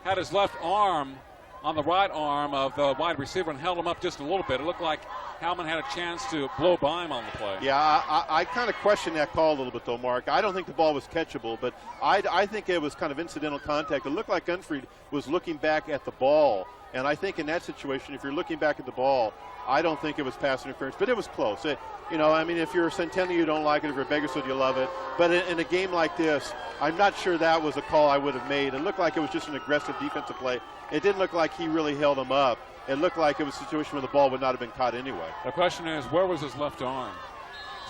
A: had his left arm on the right arm of the wide receiver and held him up just a little bit. It looked like Howman had a chance to blow by him on the play.
B: Yeah, I kind of question that call a little bit, though, Mark. I don't think the ball was catchable, but I think it was kind of incidental contact. It looked like Unfried was looking back at the ball, and I think in that situation, if you're looking back at the ball, I don't think it was pass interference, but it was close. If you're a Centennial, you don't like it. If you're a Bakersfield, you love it. But in a game like this, I'm not sure that was a call I would have made. It looked like it was just an aggressive defensive play. It didn't look like he really held him up. It looked like it was a situation where the ball would not have been caught anyway.
A: The question is, where was his left arm?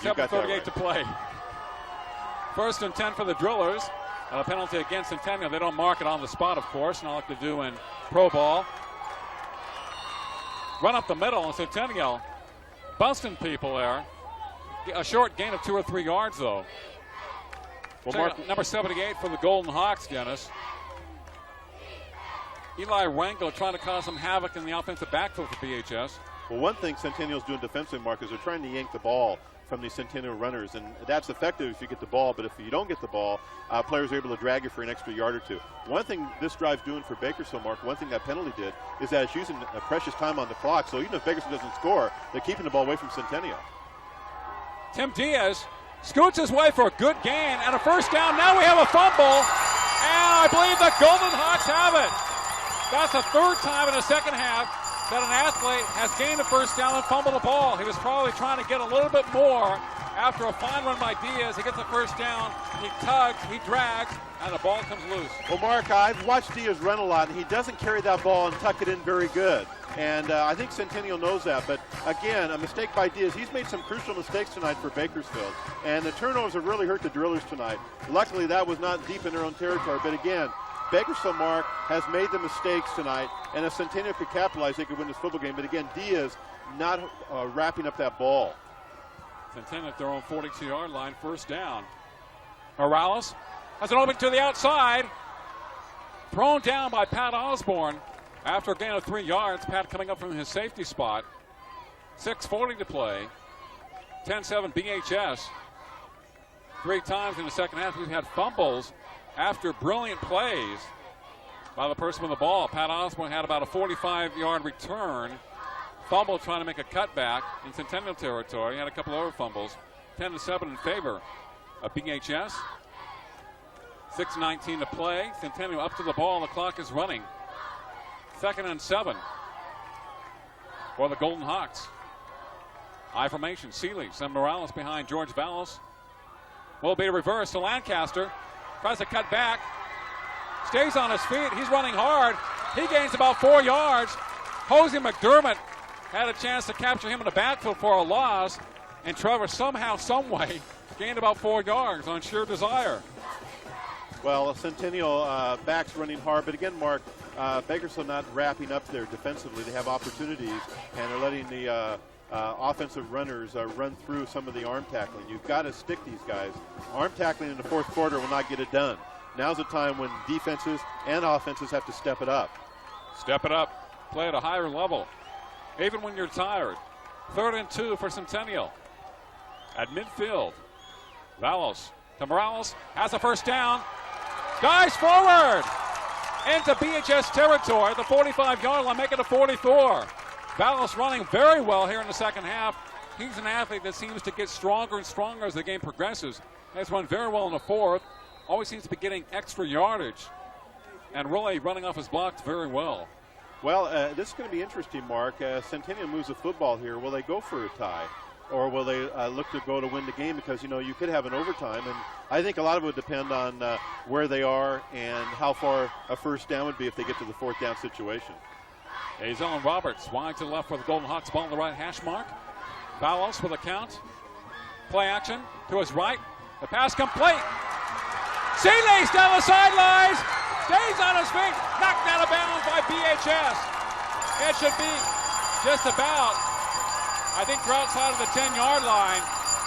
A: 7:38 to play. 1st and 10 for the Drillers. A penalty against Centennial. They don't mark it on the spot, of course, not like they do in pro ball. Run up the middle, and Centennial busting people there. A short gain of 2 or 3 yards, though. Well, number 78 for the Golden Hawks, Dennis. Eli Rango trying to cause some havoc in the offensive backfield for BHS.
B: Well, one thing Centennial's doing defensively, Mark, is they're trying to yank the ball from these Centennial runners, and that's effective if you get the ball, but if you don't get the ball, players are able to drag you for an extra yard or two. One thing this drive's doing for Bakersfield, Mark, one thing that penalty did is that it's using a precious time on the clock, so even if Bakersfield doesn't score, they're keeping the ball away from Centennial.
A: Tim Diaz scoots his way for a good gain and a first down. Now we have a fumble, and I believe the Golden Hawks have it. That's the 3rd time in the second half that an athlete has gained a first down and fumbled the ball. He was probably trying to get a little bit more after a fine run by Diaz. He gets the first down, he tugs, he drags, and the ball comes loose.
B: Well, Mark, I've watched Diaz run a lot, and he doesn't carry that ball and tuck it in very good. And I think Centennial knows that. But, again, a mistake by Diaz. He's made some crucial mistakes tonight for Bakersfield. And the turnovers have really hurt the Drillers tonight. Luckily, that was not deep in their own territory. But, again, Bakersfield, Mark, has made the mistakes tonight, and if Centennial could capitalize, they could win this football game. But again, Diaz not wrapping up that ball.
A: Centennial at their own 42-yard line, first down. Morales has an opening to the outside. Thrown down by Pat Osborne after a gain of 3 yards. Pat coming up from his safety spot. 6:40 to play. 10-7 BHS. 3 times in the second half we've had fumbles after brilliant plays by the person with the ball. Pat Osborne had about a 45-yard return. Fumble trying to make a cutback in Centennial territory. He had a couple other fumbles. 10-7 in favor of BHS. 6:19 to play. Centennial up to the ball. The clock is running. 2nd and 7 for the Golden Hawks. I formation. Seeley and Morales behind George Vallis. Will be a reverse to Lancaster. Tries to cut back. Stays on his feet. He's running hard. He gains about 4 yards. Hosey McDermott had a chance to capture him in the backfield for a loss. And Trevor somehow, someway, gained about 4 yards on sheer desire.
B: Well, Centennial backs running hard. But again, Mark, Bakersfield not wrapping up there defensively. They have opportunities, and they're letting the offensive runners run through some of the arm tackling. You've got to stick these guys. Arm tackling in the 4th quarter will not get it done. Now's the time when defenses and offenses have to step it up.
A: Step it up. Play at a higher level, even when you're tired. 3rd and 2 for Centennial. At midfield, Vallis to Morales. Has a first down. Dives forward into BHS territory. The 45-yard line, make it a 44. Vallis running very well here in the second half. He's an athlete that seems to get stronger and stronger as the game progresses. Has run very well in the 4th. Always seems to be getting extra yardage. And really running off his blocks very well.
B: Well, this is going to be interesting, Mark. Centennial moves the football here. Will they go for a tie? Or will they look to go to win the game? Because, you could have an overtime. And I think a lot of it would depend on where they are and how far a first down would be if they get to the 4th down situation.
A: Azon Roberts wide to the left for the Golden Hawks. Ball on the right hash mark. Vallis with a count. Play action to his right. The pass complete. Seeley's down the sidelines. Stays on his feet. Knocked out of bounds by BHS. It should be just about, I think, they're outside of the 10-yard line.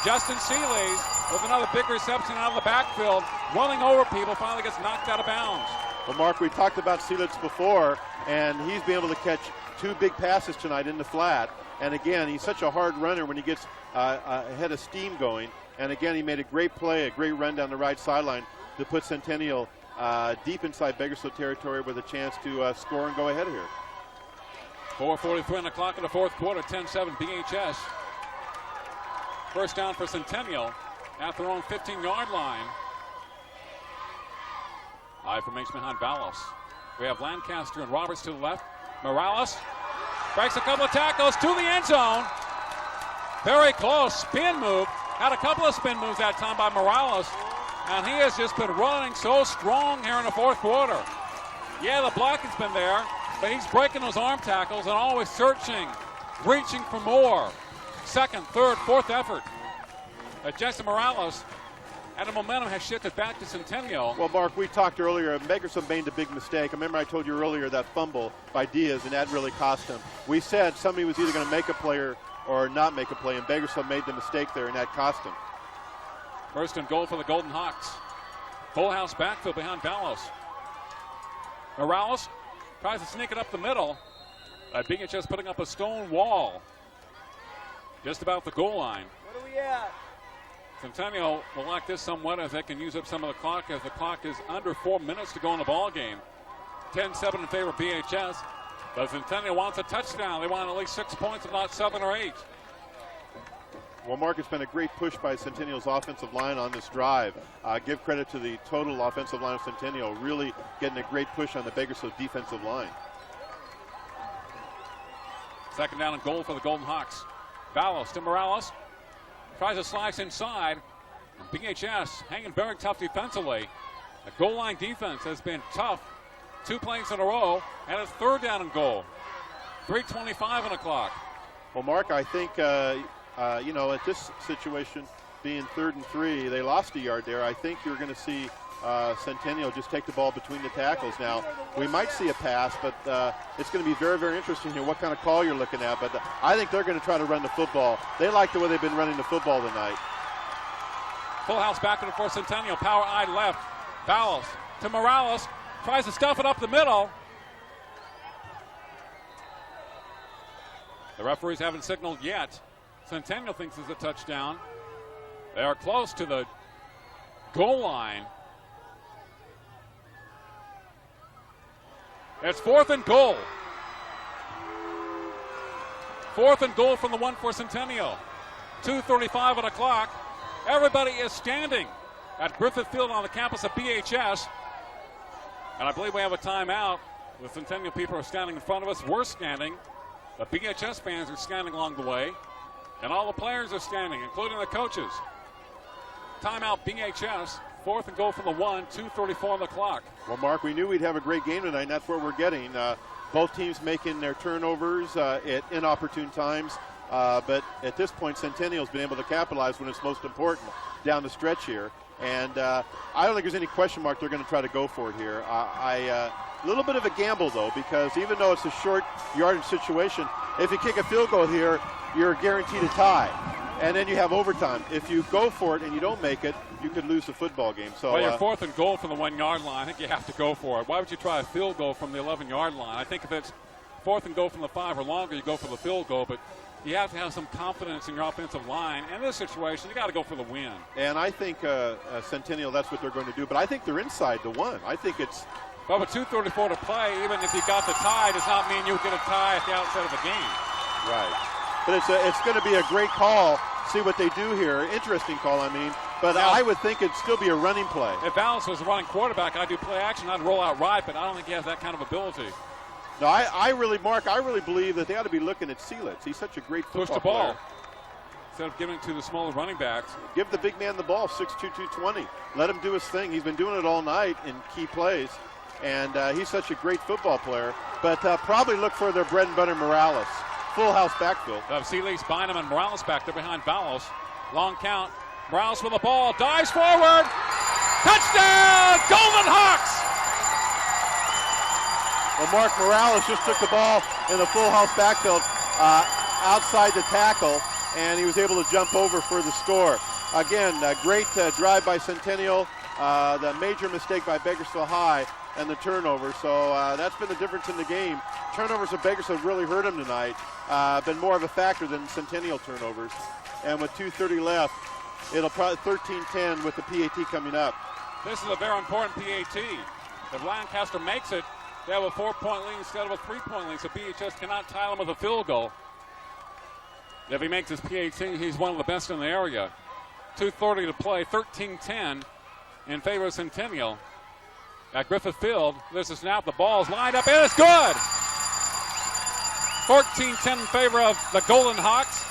A: Justin Seeley's with another big reception out of the backfield. running over people, finally gets knocked out of bounds.
B: Well, Mark, we talked about Seelitz before, and he's been able to catch 2 big passes tonight in the flat. And again, he's such a hard runner when he gets a head of steam going. And again, he made a great play, a great run down the right sideline to put Centennial deep inside Bakersfield territory with a chance to score and go ahead here.
A: 4:43 on the clock in the fourth quarter, 10-7 BHS. First down for Centennial at their own 15-yard line. High formation behind Ballos. We have Lancaster and Roberts to the left. Morales breaks a couple of tackles to the end zone. Very close. Spin move. Had a couple of spin moves that time by Morales. And he has just been running so strong here in the fourth quarter. Yeah, the blocking's been there, but he's breaking those arm tackles and always searching, reaching for more. Second, third, fourth effort. Jason Morales, and the momentum has shifted back to Centennial.
B: Well, Mark, we talked earlier, Bakersfield made a big mistake. I remember I told you earlier that fumble by Diaz, and that really cost him. We said somebody was either going to make a play or not make a play, and Bakersfield made the mistake there, and that cost him.
A: First and goal for the Golden Hawks. Full house backfield behind Ballos. Morales tries to sneak it up the middle. BHS putting up a stone wall just about the goal line.
P: What are we at?
A: Centennial will like this somewhat as they can use up some of the clock, as the clock is under 4 minutes to go in the ball game. 10-7 in favor of BHS. But Centennial wants a touchdown. They want at least 6 points, if not 7 or 8.
B: Well, Mark, it's been a great push by Centennial's offensive line on this drive. Give credit to the total offensive line of Centennial, really getting a great push on the Bakersfield defensive line.
A: Second down and goal for the Golden Hawks. Ballos to Morales. Tries to slice inside. BHS hanging very tough defensively. The goal line defense has been tough. 2 plays in a row, and it's third down and goal. 3:25 on the clock.
B: Well, Mark, I think, at this situation, being 3rd and 3, they lost a yard there. I think you're going to see Centennial just take the ball between the tackles. Now, we might see a pass, but it's going to be very, very interesting here what kind of call you're looking at. But I think they're going to try to run the football. They like the way they've been running the football tonight.
A: Full house back for Centennial. Power eye left. Ballos to Morales. Tries to stuff it up the middle. The referees haven't signaled yet. Centennial thinks it's a touchdown. They are close to the goal line. It's 4th and goal. 4th and goal from the 1 for Centennial. 2:35 on the clock. Everybody is standing at Griffith Field on the campus of BHS. And I believe we have a timeout. The Centennial people are standing in front of us. We're standing. The BHS fans are standing along the way. And all the players are standing, including the coaches. Timeout BHS. 4th and goal from the 1, 2:34 on the clock.
B: Well, Mark, we knew we'd have a great game tonight, and that's what we're getting. Both teams making their turnovers at inopportune times. But at this point, Centennial's been able to capitalize when it's most important down the stretch here. And I don't think there's any question mark they're going to try to go for it here. A little bit of a gamble, though, because even though it's a short yardage situation, if you kick a field goal here, you're guaranteed a tie. And then you have overtime. If you go for it and you don't make it, you could lose the football game. So,
A: well, you're 4th and goal from the 1 yard line. I think you have to go for it. Why would you try a field goal from the 11 yard line? I think if it's 4th and goal from the 5 or longer, you go for the field goal. But you have to have some confidence in your offensive line. And in this situation, you got to go for the win.
B: And I think Centennial, that's what they're going to do. But I think they're inside the 1. I think it's.
A: Well, with 2:34 to play, even if you got the tie, does not mean you get a tie at the outset of the game.
B: Right. But it's going to be a great call. See what they do here. Interesting call, I mean. But now, I would think it'd still be a running play.
A: If Balance was a running quarterback, I'd do play action. I'd roll out right, but I don't think he has that kind of ability.
B: No, I really believe that they ought to be looking at Seelitz. He's such a great football
A: Push the ball.
B: player.
A: Instead of giving it to the smaller running backs.
B: Give the big man the ball, 6'2", 220. Let him do his thing. He's been doing it all night in key plays. And he's such a great football player. But probably look for their bread and butter Morales. Full house backfield.
A: Seelitz, Bynum, and Morales back there behind Ballos. Long count. Morales with the ball. Dives forward. Touchdown! Golden Hawks!
B: Well, Mark Morales just took the ball in the full house backfield outside the tackle, and he was able to jump over for the score. Again, a great drive by Centennial. the major mistake by Bakersfield High and the turnover. So that's been the difference in the game. Turnovers of Bakersfield really hurt them tonight. Been more of a factor than Centennial turnovers. And with 2:30 left, it'll probably 13-10 with the PAT coming up.
A: This is a very important PAT. If Lancaster makes it, they have a 4-point lead instead of a 3-point lead, so BHS cannot tie them with a field goal. If he makes his PAT, he's one of the best in the area. 2:30 to play, 13-10 in favor of Centennial. At Griffith Field, this is snap, the ball's lined up, and it's good! 14-10 in favor of the Golden Hawks.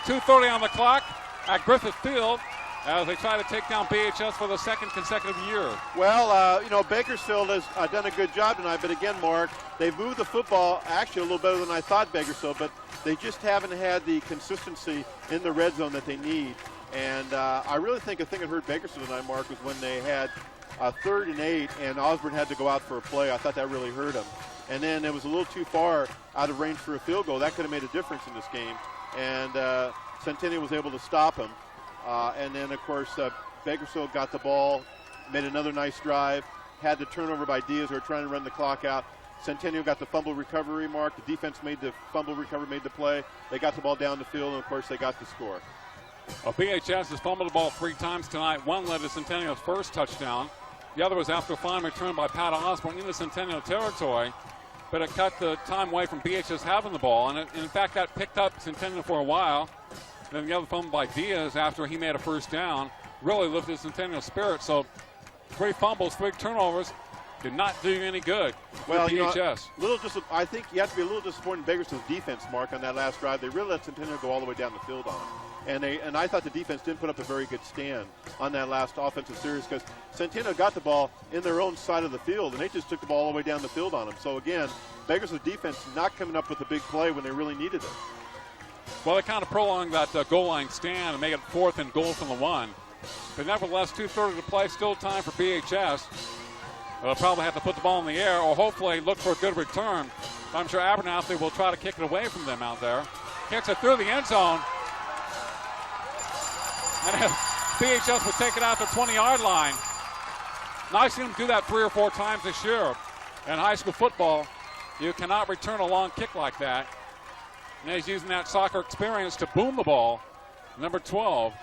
A: 2:30 on the clock at Griffith Field as they try to take down BHS for the second consecutive year.
B: Well, Bakersfield has done a good job tonight, but again, Mark, they've moved the football actually a little better than I thought, Bakersfield, but they just haven't had the consistency in the red zone that they need. And I really think a thing that hurt Bakersfield tonight, Mark, was when they had 3rd and 8 and Osborne had to go out for a play. I thought that really hurt him. And then it was a little too far out of range for a field goal. That could have made a difference in this game. And Centennial was able to stop him. And then, of course, Bakersfield got the ball, made another nice drive, had the turnover by Diaz who were trying to run the clock out. Centennial got the fumble recovery, Mark. The defense made the fumble recovery, made the play. They got the ball down the field, and, of course, they got the score.
A: Well, BHS has fumbled the ball 3 times tonight. One led to Centennial's first touchdown. The other was after a fine return by Pat Osborne into Centennial territory, but it cut the time away from BHS having the ball. And in fact, that picked up Centennial for a while. Then the other fumble by Diaz after he made a first down really lifted Centennial's spirit. So 3 fumbles, 3 turnovers did not do you any good for BHS.
B: I think you have to be a little disappointed in Bakersfield's defense, Mark, on that last drive. They really let Centennial go all the way down the field on them. And I thought the defense didn't put up a very good stand on that last offensive series because Centennial got the ball in their own side of the field, and they just took the ball all the way down the field on them. So, again, Bakersfield's defense not coming up with a big play when they really needed it.
A: Well, they kind of prolonged that goal line stand and make it 4th and goal from the 1. But nevertheless, 2:30 to play, still time for BHS. They'll probably have to put the ball in the air or hopefully look for a good return. I'm sure Abernathy will try to kick it away from them out there. Kicks it through the end zone. And BHS will take it out the 20-yard line. Now I've seen them do that 3 or 4 times this year. In high school football, you cannot return a long kick like that. And he's using that soccer experience to boom the ball. Number 12.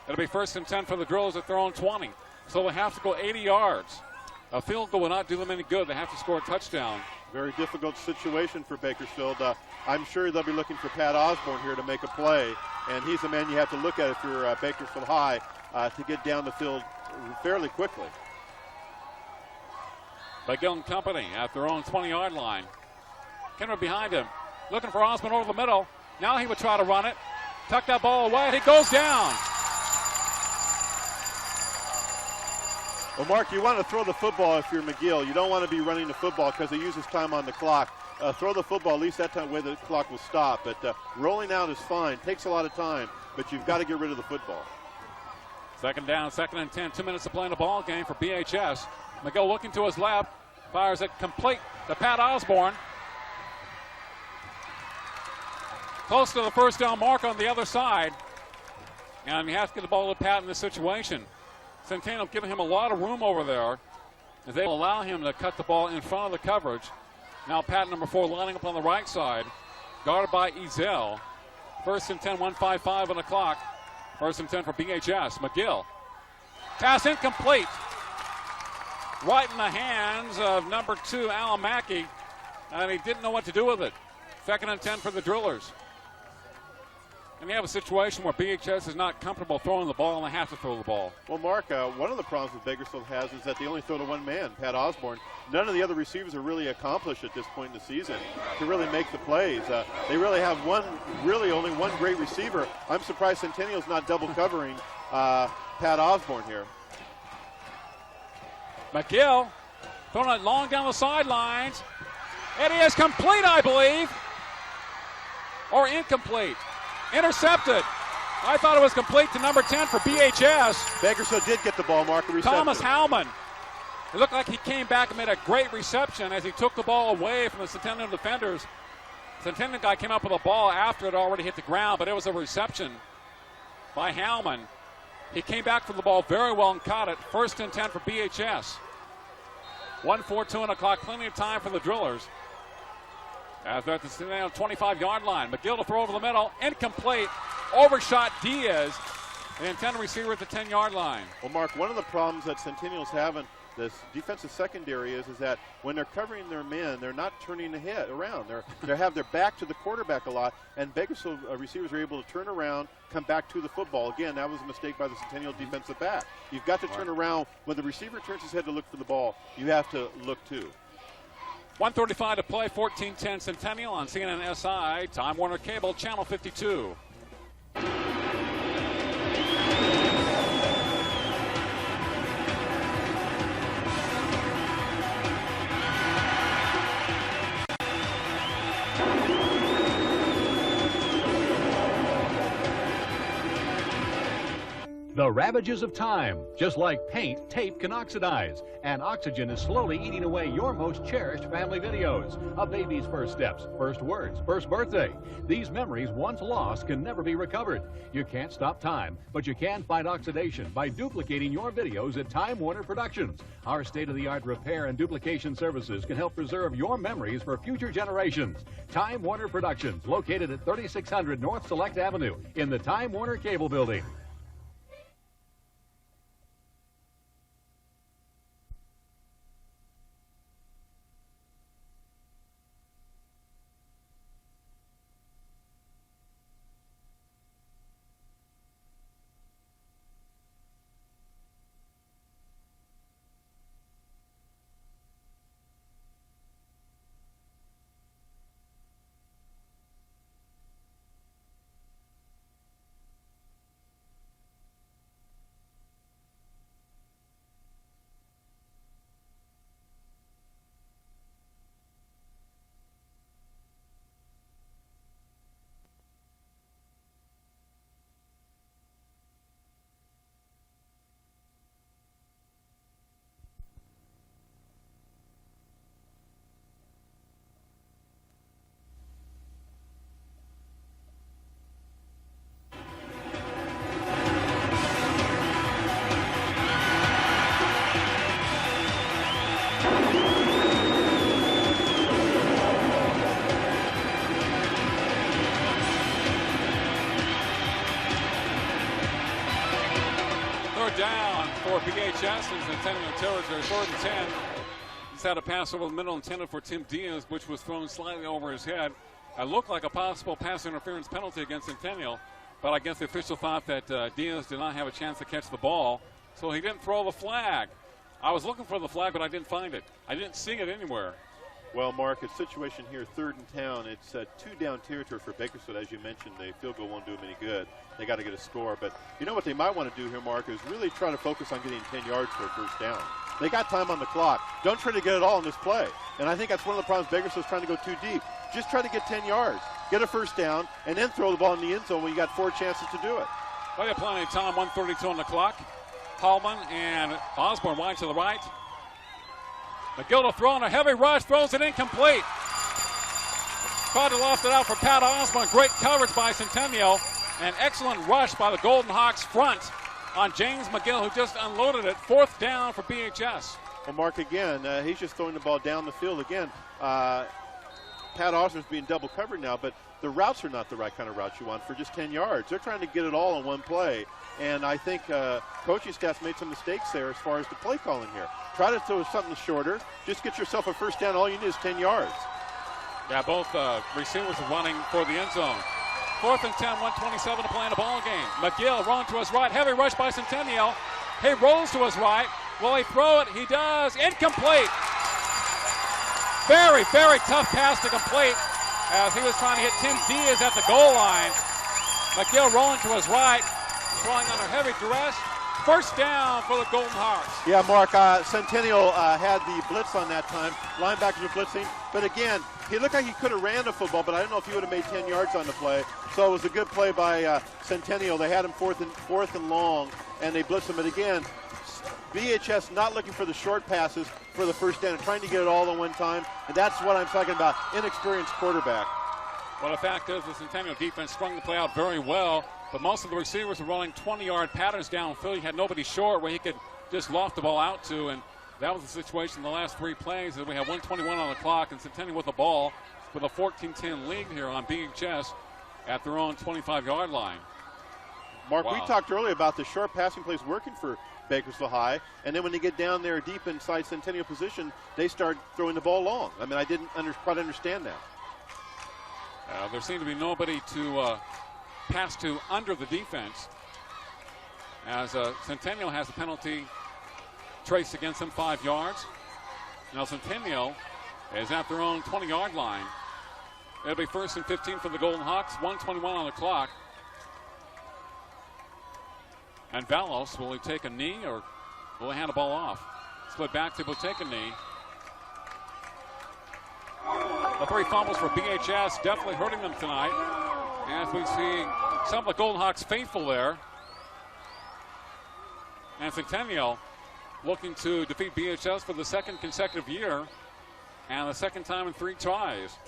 A: It'll be 1st and 10 for the Drillers at their own 20. So they have to go 80 yards. A field goal will not do them any good. They have to score a touchdown.
B: Very difficult situation for Bakersfield. I'm sure they'll be looking for Pat Osborne here to make a play. And he's the man you have to look at if you're Bakersfield High to get down the field fairly quickly.
A: McGill and company at their own 20-yard line. Kenner behind him. Looking for Osborne over the middle. Now he would try to run it. Tuck that ball away, and he goes down.
B: Well, Mark, you want to throw the football if you're McGill. You don't want to be running the football because he uses time on the clock. Throw the football, at least that time way the clock will stop. But rolling out is fine. Takes a lot of time, but you've got to get rid of the football.
A: 2nd down, 2nd and 10. 2 minutes to play in the ball game for BHS. McGill looking to his left. Fires it complete to Pat Osborne. Close to the 1st down mark on the other side. And you have to get the ball to Pat in this situation. Centennial giving him a lot of room over there as they will allow him to cut the ball in front of the coverage. Now Pat, number 4, lining up on the right side, guarded by Ezel. 1st and 10, 1:55 on the clock. 1st and 10 for BHS. McGill. Pass incomplete. Right in the hands of number 2, Alan Mackey, and he didn't know what to do with it. 2nd and 10 for the Drillers. And they have a situation where BHS is not comfortable throwing the ball, and they have to throw the ball.
B: Well, Mark, one of the problems that Bakersfield has is that they only throw to one man, Pat Osborne. None of the other receivers are really accomplished at this point in the season to really make the plays. They really have only one great receiver. I'm surprised Centennial's not double covering Pat Osborne here.
A: McGill throwing it long down the sidelines. It is complete, I believe. Or incomplete. Intercepted. I thought it was complete to number 10 for BHS.
B: Bakersfield did get the ball, Mark.
A: Thomas Howman. It looked like he came back and made a great reception as he took the ball away from the Centennial defenders. Centennial guy came up with a ball after it already hit the ground, but it was a reception by Howman. He came back from the ball very well and caught it. 1st and 10 for BHS. 1:42 on the clock, plenty of time for the Drillers. As they're at the 25-yard line. McGill to throw over the middle, incomplete, overshot Diaz. The intended receiver at the 10-yard line.
B: Well, Mark, one of the problems that Centennial's having, this defensive secondary, is that when they're covering their men, they're not turning the head around. They have their back to the quarterback a lot, and Bakersfield receivers are able to turn around, come back to the football. Again, that was a mistake by the Centennial defensive back. You've got to turn around. When the receiver turns his head to look for the ball, you have to look too.
A: 1:35 to play, 14-10 Centennial on CNN SI, Time Warner Cable, Channel 52.
F: The ravages of time. Just like paint, tape can oxidize, and oxygen is slowly eating away your most cherished family videos. A baby's first steps, first words, first birthday. These memories, once lost, can never be recovered. You can't stop time, but you can fight oxidation by duplicating your videos at Time Warner Productions. Our state-of-the-art repair and duplication services can help preserve your memories for future generations. Time Warner Productions, located at 3600 North Select Avenue in the Time Warner Cable Building.
A: Down for BHS in Centennial territory, 3rd and 10. He's had a pass over the middle intended for Tim Diaz, which was thrown slightly over his head. It looked like a possible pass interference penalty against Centennial, but I guess the official thought that Diaz did not have a chance to catch the ball, so he didn't throw the flag. I was looking for the flag, but I didn't find it. I didn't see it anywhere.
B: Well, Mark, it's situation here, 3rd and 10. It's 2-down territory for Bakersfield. As you mentioned, the field goal won't do them any good. They got to get a score. But you know what they might want to do here, Mark, is really try to focus on getting 10 yards for a first down. They got time on the clock. Don't try to get it all in this play. And I think that's one of the problems. Bakersfield's trying to go too deep. Just try to get 10 yards, get a first down, and then throw the ball in the end zone when you got 4 chances to do it.
A: Well, you have plenty of time, 1:32 on the clock. Hallman and Osborne wide to the right. McGill to throw on a heavy rush, throws it incomplete. Tried to loft it out for Pat Osborne. Great coverage by Centennial. An excellent rush by the Golden Hawks front on James McGill, who just unloaded it. 4th down for BHS.
B: Well, Mark, again, he's just throwing the ball down the field. Again, Pat Osborne's being double covered now, but the routes are not the right kind of routes you want for just 10 yards. They're trying to get it all in one play. And I think coaching staff's made some mistakes there as far as the play calling here. Try to throw something shorter. Just get yourself a first down. All you need is 10 yards.
A: Yeah, both receivers are running for the end zone. 4th and 10, 1:27 to play in the ball game. McGill rolling to his right. Heavy rush by Centennial. He rolls to his right. Will he throw it? He does. Incomplete. Very, very tough pass to complete as he was trying to hit Tim Diaz at the goal line. McGill rolling to his right, throwing under heavy duress. First down for the Golden Hawks.
B: Yeah, Mark, Centennial had the blitz on that time. Linebackers were blitzing. But again, he looked like he could have ran the football, but I don't know if he would have made 10 yards on the play. So it was a good play by Centennial. They had him fourth and long, and they blitzed him. But again, BHS not looking for the short passes for the first down, trying to get it all in one time. And that's what I'm talking about, inexperienced quarterback.
A: Well, the fact is the Centennial defense strung the play out very well, but most of the receivers were running 20-yard patterns downfield. He had nobody short where he could just loft the ball out to, and that was the situation in the last 3 plays. And we have 1:21 on the clock, and Centennial with the ball with a 14-10 lead here on BHS at their own 25-yard line.
B: Mark, we talked earlier about the short passing plays working for Bakersfield High, and then when they get down there deep inside Centennial position, they start throwing the ball long. I mean, I didn't quite understand that.
A: There seemed to be nobody to pass to under the defense, as Centennial has a penalty traced against them 5 yards. Now Centennial is at their own 20-yard line. It'll be 1st and 15 for the Golden Hawks, 1:21 on the clock. And Valos, will he take a knee or will he hand the ball off? Split back, they will take a knee. The 3 fumbles for BHS definitely hurting them tonight, as we see some of the Golden Hawks faithful there. And Centennial looking to defeat BHS for the 2nd consecutive year and the 2nd time in 3 tries.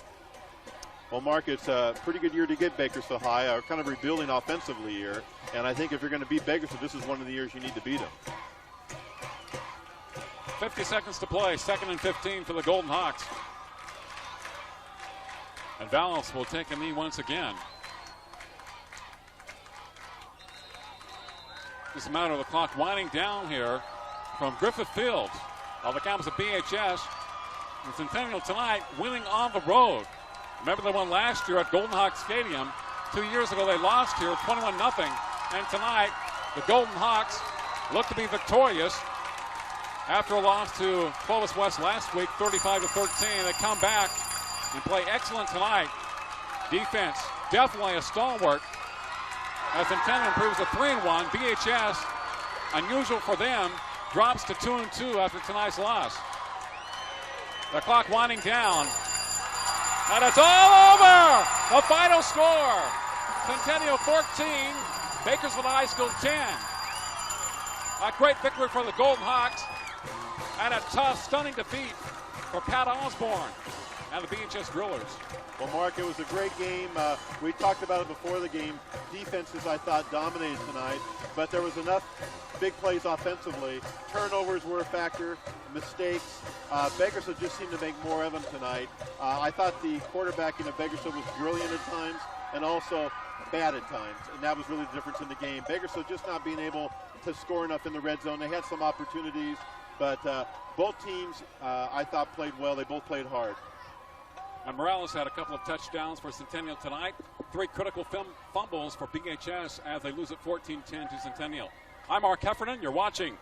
B: Well, Mark, it's a pretty good year to get Bakersfield High. Are kind of rebuilding offensively here, and I think if you're going to beat Bakersfield, this is one of the years you need to beat them.
A: 50 seconds to play, 2nd and 15 for the Golden Hawks. And Valos will take a knee once again. Just a matter of the clock winding down here from Griffith Field on the campus of BHS. And Centennial tonight winning on the road. Remember they won last year at Golden Hawk Stadium. 2 years ago they lost here 21-0. And tonight the Golden Hawks look to be victorious after a loss to Clovis West last week, 35-13. They come back and play excellent tonight. Defense definitely a stalwart as Centennial improves to 3-1. BHS, unusual for them, drops to 2-2 after tonight's loss. The clock winding down. And it's all over! The final score, Centennial 14, Bakersfield High School 10. A great victory for the Golden Hawks and a tough, stunning defeat for Pat Osborne and the BHS Drillers.
B: Well, Mark, it was a great game. We talked about it before the game. Defenses, I thought, dominated tonight, but there was enough big plays offensively. Turnovers were a factor, mistakes. Bakersfield just seemed to make more of them tonight. I thought the quarterbacking of Bakersfield was brilliant at times and also bad at times, and that was really the difference in the game. Bakersfield just not being able to score enough in the red zone. They had some opportunities, but both teams, I thought, played well. They both played hard.
A: And Morales had a couple of touchdowns for Centennial tonight. 3 critical fumbles for BHS as they lose at 14-10 to Centennial. I'm Mark Heffernan. You're watching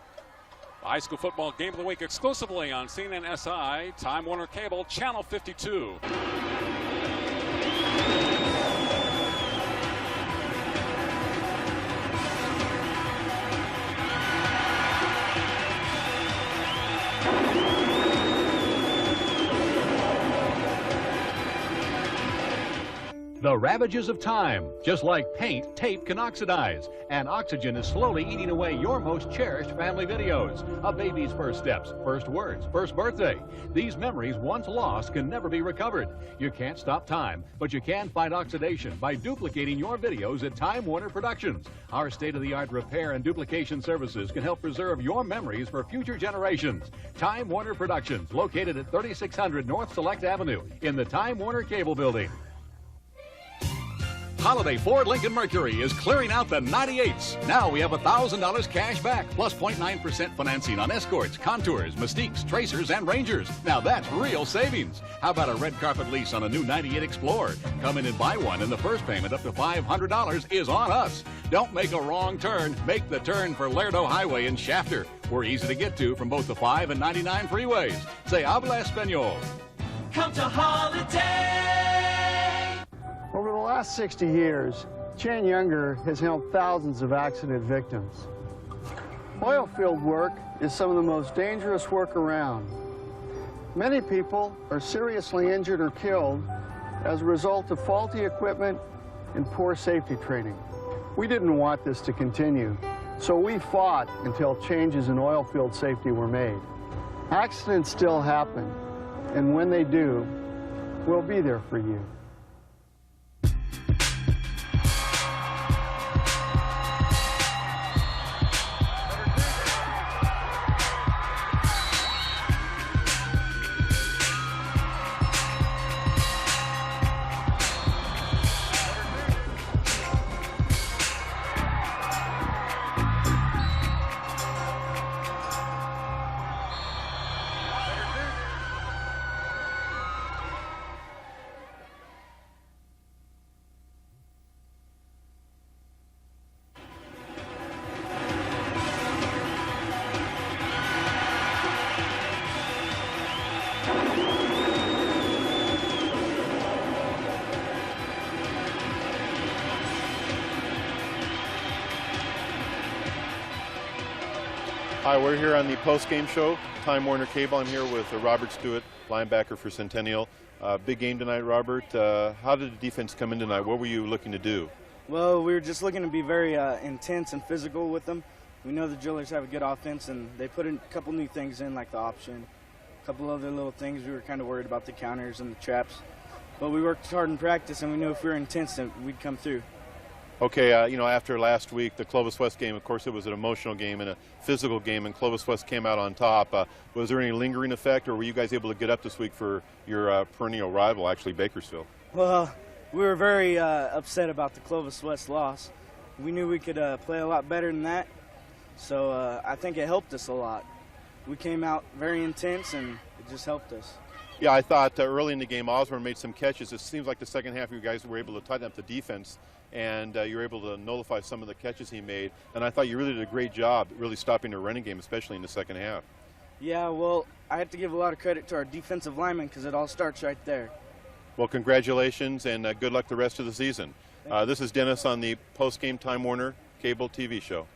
A: the High School Football Game of the Week exclusively on CNN SI, Time Warner Cable, Channel 52.
F: The ravages of time. Just like paint, tape can oxidize, and oxygen is slowly eating away your most cherished family videos. A baby's first steps, first words, first birthday. These memories, once lost, can never be recovered. You can't stop time, but you can fight oxidation by duplicating your videos at Time Warner Productions. Our state-of-the-art repair and duplication services can help preserve your memories for future generations. Time Warner Productions, located at 3600 North Select Avenue in the Time Warner Cable Building. Holiday Ford Lincoln Mercury is clearing out the 98s. Now we have $1,000 cash back, plus 0.9% financing on Escorts, Contours, Mystiques, Tracers, and Rangers. Now that's real savings. How about a red carpet lease on a new 98 Explorer? Come in and buy one, and the first payment up to $500 is on us. Don't make a wrong turn. Make the turn for Lerdo Highway in Shafter. We're easy to get to from both the 5 and 99 freeways. Se habla español.
G: Come to Holiday!
H: Over the last 60 years, Chan Younger has helped thousands of accident victims. Oil field work is some of the most dangerous work around. Many people are seriously injured or killed as a result of faulty equipment and poor safety training. We didn't want this to continue, so we fought until changes in oil field safety were made. Accidents still happen, and when they do, we'll be there for you.
B: Hi, we're here on the post-game show, Time Warner Cable. I'm here with Robert Stewart, linebacker for Centennial. Big game tonight, Robert. How did the defense come in tonight? What were you looking to do?
P: Well, we were just looking to be very intense and physical with them. We know the drillers have a good offense, and they put in a couple new things in, like the option, a couple other little things. We were kind of worried about the counters and the traps. But we worked hard in practice, and we knew if we were intense, then we'd come through.
B: Okay, you know, after last week, the Clovis West game, of course, it was an emotional game and a physical game, and Clovis West came out on top. Was there any lingering effect, or were you guys able to get up this week for your perennial rival, actually, Bakersfield?
P: Well, we were very upset about the Clovis West loss. We knew we could play a lot better than that, so I think it helped us a lot. We came out very intense, and it just helped us.
B: Yeah, I thought early in the game, Osborne made some catches. It seems like the second half, you guys were able to tighten up the defense, and you were able to nullify some of the catches he made. And I thought you really did a great job really stopping the running game, especially in the second half.
P: Yeah, well, I have to give a lot of credit to our defensive linemen because it all starts right there.
B: Well, congratulations, and good luck the rest of the season. This is Dennis on the post-game Time Warner Cable TV show.